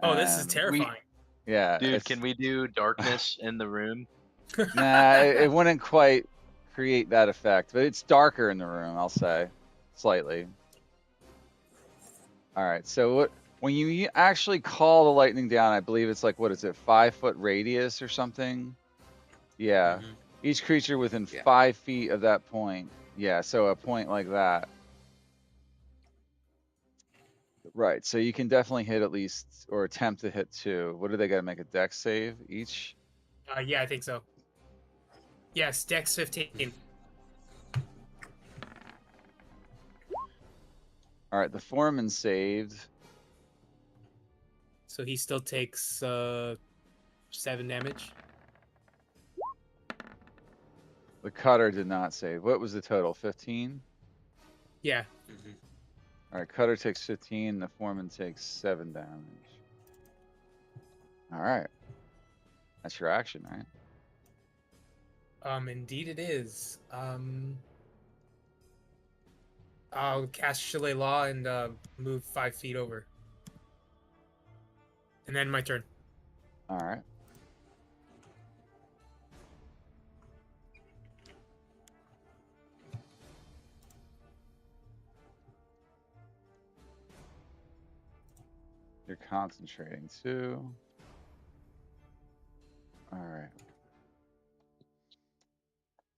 Oh, this is And terrifying. yeah, Dude, can we do darkness in the room? nah, it wouldn't quite create that effect, but it's darker in the room, I'll say, slightly. All right. So when you actually call the lightning down, I believe it's like, what is it, 5-foot radius or something? Yeah. Mhm. Each creature within Yeah. 5 feet of that point. Yeah, so a point like that. Right. So you can definitely hit at least, or attempt to hit 2. What do they got to make a dex save each? Yeah, I think so. Yes, Dex 15. All right. The foreman saved. So he still takes 7 damage. The cutter did not save. What was the total? 15? Yeah. Mhm. All right. Cutter takes 15. The foreman takes 7 damage. All right. That's your action, right? Indeed it is. I'll cast Chalet Law and move 5 feet over. And then my turn. All right. You're concentrating too. All right.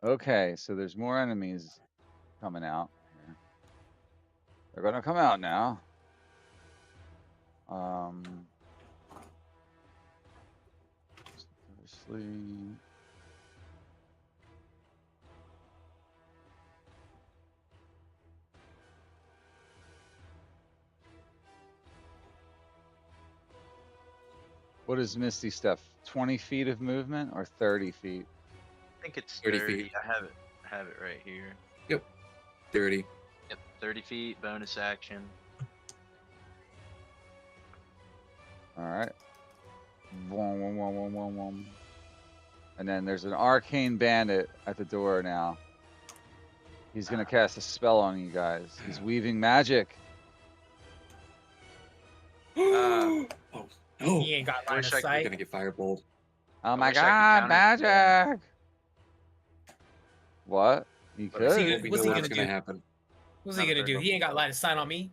Okay, so there's more enemies coming out here. They're gonna come out now. Sleep. What is Misty Step? 20 feet of movement or 30 feet? I think it's 30 30. feet. I have it right here. 30. Yep, 30 feet, bonus action. All right. Wom, wom, wom, wom, wom, wom. And then there's an arcane bandit at the door now. He's gonna cast a spell on you guys. He's weaving magic. Oh no! He ain't got I line wish of I could You're sight. gonna get fireballed. Oh I my wish I could god, counter magic! What? You But is he could. gonna- We What's know he what's gonna gonna do? happen. What's he Not a gonna very do? He ain't got helpful line of sight on me.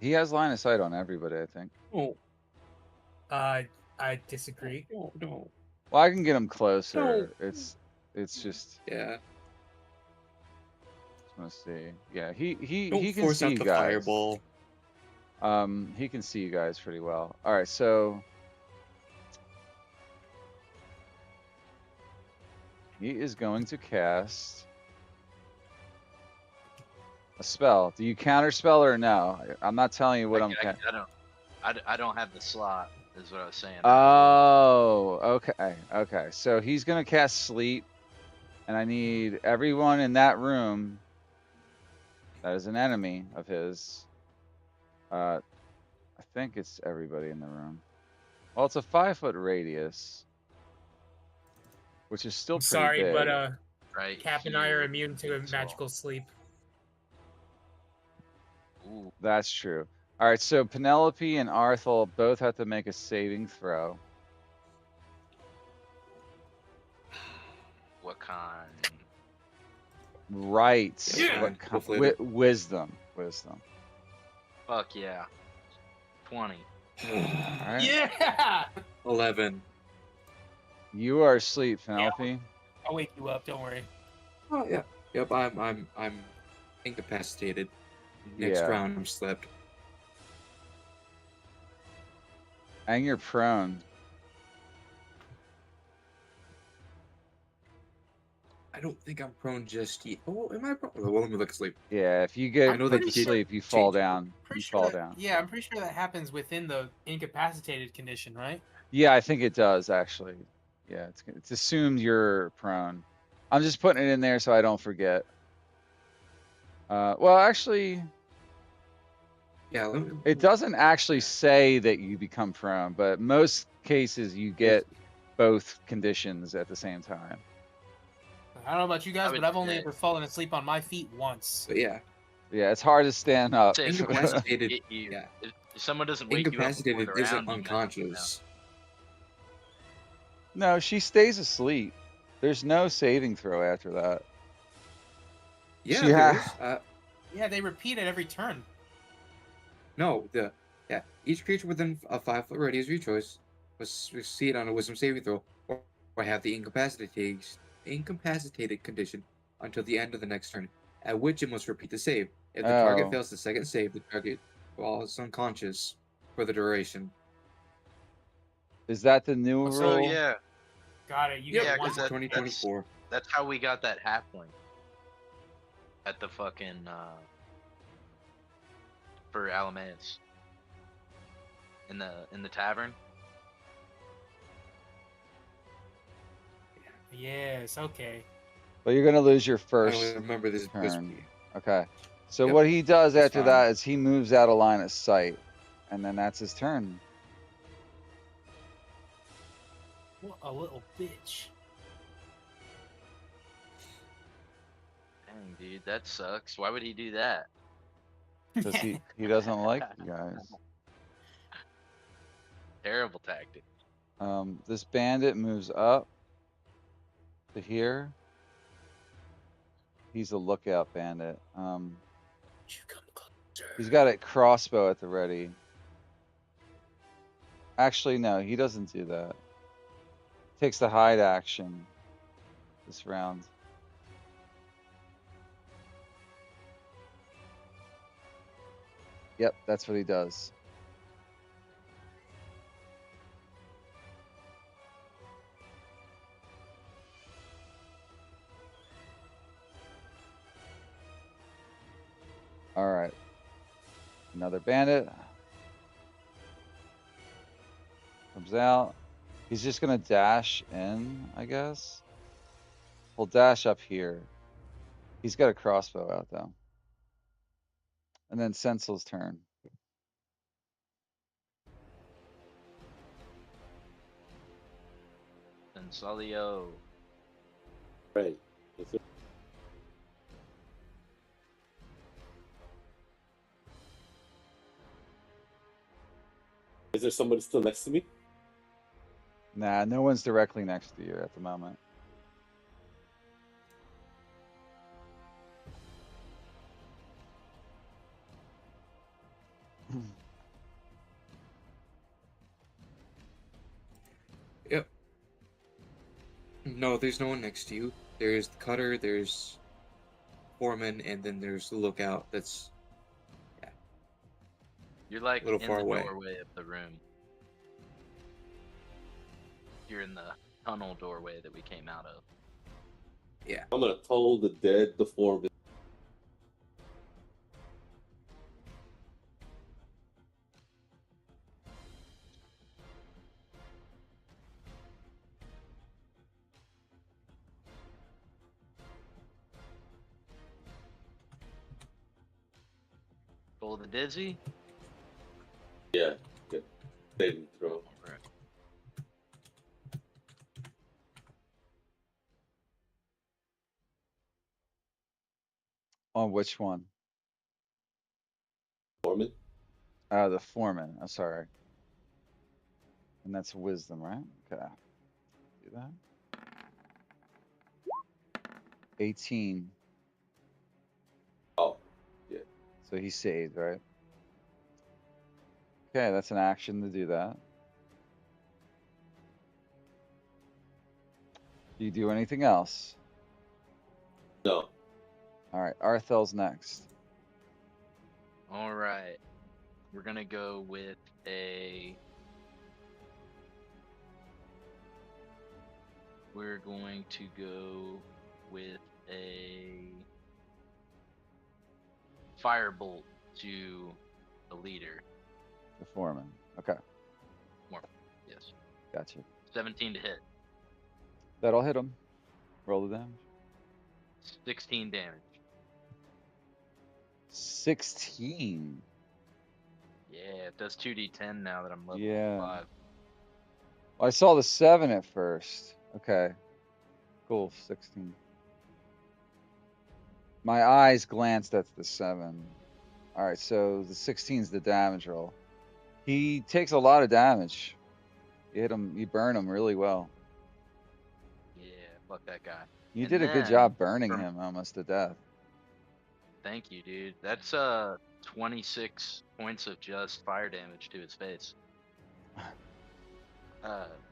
He has line of sight on everybody, I think. Oh I disagree. no! Well, I can get him closer. It's just Yeah. let's see. Yeah, he Don't can force see out you the guys. fireball. He can see you guys pretty well. All right, so he is going to cast a spell. Do you counter spell or no? I'm not telling you what I'm. I don't have the slot. Is what I was saying. Oh, okay, okay. So he's gonna cast sleep, and I need everyone in that room that is an enemy of his. I think it's everybody in the room. Well, it's a 5-foot radius, which is still I'm pretty sorry, big. but right. Cap and I are here immune to a as well. magical sleep. Ooh, That's true. All right, so Penelope and Arthel both have to make a saving throw. Right. Yeah, What fine. Both later. wisdom? Wisdom. Fuck yeah. 20. All right. Yeah. 11. You are asleep, Penelope. I'll wake you up. Don't worry. Oh yeah. Yep. I'm incapacitated. Next Yeah. round, I'm slept. And you're prone. I don't think I'm prone just yet. Oh, am I prone? Well, let me look asleep. Yeah. If you I get know put that to did sleep, you fall change. down. Pretty You sure fall that, down. yeah, I'm pretty sure that happens within the incapacitated condition, right? Yeah, I think it does actually. Yeah, it's assumed you're prone. I'm just putting it in there so I don't forget. Well, actually, Yeah. Let me, it doesn't actually yeah. say that you become prone, but most cases you get both conditions at the same time. I don't know about you I guys, would but I've only say, ever fallen asleep on my feet once. But yeah, Yeah, it's hard to stand up. if someone doesn't incapacitated. get you, Yeah, if someone doesn't wake you up before incapacitated the isn't round, you might, unconscious. No, she stays asleep. There's no saving throw after that. Yeah, She there ha is. Yeah, they repeat at every turn. No, each creature within a 5-foot radius of your choice must succeed on a Wisdom saving throw, or have the incapacitated condition until the end of the next turn, at which it must repeat the save. If the target Oh, fails the second save, the target falls unconscious for the duration. is that the new Oh, so Oh rule? yeah, got it. You Yep, get yeah, one. because this is 2024. that's how we got that half point at the fucking for Alameus in the tavern. Yes. Okay. But you're gonna lose your I only first remember this is supposed to turn. be. Okay. So Yep, what he does that's after fine. that is he moves out of line of sight, and then that's his turn. What a little bitch. Dang, dude, that sucks. Why would he do that? Because he doesn't like you guys. Terrible tactic. This bandit moves up to here. He's a lookout bandit. You come closer. He's got a crossbow at the ready. Actually, no, he doesn't do that. Takes the hide action this round. Yep, that's what he does. All right. Another bandit comes out. He's just gonna dash in, I guess. We'll dash up here. He's got a crossbow out though. And then Sensel's turn. And Solio. Right. Is it- Is there somebody still next to me? Nah, no one's directly next to you at the moment. Yep. No, there's no one next to you. There's the cutter, there's foreman, and then there's the lookout that's You're like a little in far the away. doorway of the room. You're in the tunnel doorway that we came out of. Yeah. I'm gonna tunnel the dead, deformed. Pull the dizzy. Yeah. Good. Saving throw. Alright. On which one? Foreman. The foreman. I'm sorry. And that's wisdom, right? Okay. Do that. 18. So he saved, right? Okay, that's an action to do that. Do you do anything else? No. All right, Arthel's next. All right. We're gonna go with a. We're going to go with a firebolt to the leader. The foreman. Okay, More. Yes. gotcha. 17 to hit. That'll hit him. Roll the damage. 16 damage. 16. Yeah, it does 2d10 now that I'm level Yeah. 5. Well, I saw the 7 at first. Okay. Cool, 16. My eyes glanced at the 7. All right, so the 16 is the damage roll. He takes a lot of damage. You hit him, you burn him really well. Yeah, fuck that guy. You And did a good then job burning from- him almost to death. Thank you, dude. That's 26 points of just fire damage to his face.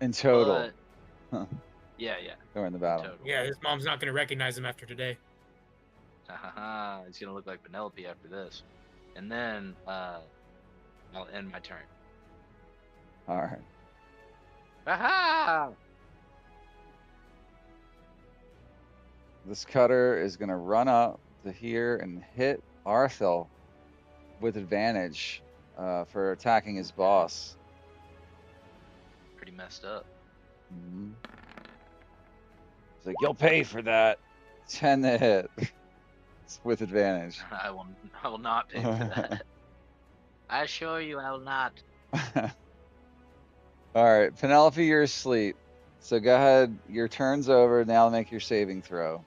In total. But yeah, During the in battle. total. Yeah, his mom's not gonna recognize him after today. He's gonna look like Penelope after this. And then I'll end my turn. All right. Aha! This cutter is going to run up to here and hit Arthel with advantage for attacking his boss. Pretty messed up. Mhm. It's like, you'll pay for that. 10 to hit. It's with advantage. I will not pay for that. I assure you I will not. All right, Penelope, you're asleep. So go ahead. Your turn's over. Now make your saving throw.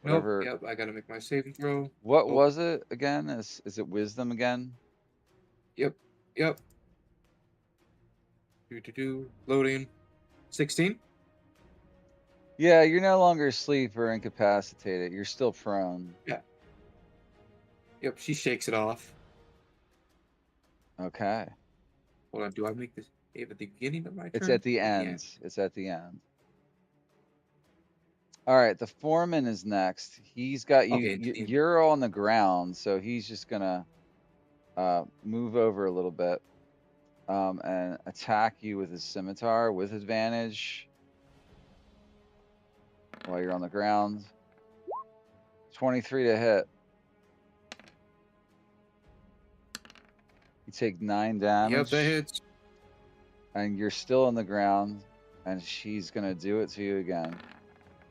Whatever. Nope. Yep. I gotta make my saving throw. What Oh. was it again? Is it wisdom again? Yep. Loading. 16. Yeah, you're no longer asleep or incapacitated. You're still prone. Yep. She shakes it off. Okay. Hold on. Do I make this save at the beginning of my turn? It's at the end. It's at the end. All right, the foreman is next. He's got you. Okay, You're on the ground, so he's just gonna move over a little bit and attack you with his scimitar with advantage while you're on the ground. 23 to hit. You take 9 damage. Yep, that hits. And you're still on the ground, and she's gonna do it to you again,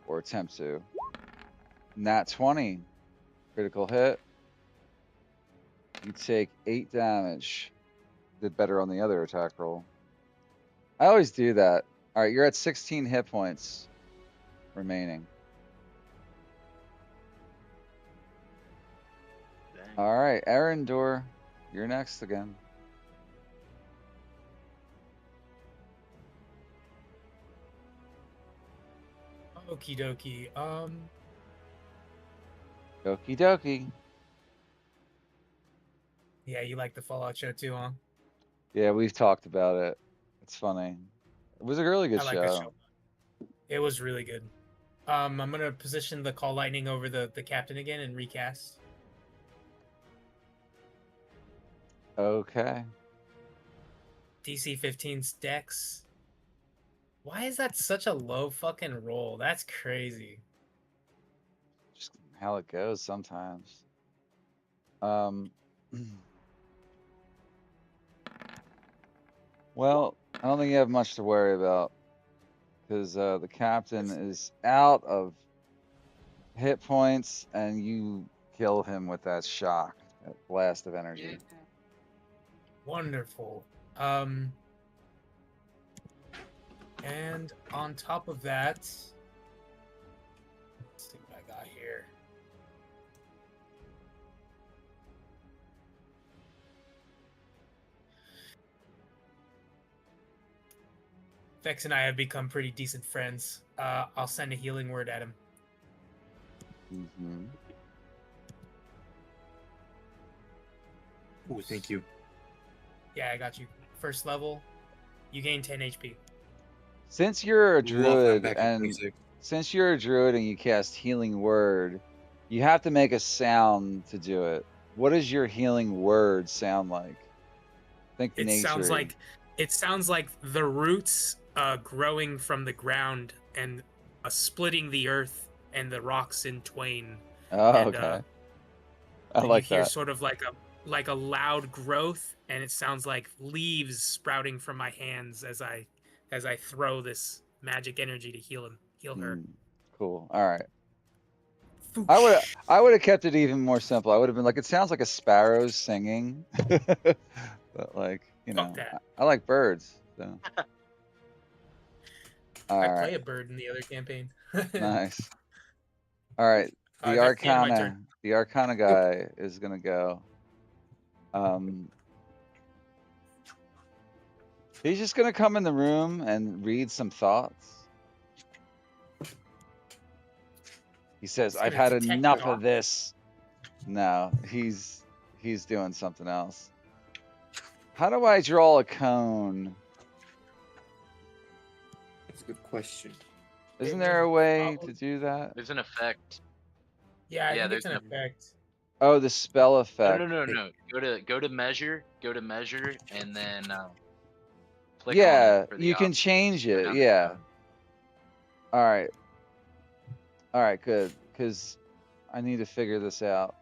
or attempt to. Nat 20, critical hit. You take 8 damage. Did better on the other attack roll. I always do that. All right, you're at 16 hit points remaining. Dang. All right, Arendor, you're next again. Okie dokie. Okie dokie. Yeah, you like the Fallout show too, huh? Yeah, we've talked about it. It's funny. It was a really good I like show. the show. It was really good. I'm gonna position the Call Lightning over the captain again and recast. Okay. DC 15 Dex. Why is that such a low fucking roll? That's crazy. Just how it goes sometimes. Well, I don't think you have much to worry about because the captain is out of hit points, and you kill him with that shock, that blast of energy. Wonderful. And on top of that, let's see what I got here. Vex and I have become pretty decent friends. I'll send a healing word at him. Mm-hmm. Oh, thank you. Yeah, I got you. First level, you gain 10 HP. Since you're a Love that I'm druid back at and 26. since you're a druid and you cast healing word, you have to make a sound to do it. What does your healing word sound like? Think It nature. sounds like the roots growing from the ground and splitting the earth and the rocks in twain. Oh, And okay. I then you like hear that. sort of like a loud growth, and it sounds like leaves sprouting from my hands as I throw this magic energy to heal her. Cool. All right. Foosh. I would have kept it even more simple. I would have been like, it sounds like a sparrow singing, but like, you Fuck know, that. I like birds. So, I all play right, a bird in the other campaign. nice. All right, That's the end of my turn. the Arcana Yep. guy is gonna go. He's just gonna come in the room and read some thoughts. He says, He's "I've gonna had detect enough of thoughts. this." No, he's doing something else. How do I draw a cone? That's a good question. Isn't there a way to do that? There's an effect. Yeah, I Yeah, think it's there's an effect. Oh, the spell No, effect. no. Go to measure, and then click on it Yeah, for the you can option. change Go it. down to Yeah. cone. All right, good. Because I need to figure this out.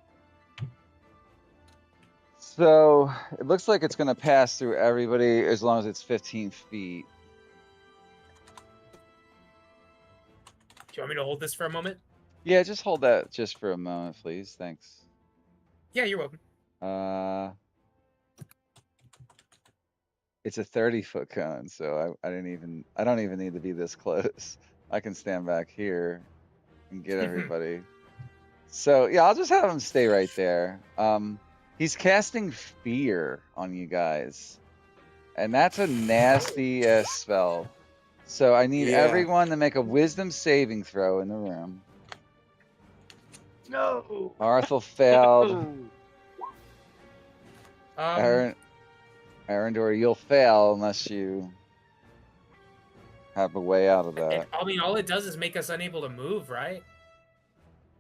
So it looks like it's going to pass through everybody as long as it's 15 feet. Do you want me to hold this for a moment? Yeah, just hold that just for a moment, please. Thanks. Yeah, you're welcome. It's a 30-foot cone, so I don't even need to be this close. I can stand back here and get everybody. So yeah, I'll just have him stay right there. He's casting fear on you guys, and that's a nasty ass spell. So I need Yeah. everyone to make a wisdom saving throw in the room. No. Arthur failed. Um, Arendor, you'll fail unless you have a way out of that. I mean, all it does is make us unable to move, right?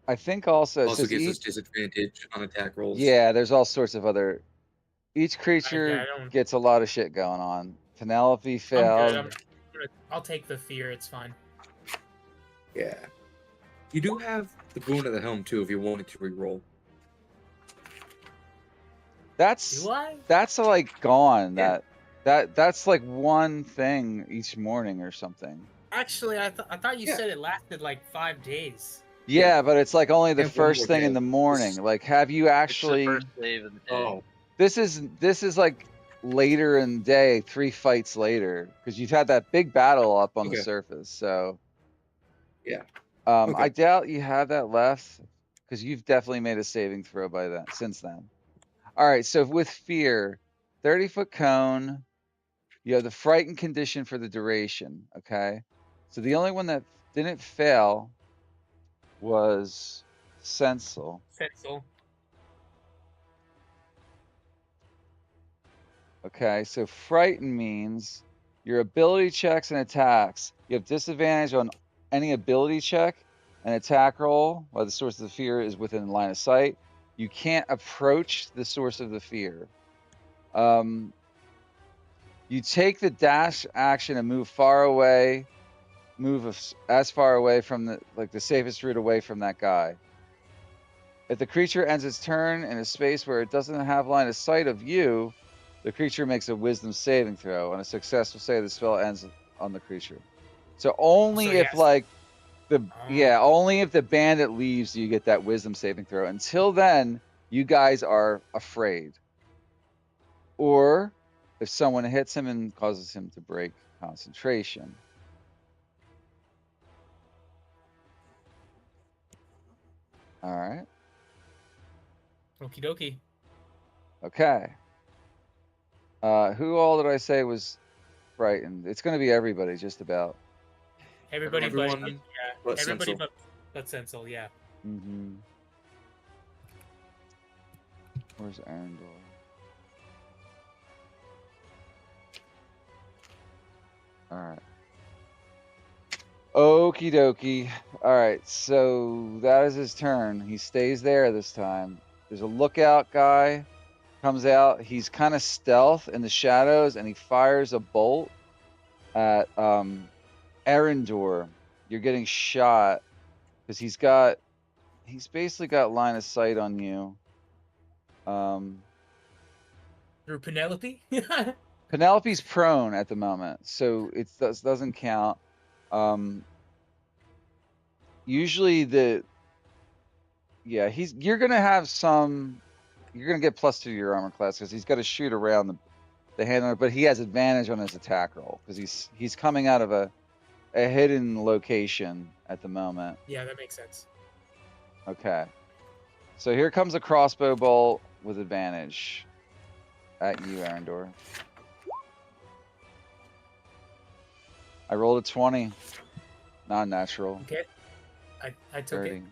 I think also it Also says gives us disadvantage on attack rolls. yeah, there's all sorts of other. Each Yeah, creature I don't. gets a lot of shit going on. Penelope I'm failed. good. I'll take the fear. It's fine. Yeah. You do have the boon of the helm too if you wanted to reroll. That's Do I? like gone. Yeah. That's like one thing each morning or something. Actually, I thought you Yeah. said it lasted like 5 days. Yeah, but it's like only the have one more first thing in day. the morning. Like, have you It's the actually? first save of the day. Oh. This is like later in the day, 3 fights later, because you've had that big battle up on the Okay. surface. So Yeah. I Okay. doubt you have that left, because you've definitely made a saving throw by then since then. All right, so with fear, 30-foot cone, you have the frightened condition for the duration. Okay, so the only one that didn't fail was Sensel. Setzel. Okay, so frighten means your ability checks and attacks. You have disadvantage on any ability check and attack roll while the source of the fear is within line of sight. You can't approach the source of the fear. You take the dash action and move far away, as far away from the safest route away from that guy. If the creature ends its turn in a space where it doesn't have line of sight of you, the creature makes a wisdom saving throw. On a successful save, the spell ends on the creature. So only if yes. only if the bandit leaves, do you get that wisdom saving throw. Until then, you guys are afraid. Or if someone hits him and causes him to break concentration. All right. Okie dokie. Okay. Who all did I say was frightened? It's going to be everybody, just about. Everybody Everyone but but everybody Sensel. but Sensel, yeah. Where's Arendor? All right. Okie dokie. All right, so that is his turn. He stays there this time. There's a lookout guy comes out. He's kind of stealth in the shadows, and he fires a bolt at Arendor. You're getting shot because he's basically got line of sight on you. Through Penelope. Penelope's prone at the moment, so it doesn't count. Usually you're gonna have some. You're gonna get +2 to your armor class because he's got to shoot around the handler, but he has advantage on his attack roll because he's coming out of a hidden location at the moment. Yeah, that makes sense. Okay, so here comes a crossbow bolt with advantage at you, Arendor. I rolled a 20, non-natural. Okay. I took 30. it.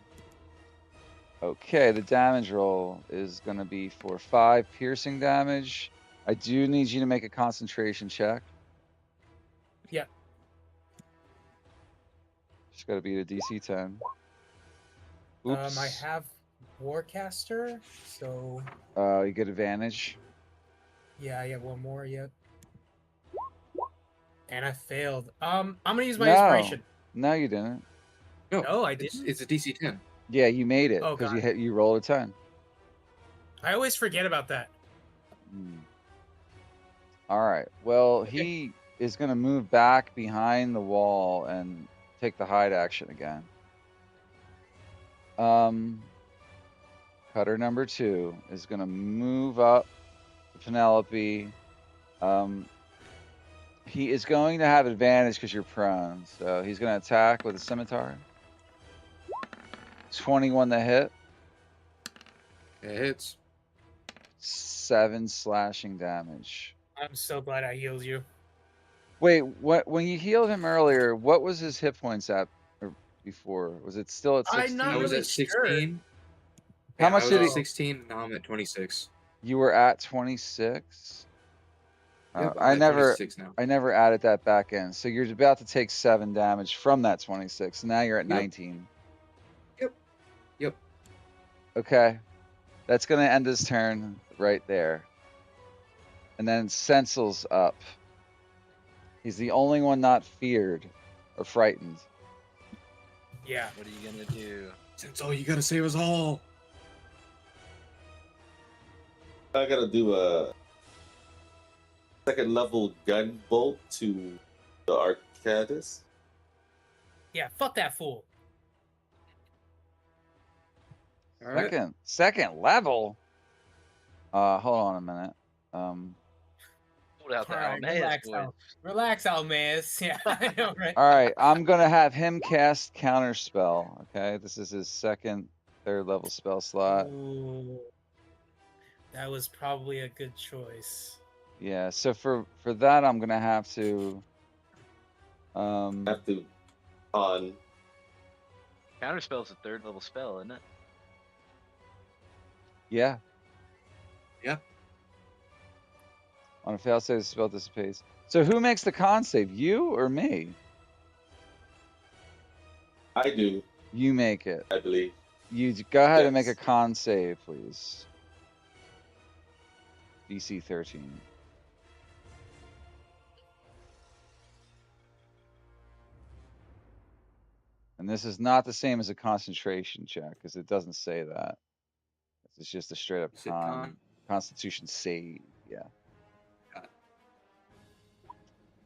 Okay, the damage roll is going to be for 5 piercing damage. I do need you to make a concentration check. Yeah. Just got to beat a DC 10. Oops. I have Warcaster, so You get advantage. yeah, I got one more. Yep. And I failed. I'm gonna use my No. inspiration. No, you didn't. No, I it's, didn't. it's a DC 10. Yeah, you made it Oh, because got you rolled a 10. I always forget about that. All right. Well, Okay. he is going to move back behind the wall and take the hide action again. Cutter number 2 is going to move up to Penelope. He is going to have advantage because you're prone, so he's going to attack with a scimitar. 21 to hit. It hits. 7 slashing damage. I'm so glad I healed you. Wait, when you healed him earlier, what was his hit points at before? Was it still at 16? I'm I not was really at 16. How Yeah, much I was did at he? 16. Now I'm at 26. You were at 26. Yep, I I'm at never 26 now. added that back in. So you're about to take 7 damage from that 26. Now you're at Yep. 19. Yep. Okay, that's gonna end his turn right there. And then Sensel's up. He's the only one not feared or frightened. Yeah. What are you gonna do? Since you gotta save us all. I gotta do a second level gun bolt to the Arcadis. Yeah, fuck that fool. All right. Second level. Hold on a minute. Pulled out the Alright, Almaeus relax, voice. Relax, Almaeus. Yeah, I know, right? All right, I'm gonna have him cast counter spell. Okay, this is his third level spell slot. Ooh, that was probably a good choice. Yeah, so for that, I'm gonna have to. Have to on Counterspell's a 3rd level spell, isn't it? Yeah. Yeah. On a fail save, the spell dissipates. So who makes the con save? You or me? I do, You make it. I believe. You go ahead and make a Yes. con save, please. DC 13. And this is not the same as a concentration check because it doesn't say that. It's just a straight up You said con? Constitution save. Yeah. Got it.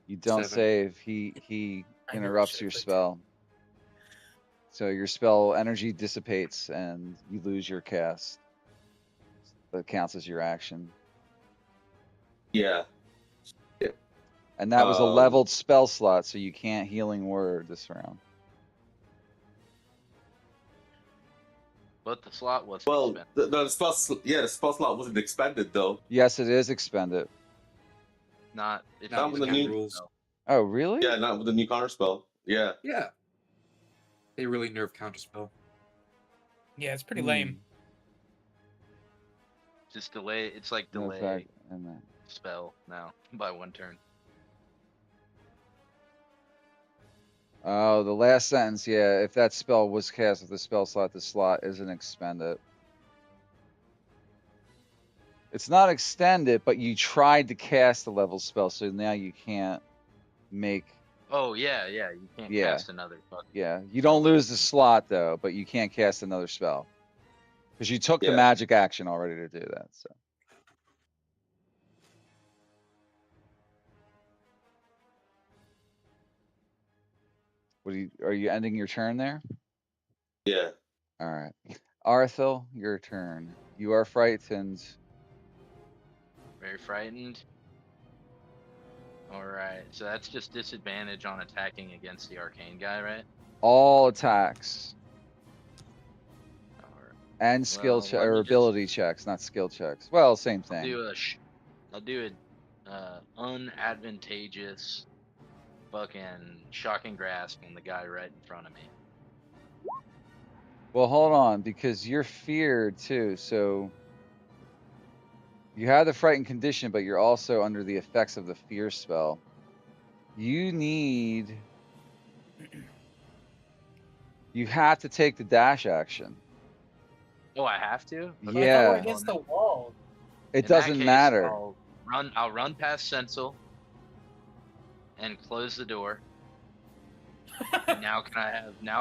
You don't 7. save. He I know, interrupts should've your clicked. spell. So your spell energy dissipates and you lose your cast. That counts as your action. Yeah. And that was a Um, leveled spell slot, so you can't healing word this round. But the slot was Well, spent. the spell slot wasn't expended though. Yes, it is expended. Not if Not you with use the new counter rules. spell. Oh, really? Yeah, not with the new counter spell. Yeah. Yeah. They really nerfed counterspell. Yeah, it's pretty Hmm. lame. Just delay. It's like No delay effect. And then spell now by 1 turn. Oh, the last sentence, yeah. If that spell was cast with the spell slot, the slot isn't expended. It's not extended, but you tried to cast a level spell, so now you can't make. Oh yeah, yeah. You can't Yeah, cast another fucking yeah. You don't spell. lose the slot though, but you can't cast another spell because you took the Yeah. magic action already to do that. So. Are you ending your turn there? Yeah. All right. Arthel, your turn. You are frightened. Very frightened. All right, so that's just disadvantage on attacking against the arcane guy, right? All attacks All right. and skill Well, let or me just. ability checks, not skill checks. Well, same I'll thing. do a. I'll do a unadvantageous fucking shocking grasp on the guy right in front of me. Well, hold on, because you're feared too. So you have the frightened condition, but you're also under the effects of the fear spell. You need. You have to take the dash action. Oh, I have to. But I thought we're Yeah, Well, against the wall. it in that doesn't case, matter. I'll run. I'll run past Sensel and close the door. And now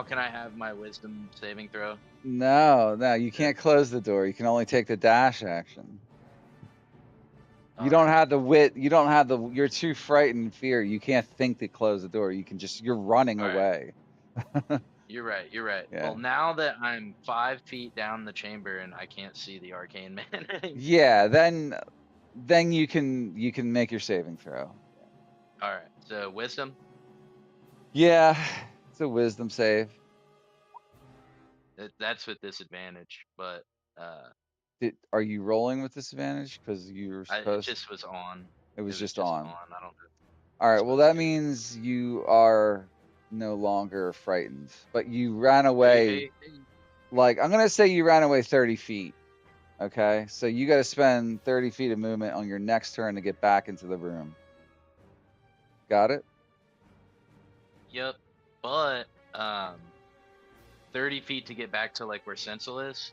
can I have my wisdom saving throw? No, you can't close the door. You can only take the dash action. You All don't right. have the wit. You don't have the. You're too frightened and fear. You can't think to close the door. You can just. You're running All right. away. You're right. You're right. Yeah. Well, now that I'm 5 feet down the chamber and I can't see the arcane man anymore. Yeah. Then you can make your saving throw. All right. So wisdom. Yeah. It's a wisdom save. That's with disadvantage, but uh, Are you rolling with disadvantage because you were it supposed? just was on. It It was was just just on. on. I don't know if All I'm right. Well, supposed that to. means you are no longer frightened, but you ran Hey, away. hey, hey. Like I'm gonna say you ran away 30 feet. Okay, so you got to spend 30 feet of movement on your next turn to get back into the room. Got it? Yep. But 30 feet to get back to like where Sensel is. Is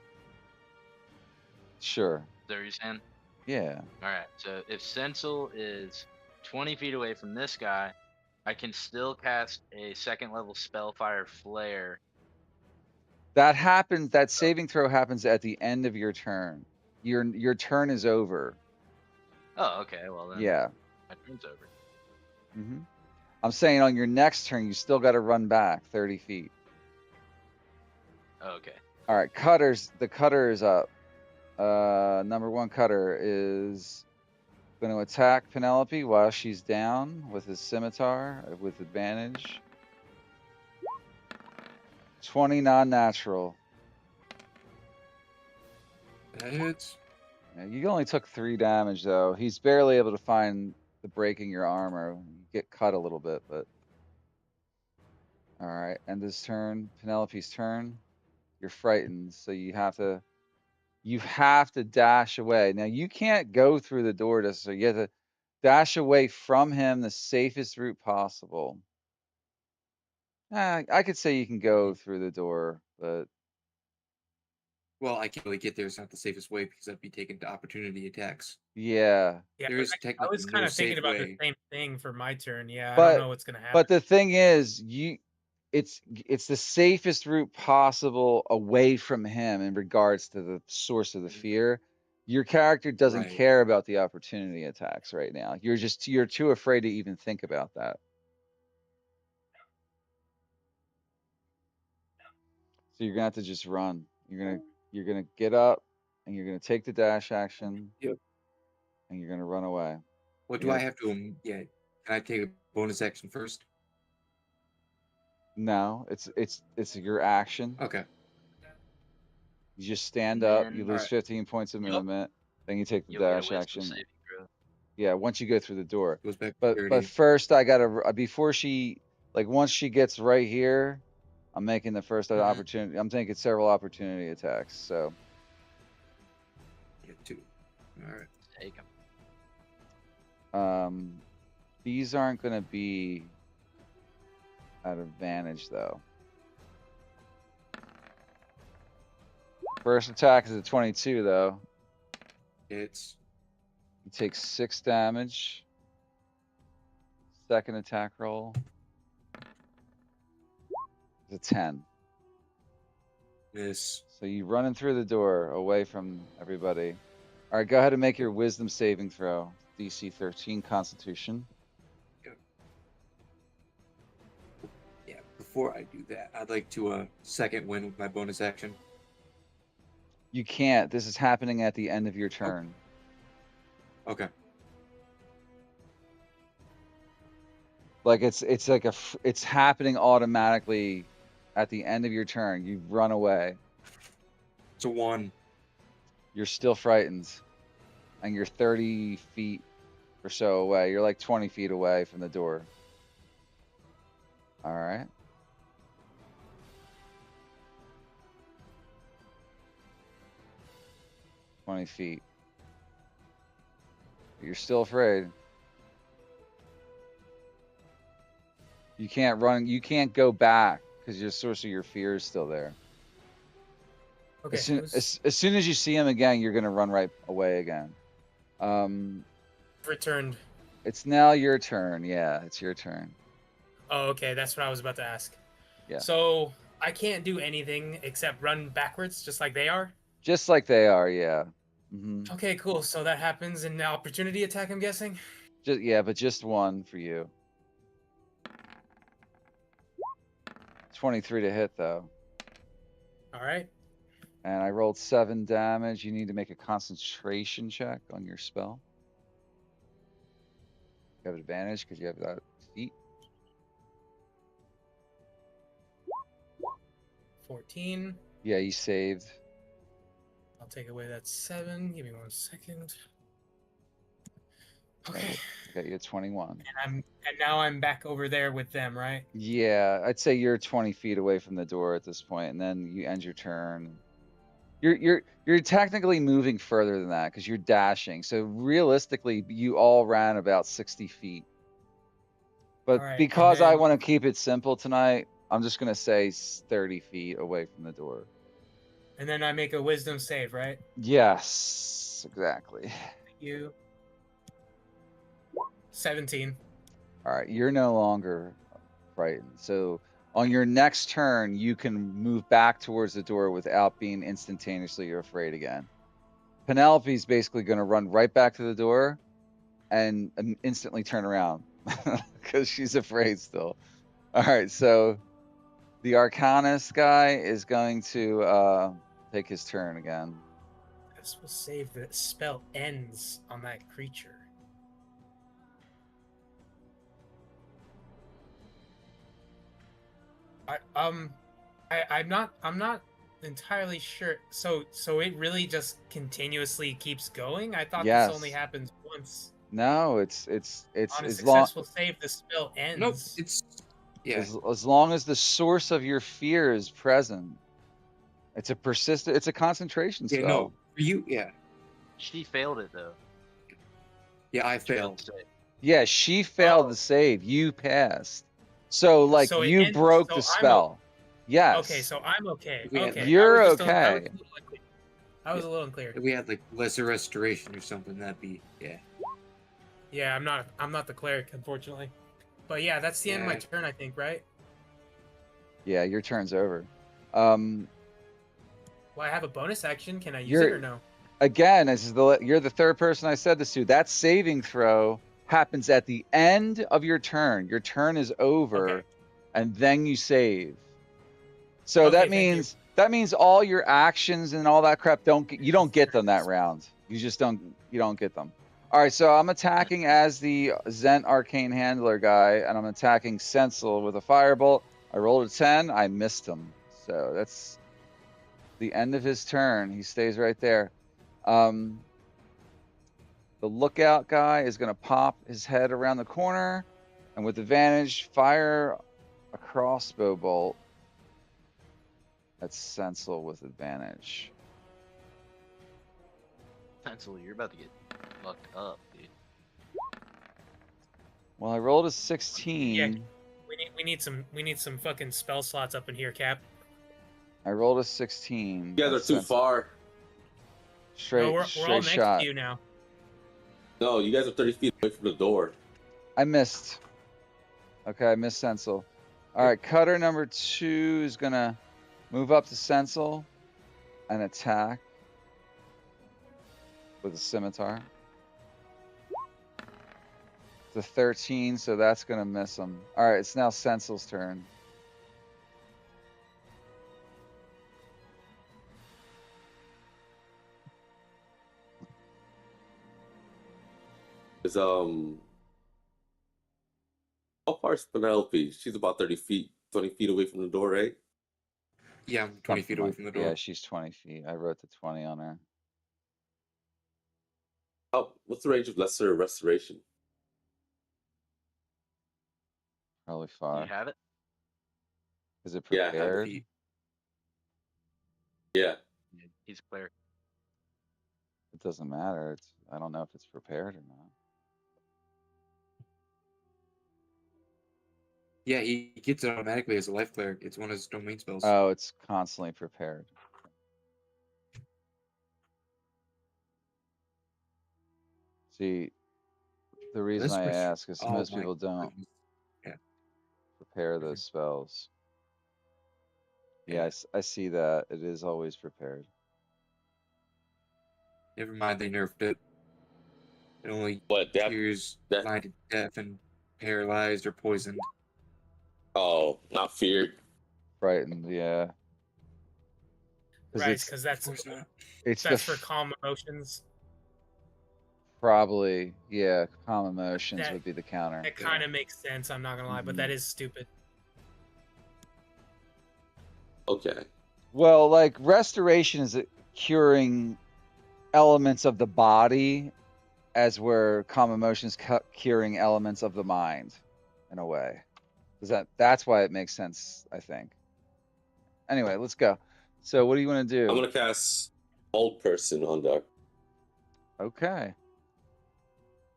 Sure. that what you're saying? Yeah. All right. So if Sensel is 20 feet away from this guy, I can still cast a second level Spellfire Flare. That happens. That saving throw happens at the end of your turn. Your turn is over. Oh, okay. Well then, Yeah. my turn's over. hmm I'm saying on your next turn, you still got to run back 30 feet. Oh, okay. All right, cutters. The cutter is up. Number one cutter is going to attack Penelope while she's down with his scimitar with advantage. 20 non-natural. That hits. Yeah, you only took 3 damage though. He's barely able to find the break in your armor. You get cut a little bit, but all right. End his turn. Penelope's turn. You're frightened, so you have to dash away. Now you can't go through the door so you have to dash away from him the safest route possible. I could say you can go through the door, but Well, I can't really get there. It's not the safest way because I'd be taken to opportunity attacks. yeah. Yeah, There is I technically was no kind of thinking safe about the way. same thing for my turn. Yeah, I don't But know what's gonna happen. but the thing is, it's the safest route possible away from him in regards to the source of the fear. Your character doesn't Right. care about the opportunity attacks right now. You're too afraid to even think about that. So you're gonna have to just run. You're gonna get up and you're gonna take the dash action Yep. and you're gonna run away. What You're do I gonna have to? Yeah. Can I take a bonus action first? No, it's your action. Okay. You just stand And up, you then All lose right. 15 points of Yep. movement, then you take the You'll get a dash wisdom action. saving throw. Yeah, once you go through the door. Goes back to But 30. first I gotta before she once she gets right here, I'm making the first Mhm. opportunity. I'm taking several opportunity attacks. So Yeah, 2. All right. Take him. these aren't gonna be at advantage though. First attack is a 22 though. It's You take 6 damage. Second attack roll is a 10. miss. So you running through the door away from everybody. All right, go ahead and make your wisdom saving throw. DC 13 Constitution. Yeah, before I do that, I'd like to second win with my bonus action. You can't. This is happening at the end of your turn. Okay. Like it's like it's happening automatically at the end of your turn. You run away. It's a 1. You're still frightened, and you're 30 feet or so away. You're like 20 feet away from the door. All right. $20. You're still afraid. You can't run. You can't go back because your source of your fear is still there. Okay. As soon as you see him again, you're gonna run right away again. Returned. It's now your turn. Yeah, it's your turn. Oh, okay. That's what I was about to ask. Yeah. So I can't do anything except run backwards, just like they are. Just like they are. Yeah. Mm-hmm. Okay, cool. So that happens in the opportunity attack, I'm guessing. But just one for you. 23 to hit though. All right. And I rolled 7 damage. You need to make a concentration check on your spell. You have advantage because you have that feat. 14. Yeah, you saved. I'll take away that 7. Give me 1 second. Okay. Got you at 21. And now I'm back over there with them, right? Yeah, I'd say you're 20 feet away from the door at this point, and then you end your turn. You're technically moving further than that because you're dashing. So realistically, you all ran about 60 feet. But Alright, because I then- want to keep it simple tonight, I'm just gonna say 30 feet away from the door. And then I make a wisdom save, right? Yes, exactly. You. 17. All right, you're no longer frightened. So on your next turn, you can move back towards the door without being instantaneously afraid again. Penelope's basically going to run right back to the door and instantly turn around because she's afraid still. All right, so the Arcanist guy is going to take his turn again. This will save the spell ends on that creature. I'm not entirely sure. So it really just continuously keeps going? I thought Yes. this only happens once. No, it's On a as long successful save, the spell ends. Nope. It's yeah. as long as the source of your fear is present. It's a persistent. It's a concentration Yeah. spell. No. For you. Yeah. She failed it though. Yeah. I She failed failed. to say. Yeah, she failed Oh. the save. You passed. So like So it you ends- broke so the I'm spell. Yes. Okay, so I'm okay. Yeah, Okay, You're I was just okay. I was a little unclear. If we had like lesser restoration or something, that'd be yeah. Yeah, I'm not the cleric, unfortunately. But yeah, that's the end of my Yeah. turn, I think, right? Yeah, your turn's over. Well, I have a bonus action. Can I use You're- it or no? Again, you're the third person I said this to. That saving throw happens at the end of your turn. Your turn is over, Okay. and then you save. So Okay, that thank you. means all your actions and all that crap you don't get them that round. You just don't get them. All right, so I'm attacking as the Zent Arcane Handler guy, and I'm attacking Sensel with a firebolt. I rolled a 10. I missed him. So that's the end of his turn. He stays right there. The lookout guy is going to pop his head around the corner, and with advantage, fire a crossbow bolt. That's Sensel with advantage. Pencil, you're about to get fucked up, dude. Well, I rolled a 16. We we need some fucking spell slots up in here, Cap. I rolled a 16. You guys are That's too sense- far. No, we're all straight next shot. to you now. No, you guys are 30 feet away from the door. I missed. Okay, I missed Sensel. All right, cutter number 2 is gonna move up to Sensel and attack with a scimitar. It's a 13, so that's gonna miss him. All right, it's now Sensel's turn. Is how far is Penelope? She's about 30 feet, 20 feet away from the door, right? Yeah, I'm 20 feet Something away like- from the door. Yeah, she's 20 feet. I wrote the 20 on her. What's the range of lesser restoration? Probably Do far. you have it? Is it Yeah, I have the prepared? feet. Yeah. He's a player. It doesn't matter. I don't know if it's prepared or not. Yeah, he gets it automatically as a life cleric. It's one of his domain spells. Oh, it's constantly prepared. See, the reason This I was- ask is oh most my people don't goodness. Yeah. prepare those spells. Yeah, Yeah. I see that. It is always prepared. Never mind, they nerfed it. It only What? cures that- blinded, deaf, and paralyzed or poisoned. Oh, not feared. Frightened, yeah. Right, It's because that's Of course not. it's that's the for calm emotions. probably, yeah, calm emotions That- would be the counter. That kind of makes sense. I'm not gonna lie, but that is stupid. Okay. Well, like restoration is curing elements of the body, as where calm emotions curing elements of the mind, in a way. That's why it makes sense, I think. Anyway, let's go. So, what do you want to do? I'm gonna cast Old Person on Dark. Okay.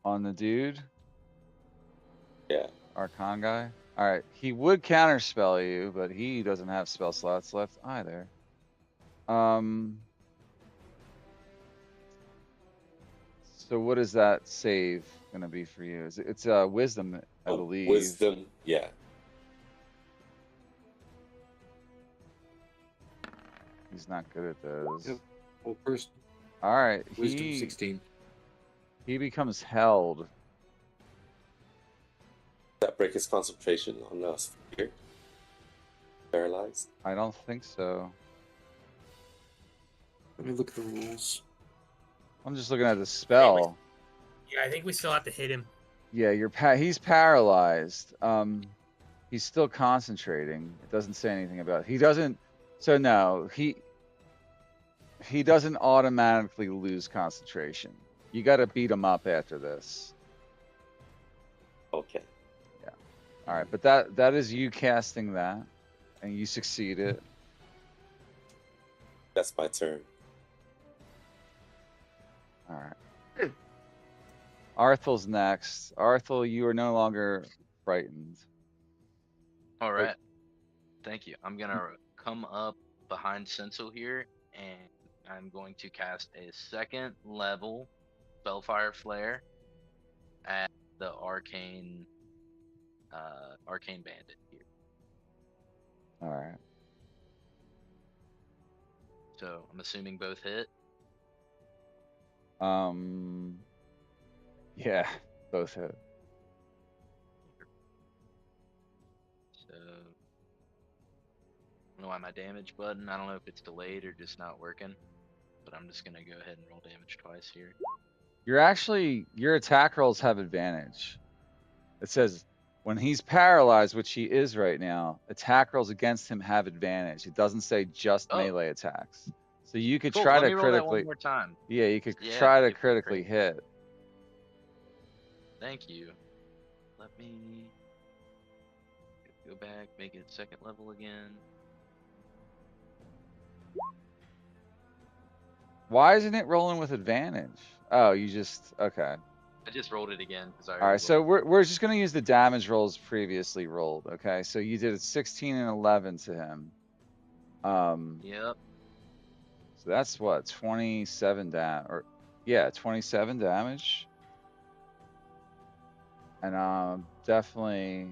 On the dude, Yeah. Archon guy. All right, he would counterspell you, but he doesn't have spell slots left either. So what is that save gonna be for you? It's wisdom, I believe. Wisdom. Yeah. He's not good at those. Yep. Well, first, All right, wisdom 16. he becomes held. That break his concentration on us here. Paralyzed. I don't think so. Let me look at the rules. I'm just looking at the spell. Yeah, I think we still have to hit him. Yeah, he's paralyzed. He's still concentrating. It doesn't say anything about he doesn't. So no, he doesn't automatically lose concentration. You got to beat him up after this. Okay. All right, but that is you casting that, and you succeed it. That's my turn. All right. Arthel's next. Arthel, you are no longer frightened. All right. Thank you. I'm gonna come up behind Sensel here, and I'm going to cast a second level Spellfire Flare at the Arcane Bandit here. All right. So I'm assuming both hit. Yeah, both hit. So I don't know why my damage button, I don't know if it's delayed or just not working, but I'm just gonna go ahead and roll damage twice here. Your attack rolls have advantage. It says when he's paralyzed, which he is right now, attack rolls against him have advantage. It doesn't say just Oh. melee attacks. So you could Cool. try Let to me roll that critically. one more time. Yeah, you could Yeah, try to give me a crit. critically hit. Thank you. Let me go back, make it second level again. Why isn't it rolling with advantage? Oh, you just okay. I just rolled it again because I All already right, so rolled. we're just gonna use the damage rolls previously rolled. Okay, so you did 16 and 11 to him. Yep. So that's what 27 or yeah, 27 damage. And I'm definitely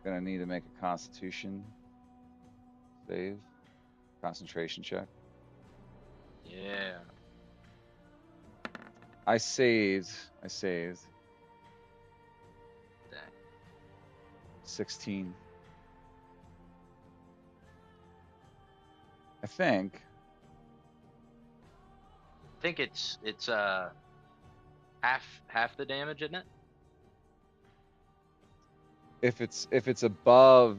gonna need to make a Constitution save, concentration check. Yeah. I saved. I saved Dang. 16. I think. I think it's half the damage, isn't it? If it's above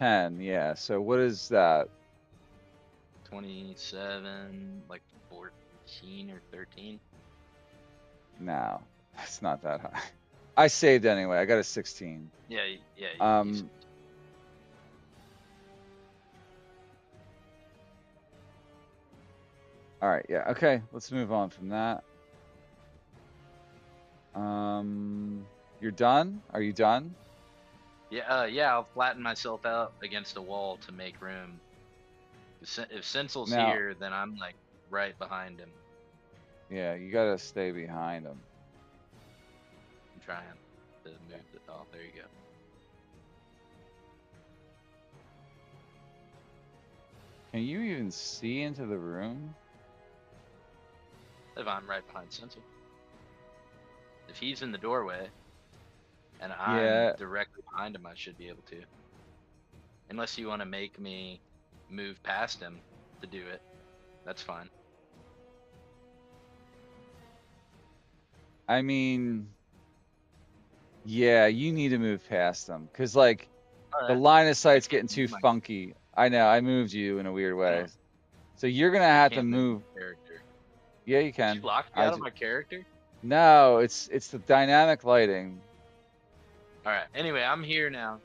10, yeah. So what is that? 27, like 14 or 13. No, it's not that high. I saved anyway. I got a 16. Yeah, yeah. All right, yeah. Okay, let's move on from that. You're done? Are you done? Yeah. I'll flatten myself out against a wall to make room. If Sensel's Now, here, then I'm like right behind him. yeah, you gotta stay behind him. I'm trying to move the. Oh, there you go. Can you even see into the room? If I'm right behind Sensel. If he's in the doorway and I'm Yeah. directly behind him, I should be able to. Unless you want to make me move past him to do it. That's fine. I mean, yeah, you need to move past them because, like, All the right. line of sight's I getting can't too move my- funky. I know, I moved you in a weird way. Oh. So you're gonna I have to can't move. my character. Yeah, you Did can. you lock me out of my character? No, it's the dynamic lighting. All right. Anyway, I'm here now.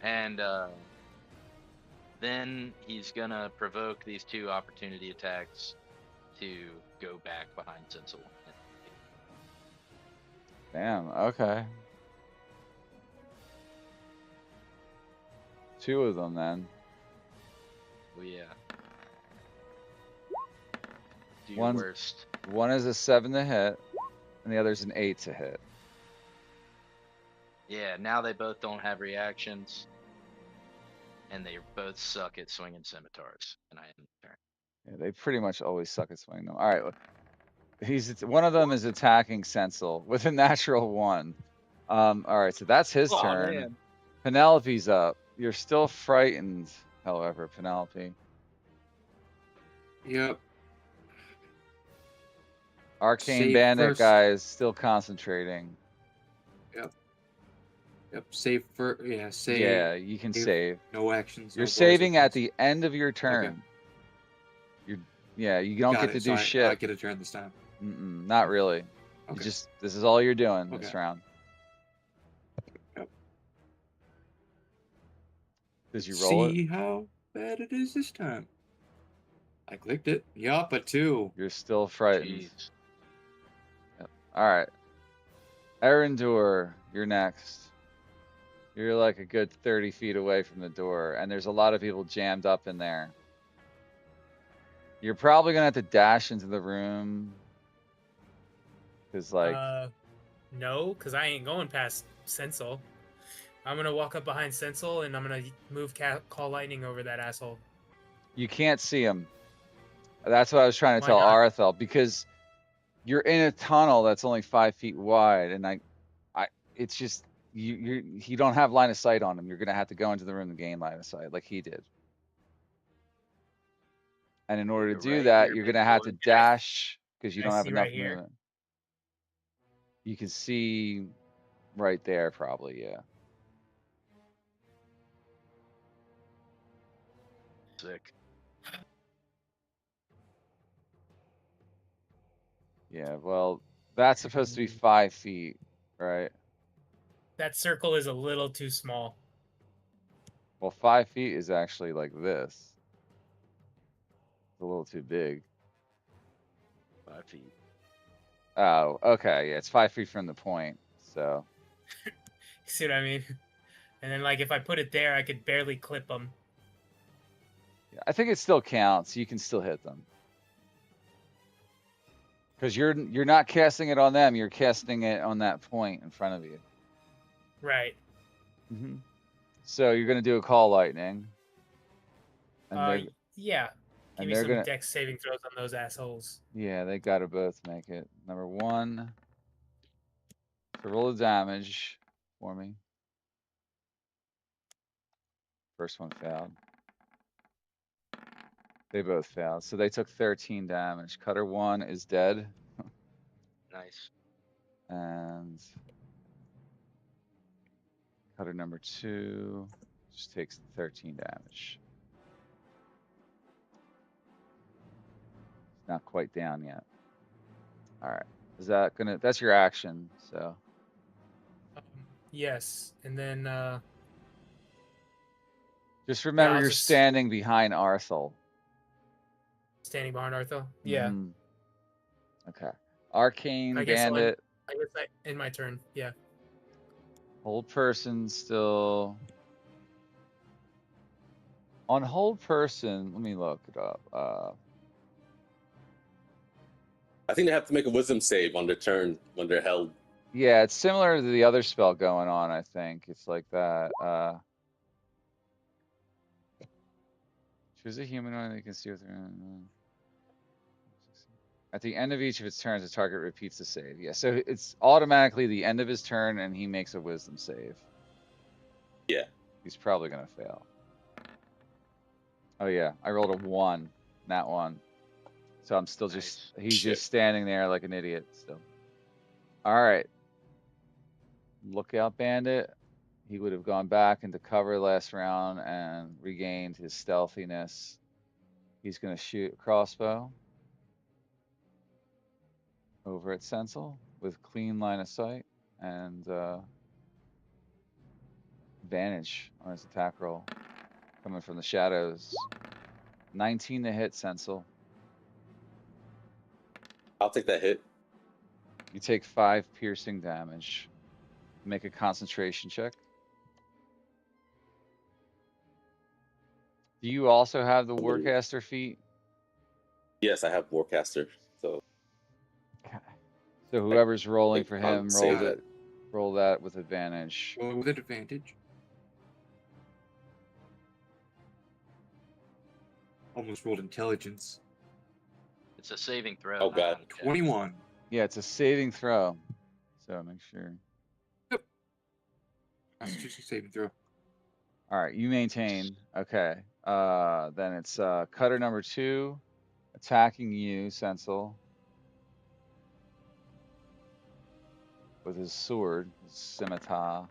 And then he's gonna provoke these 2 opportunity attacks to go back behind Sensel. Damn, okay. 2 of them then. Oh yeah. Do your One's- worst. One is a 7 to hit, and the other's an 8 to hit. Yeah, now they both don't have reactions. And they both suck at swinging scimitars. And I am turn. Yeah, they pretty much always suck at swinging them. All right, one of them is attacking Sensel with a natural 1. All right, so that's his turn. Man. Penelope's up. You're still frightened, however, Penelope. Yep. Arcane Save Bandit first. guy is still concentrating. Yep. Save for save. Yeah, you can save. No actions. You're no bonus saving at actions. the end of your turn. Yeah, you don't Got get it, to so do I shit. get a turn this time. Not really. You Okay. this is all you're doing this Okay. round. Yep. Did you roll it? See how bad it is this time. I clicked it. Yup, a 2. You're still frightened. Jeez. All right. Erendur, you're next. You're like a good 30 feet away from the door, and there's a lot of people jammed up in there. You're probably gonna have to dash into the room. Cause like, No, because I ain't going past Sensel. I'm gonna walk up behind Sensel and I'm gonna move Call Lightning over that asshole. you can't see him. That's what I was trying to Why tell not? Arathel, because you're in a tunnel that's only 5 feet wide, and it's just you don't have line of sight on him. You're gonna have to go into the room to gain line of sight, like he did. And in order to You're do right that, here, you're big gonna have boy. to dash because you I don't have see enough right here. movement. You can see right there, probably, yeah. Sick. Yeah, well, that's supposed to be 5 feet, right? That circle is a little too small. Well, 5 feet is actually like this. It's a little too big. 5 feet. Oh, okay. Yeah, it's 5 feet from the point. So See what I mean? And then like if I put it there, I could barely clip them. yeah, I think it still counts. You can still hit them because you're not casting it on them. You're casting it on that point in front of you. Right. Hmm. So you're gonna do a call lightning, and Yeah. Give me they're some gonna dex saving throws on those assholes. yeah, they gotta both make it. Number one, to roll the damage for me. First one failed. They both failed, so they took 13 damage. Cutter 1 is dead, Nice. and cutter number 2 just takes 13 damage. It's not quite down yet. All right, is that gonna? That's your action. So Yes, and then just yeah, remember I'll you're just standing behind Arthel. standing behind Arthur. Yeah, Hmm. Okay. Arcane I guess I'll Bandit. in my turn. Yeah. Hold person still. On hold person, let me look it up. I think they have to make a wisdom save on their turn when they're held. Yeah, it's similar to the other spell going on, I think. It's like that. Choose a humanoid that you can see with at the end of each of its turns, the target repeats the save. Yeah, so it's automatically the end of his turn and he makes a wisdom save. Yeah. He's probably gonna fail. Oh yeah, I rolled a 1, not 1. So I'm still just Nice. he's Shit. just standing there like an idiot still. Alright. Lookout Bandit. He would have gone back into cover last round and regained his stealthiness. He's gonna shoot a crossbow over at Sensel with clean line of sight and advantage on his attack roll. Coming from the shadows. 19 to hit, Sensel. I'll take that hit. You take 5 piercing damage. Make a concentration check. Do you also have the Warcaster feat? Yes, I have Warcaster. So Okay. So whoever's rolling like, for I'll him, save that. roll that with advantage. Roll with advantage. Almost rolled intelligence. It's a saving throw. Oh, God. 21. Yeah, it's a saving throw. So make sure. Constitution saving throw. All right, you maintain. Okay. Then it's cutter number 2 attacking you, Sensel, with his sword, his scimitar,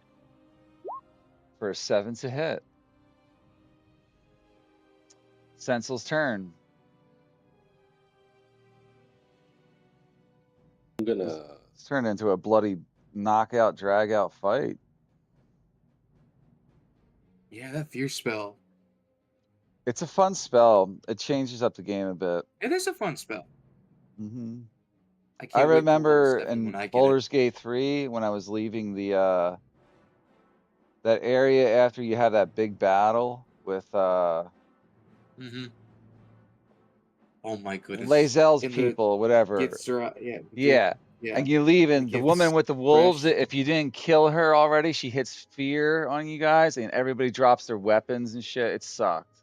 for a 7 to hit. Sensel's turn. I'm gonna. It's turned into a bloody knockout, drag out fight. Yeah, that fear spell. It's a fun spell. It changes up the game a bit. It is a fun spell. Hmm. I I can't wait for level remember 7 when in I get it. Baldur's Gate 3 when I was leaving the that area after you have that big battle with Mm-hmm. Oh my goodness. Lae'zel's In the people, whatever. gets her, yeah, Yeah. yeah. And you leave, and the Gets woman with the wolves, fresh. if you didn't kill her already, she hits fear on you guys, and everybody drops their weapons and shit. It sucked.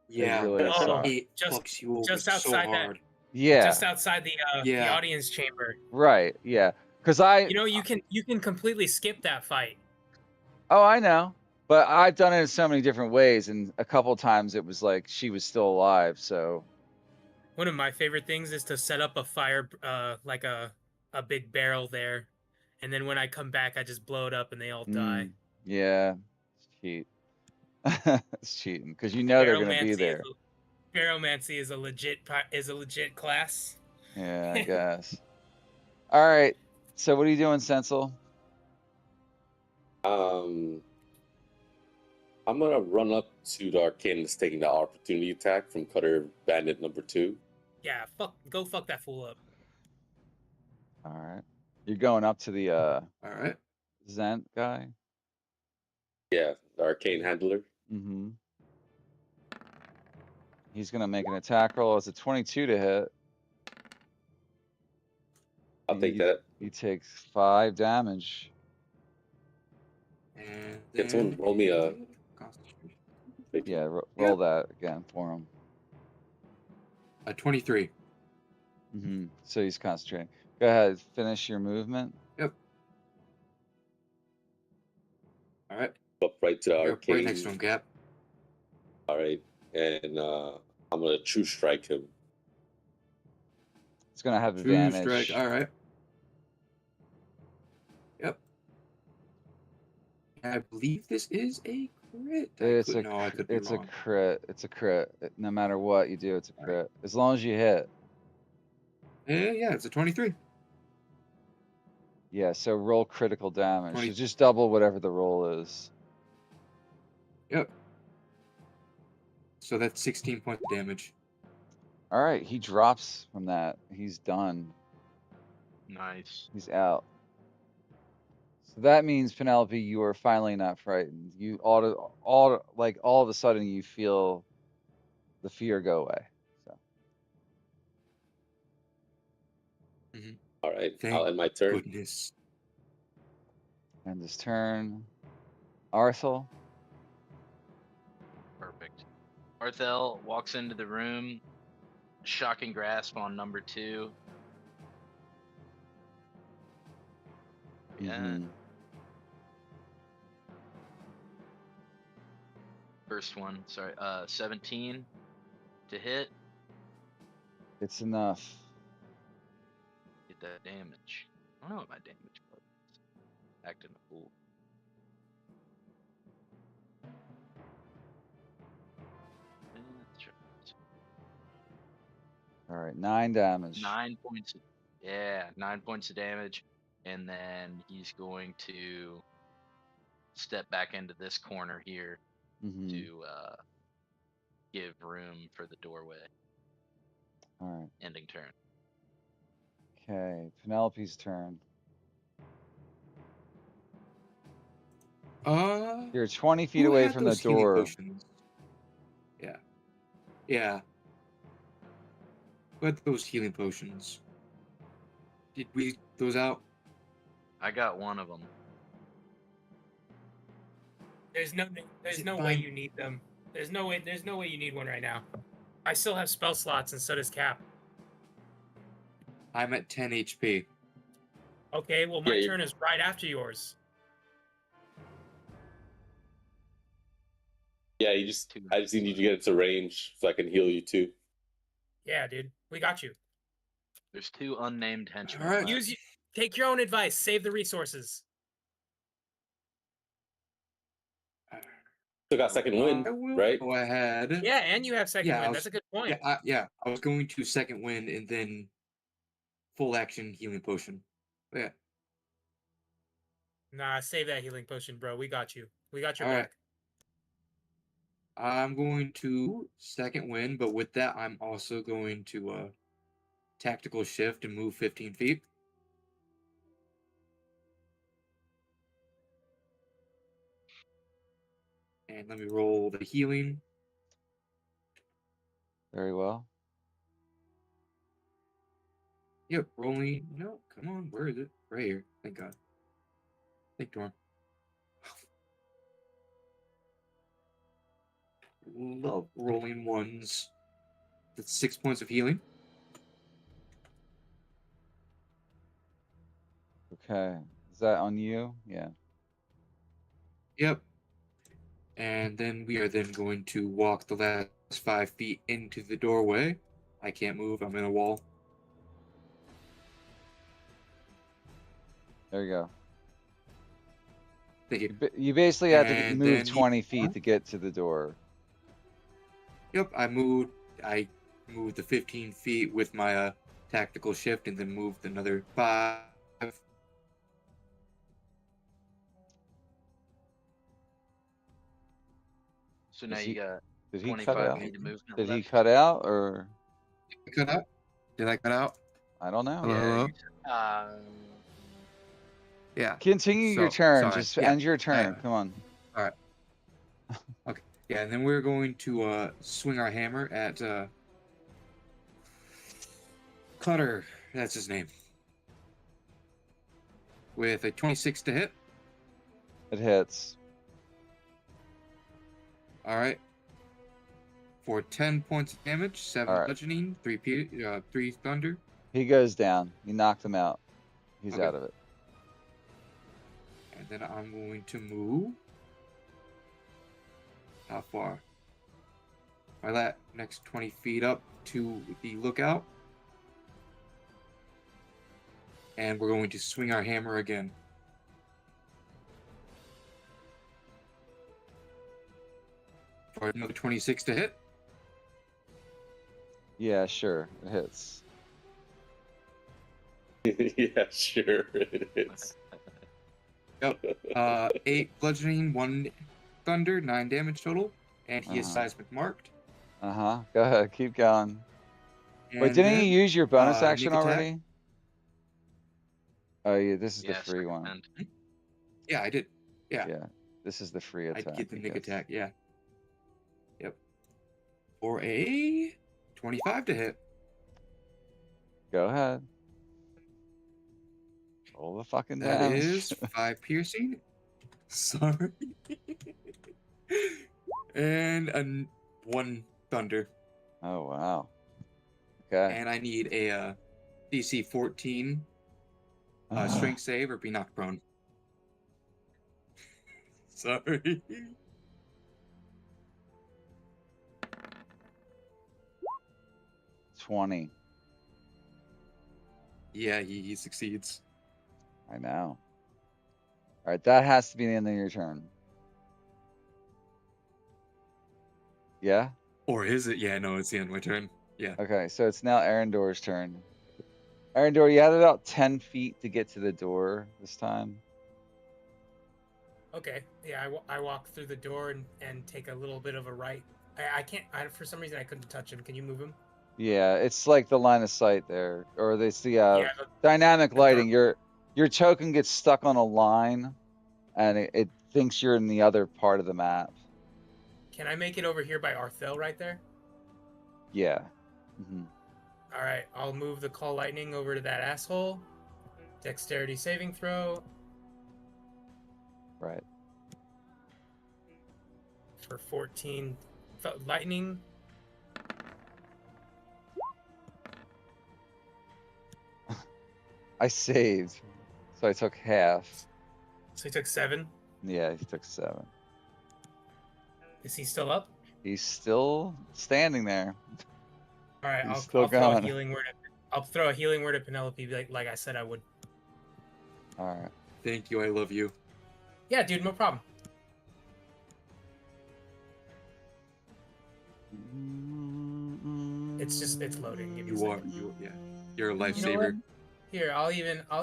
Yeah, really Oh, sucked. it just- fucks you over just so outside that- hard. Yeah. Just outside the Yeah. audience chamber. Right. Yeah. Because I. You know, you can completely skip that fight. Oh, I know. But I've done it in so many different ways, and a couple times it was like she was still alive. So. One of my favorite things is to set up a fire, like a big barrel there, and then when I come back, I just blow it up and they all die. Yeah. It's cheat. It's cheating because you know they're gonna be there. Baromancy is a legit class. Yeah, I guess. All right. So what are you doing, Sensel? I'm gonna run up to the arcane that's taking the opportunity attack from Cutter Bandit number 2. Yeah, go fuck that fool up. All right. You're going up to the All right. Zent guy? Yeah, the arcane handler. Mm-hmm. He's gonna make an attack roll. It's a 22 to hit. I'll take that. He takes 5 damage. And Can someone then roll me a? concentration. Yeah, roll Yep. that again for him. A 23. Mm-hmm. So he's concentrating. Go ahead, finish your movement. Yep. All right. Up right to the Yep, arcane. right next to him, Cap. All right, and I'm gonna true strike him. It's gonna have True advantage. strike. All right. Yep. I believe this is a crit. I could be It's a wrong. crit. It's a crit. No matter what you do, it's a All crit. As long as you hit. Yeah, it's a 23. Yeah, so roll critical damage. 20. So just double whatever the roll is. Yep. So that's 16 points of damage. All right, he drops from that. He's done. Nice. He's out. So that means, Penelope, you are finally not frightened. You all of a sudden you feel the fear go away. So All right, Thank I'll end my turn. goodness. end this turn. Arthel. Perfect. Arthel walks into the room, shocking grasp on number 2. Yeah. Mhm. First one, sorry. 17 to hit. It's enough. Get that damage. I don't know what my damage was. Acting a fool. That's right. All right, 9 damage. 9 points. Yeah, 9 points of damage. And then he's going to step back into this corner here Mhm. to give room for the doorway. All right. Ending turn. Okay, Penelope's turn. You're 20 feet Who away had from the those healing door. potions? Yeah. Yeah. Who had those healing potions? Did we those out? I got one of them. There's no it way fine? you need them. There's no way you need one right now. I still have spell slots and so does Cap. I'm at 10 HP. Okay, well my Yeah, turn is right after yours. Yeah, I just need you to get into range so I can heal you too. Yeah, dude. We got you. There's 2 unnamed henchmen. All right. left. Take your own advice. Save the resources. Still got second wind, I will right? go ahead. Yeah, and you have second Yeah, wind. That's a good point. I was going to second wind and then full action healing potion. Yeah. Nah, save that healing potion, bro. We got you. We got your All back. right. I'm going to second wind, but with that, I'm also going to tactical shift and move 15 feet. And let me roll the healing. Very well. Yep, rolling. No, come on. Where is it? Right here. Thank God. Thank Dorm. Love rolling ones. That's 6 points of healing. Okay. Is that on you? Yeah. Yep. And then we are then going to walk the last 5 feet into the doorway. I can't move. I'm in a wall. There you go. Thank you. You basically have to And move then 20 feet to get to the door. Yep, I moved the 15 feet with my tactical shift and then moved another 5. So now Is you he- got Did he cut 25 out? feet of movement Did he left. cut out or? Cut out? Did I cut out? I don't know. Hello? Yeah, Hello? you said, Yeah. Continue your So, turn. sorry. Just Yeah. end your turn. Come on. All right. Okay. Yeah, and then we're going to swing our hammer at Cutter. That's his name. With a 26 to hit. It hits. All right. For 10 points of damage, 7 All right. bludgeoning, 3 thunder. He goes down. You knocked him out. He's Okay. out of it. And then I'm going to move. How far? By that next 20 feet up to the lookout. And we're going to swing our hammer again. For another 26 to hit. Yeah, sure. It hits. Yeah, sure it is. Yep. 8 bludgeoning, 1 thunder, 9 damage total. And he is seismic marked. Uh-huh. Go ahead. Keep going. And Wait, didn't you use your bonus action sneak attack. already? Oh, yeah. This is the yeah, free second one. end. Yeah, I did. Yeah. Yeah. This is the free I attack. get the I nick guess. attack, yeah. Yep. For a 25 to hit. Go ahead. Roll the fucking That damage. is 5 piercing. Sorry. And 1 thunder. Oh, wow. Okay. And I need a DC 14 strength save or be knocked prone. Sorry. 20. Yeah, he succeeds. I know. All right. That has to be the end of your turn. Yeah? Or is it? Yeah, no, it's the end of my turn. Yeah. Okay. So it's now Arendor's turn. Arendor, you had about 10 feet to get to the door this time. Okay. Yeah, I walk through the door and take a little bit of a right. I can't. For some reason I couldn't touch him. Can you move him? Yeah, it's like the line of sight there, or it's the Yeah. dynamic the lighting. Your token gets stuck on a line, and it thinks you're in the other part of the map. Can I make it over here by Arthel right there? Yeah. Hmm. All right. I'll move the call lightning over to that asshole. Dexterity saving throw Right. for 14. Lightning. I saved, so I took half. So he took 7. Yeah, he took 7. Is he still up? He's still standing there. All right. He's I'll still throw a going. healing word. I'll throw a healing word at Penelope, like I said I would. All right. Thank you, I love you. Yeah, dude, no problem. It's loading. Give me a second. You're a You know lifesaver. what? Here, I'll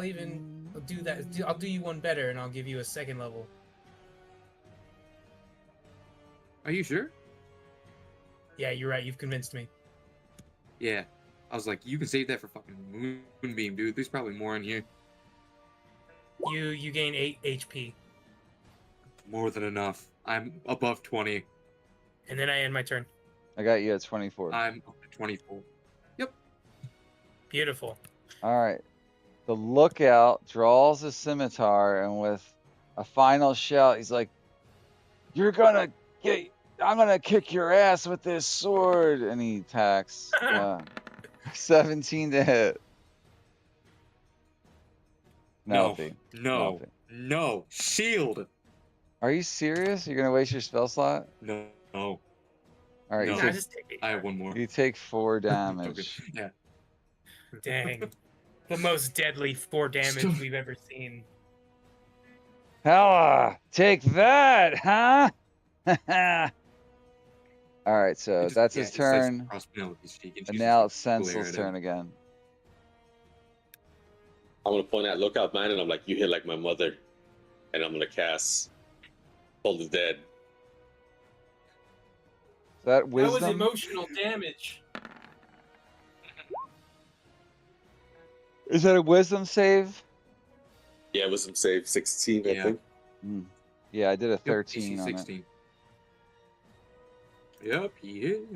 even do that. I'll do you one better, and I'll give you a second level. Are you sure? Yeah, you're right. You've convinced me. Yeah. I was like, you can save that for fucking Moonbeam, dude. There's probably more in here. You gain 8 HP, More than enough. I'm above 20. and then I end my turn. I got you at 24. I'm up to 24. Beautiful. All right. The lookout draws a scimitar, and with a final shout, he's like, I'm gonna kick your ass with this sword. And he attacks. 17 to hit. Penelope. No. Penelope. No. Shield. Are you serious? You're gonna waste your spell slot? No. All right, No. you, Nah, take, just take it. I have one more. you take 4 Okay. damage. Yeah. Dang. The most deadly 4 damage Still- we've ever seen. Hella, take that, huh? All right, so that's his it slices turn, across Penelope's cheek, and and she's now just it's glare Sensel's at turn him. again. I'm gonna point at Lookout Man, and I'm like, "You hit like my mother," and I'm gonna cast Hold the Dead. Is that That was wisdom? emotional damage. Is that a wisdom save? Yeah, wisdom save 16, I Yeah. think. Yeah, I did a Yep, 13 AC on it. 16. Yep, he is.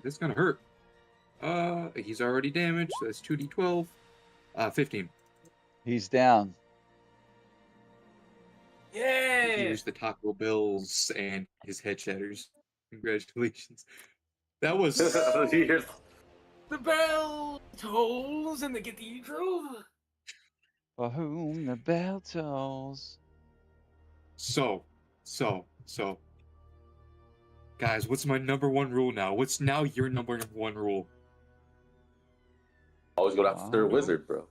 That's gonna hurt. He's already damaged. So that's 2d12. 15. He's down. Yeah. Here's the Taco Bills, and his head shatters. Congratulations. That was Here's- The bell tolls in the cathedral. For whom the bell tolls. so. Guys, what's my number one rule now? What's now your number one rule? Always go after a Wow. wizard, bro.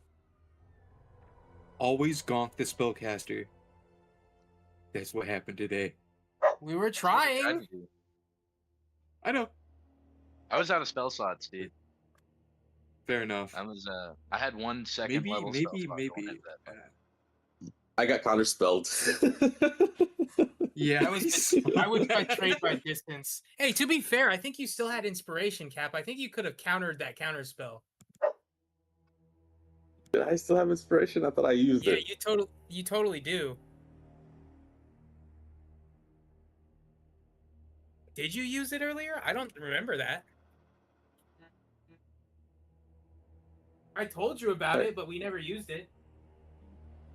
Always gonk the spellcaster. That's what happened today. We were Tried trying. to do. I know. I was out of spell slots, dude. Fair enough. I had one second level spell slot going into that fight. I got counterspelled. Yeah, I would try trade by distance. Hey, to be fair, I think you still had inspiration, Cap. I think you could have countered that counter spell. Did I still have inspiration? I thought I used Yeah, it. you totally do. Did you use it earlier? I don't remember that. I told you about it, but we never used it.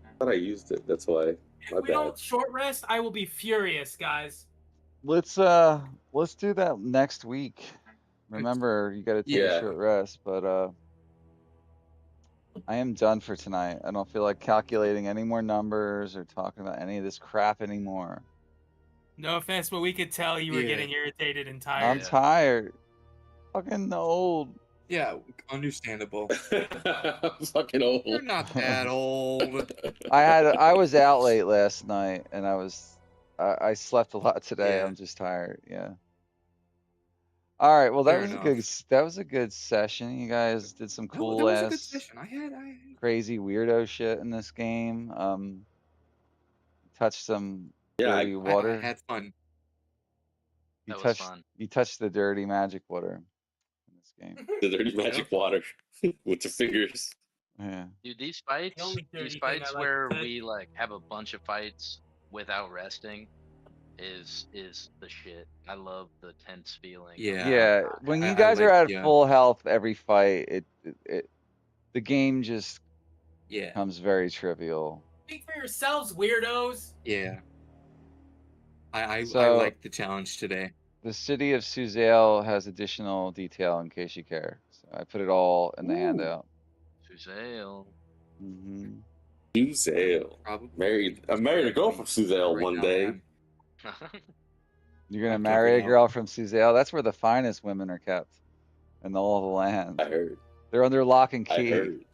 I thought I used it. That's why. If My we bad. don't short rest, I will be furious, guys. Let's do that next week. Remember, you got to take a Yeah. short rest, but I am done for tonight. I don't feel like calculating any more numbers or talking about any of this crap anymore. No offense, but we could tell you were Yeah. getting irritated and I'm tired. tired. Fucking old. Yeah, understandable. I'm fucking old. You're not that old. I was out late last night, and I slept a lot today. Yeah. I'm just tired. Yeah. All right. Well, Fair enough. that was a good session. You guys did some That cool was a good ass session. I had crazy weirdo shit in this game. Touched some Yeah, dirty I water. had fun. You That was touched fun. you touched the dirty magic water in this game. the dirty magic water with your fingers. Yeah. Dude, these only fights dirty thing I like where to touch. we like have a bunch of fights without resting is the shit. I love the tense feeling. of Yeah. Yeah. When you I guys are like- at yeah. full health every fight, the game just Yeah. becomes very trivial. Speak for yourselves, weirdos. Yeah. I So- like the challenge today. The city of Suzale has additional detail in case you care. So I put it all in the Ooh. handout. Suzale. Hmm Suzale. Probably. I'm married a girl from Suzale Right one now, day. man. You're gonna I'm marry a cooking girl from Suzale. That's where the finest women are kept in all of the land. I heard. They're under lock and I key. heard.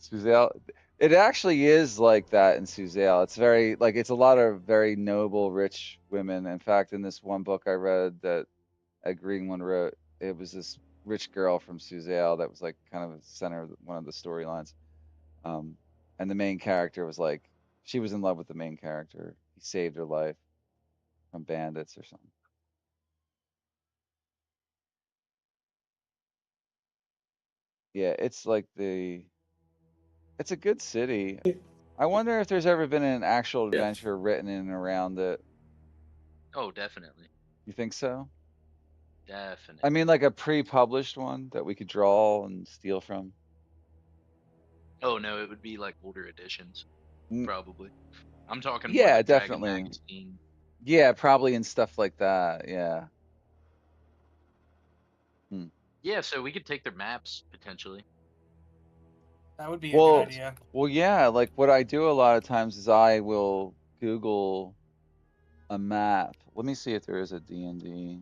Suzale. It actually is like that in Suzale. It's very like it's a lot of very noble, rich women. In fact, in this one book I read that Ed Greenwood wrote, it was this rich girl from Suzale that was like kind of the center of one of the storylines. And the main character was like, she was in love with the main character. He saved her life from bandits or something. Yeah, it's like it's a good city. I wonder if there's ever been an actual Yeah. adventure written in and around it. Oh, definitely. You think so? Definitely. I mean, like a pre-published one that we could draw and steal from. Oh no, it would be like older editions, Mm. probably. I'm talking more Yeah, like Dragon definitely. Magazine. Yeah, probably and stuff like that. Yeah. Yeah, so we could take their maps potentially. That would be a Well, good idea. well, yeah. Like what I do a lot of times is I will Google a map. Let me see if there is a D&D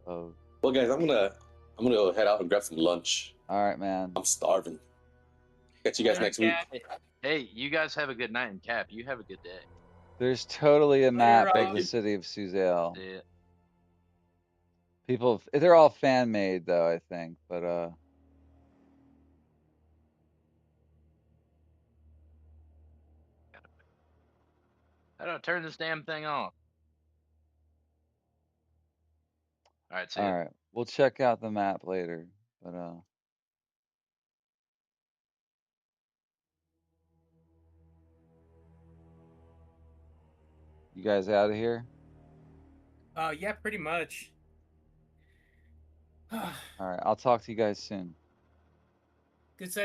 of. Well, guys, I'm gonna go head out and grab some lunch. All right, man. I'm starving. Catch you guys Alright, next week. Cap. Hey, you guys have a good night, and Cap, you have a good day. There's totally a map of Rob. the city of Suzale. Yeah. People, they're all fan made though, I think. But How do I turn this damn thing off? All right, see All ya. right, we'll check out the map later, but you guys out of here? Yeah, pretty much. All right, I'll talk to you guys soon.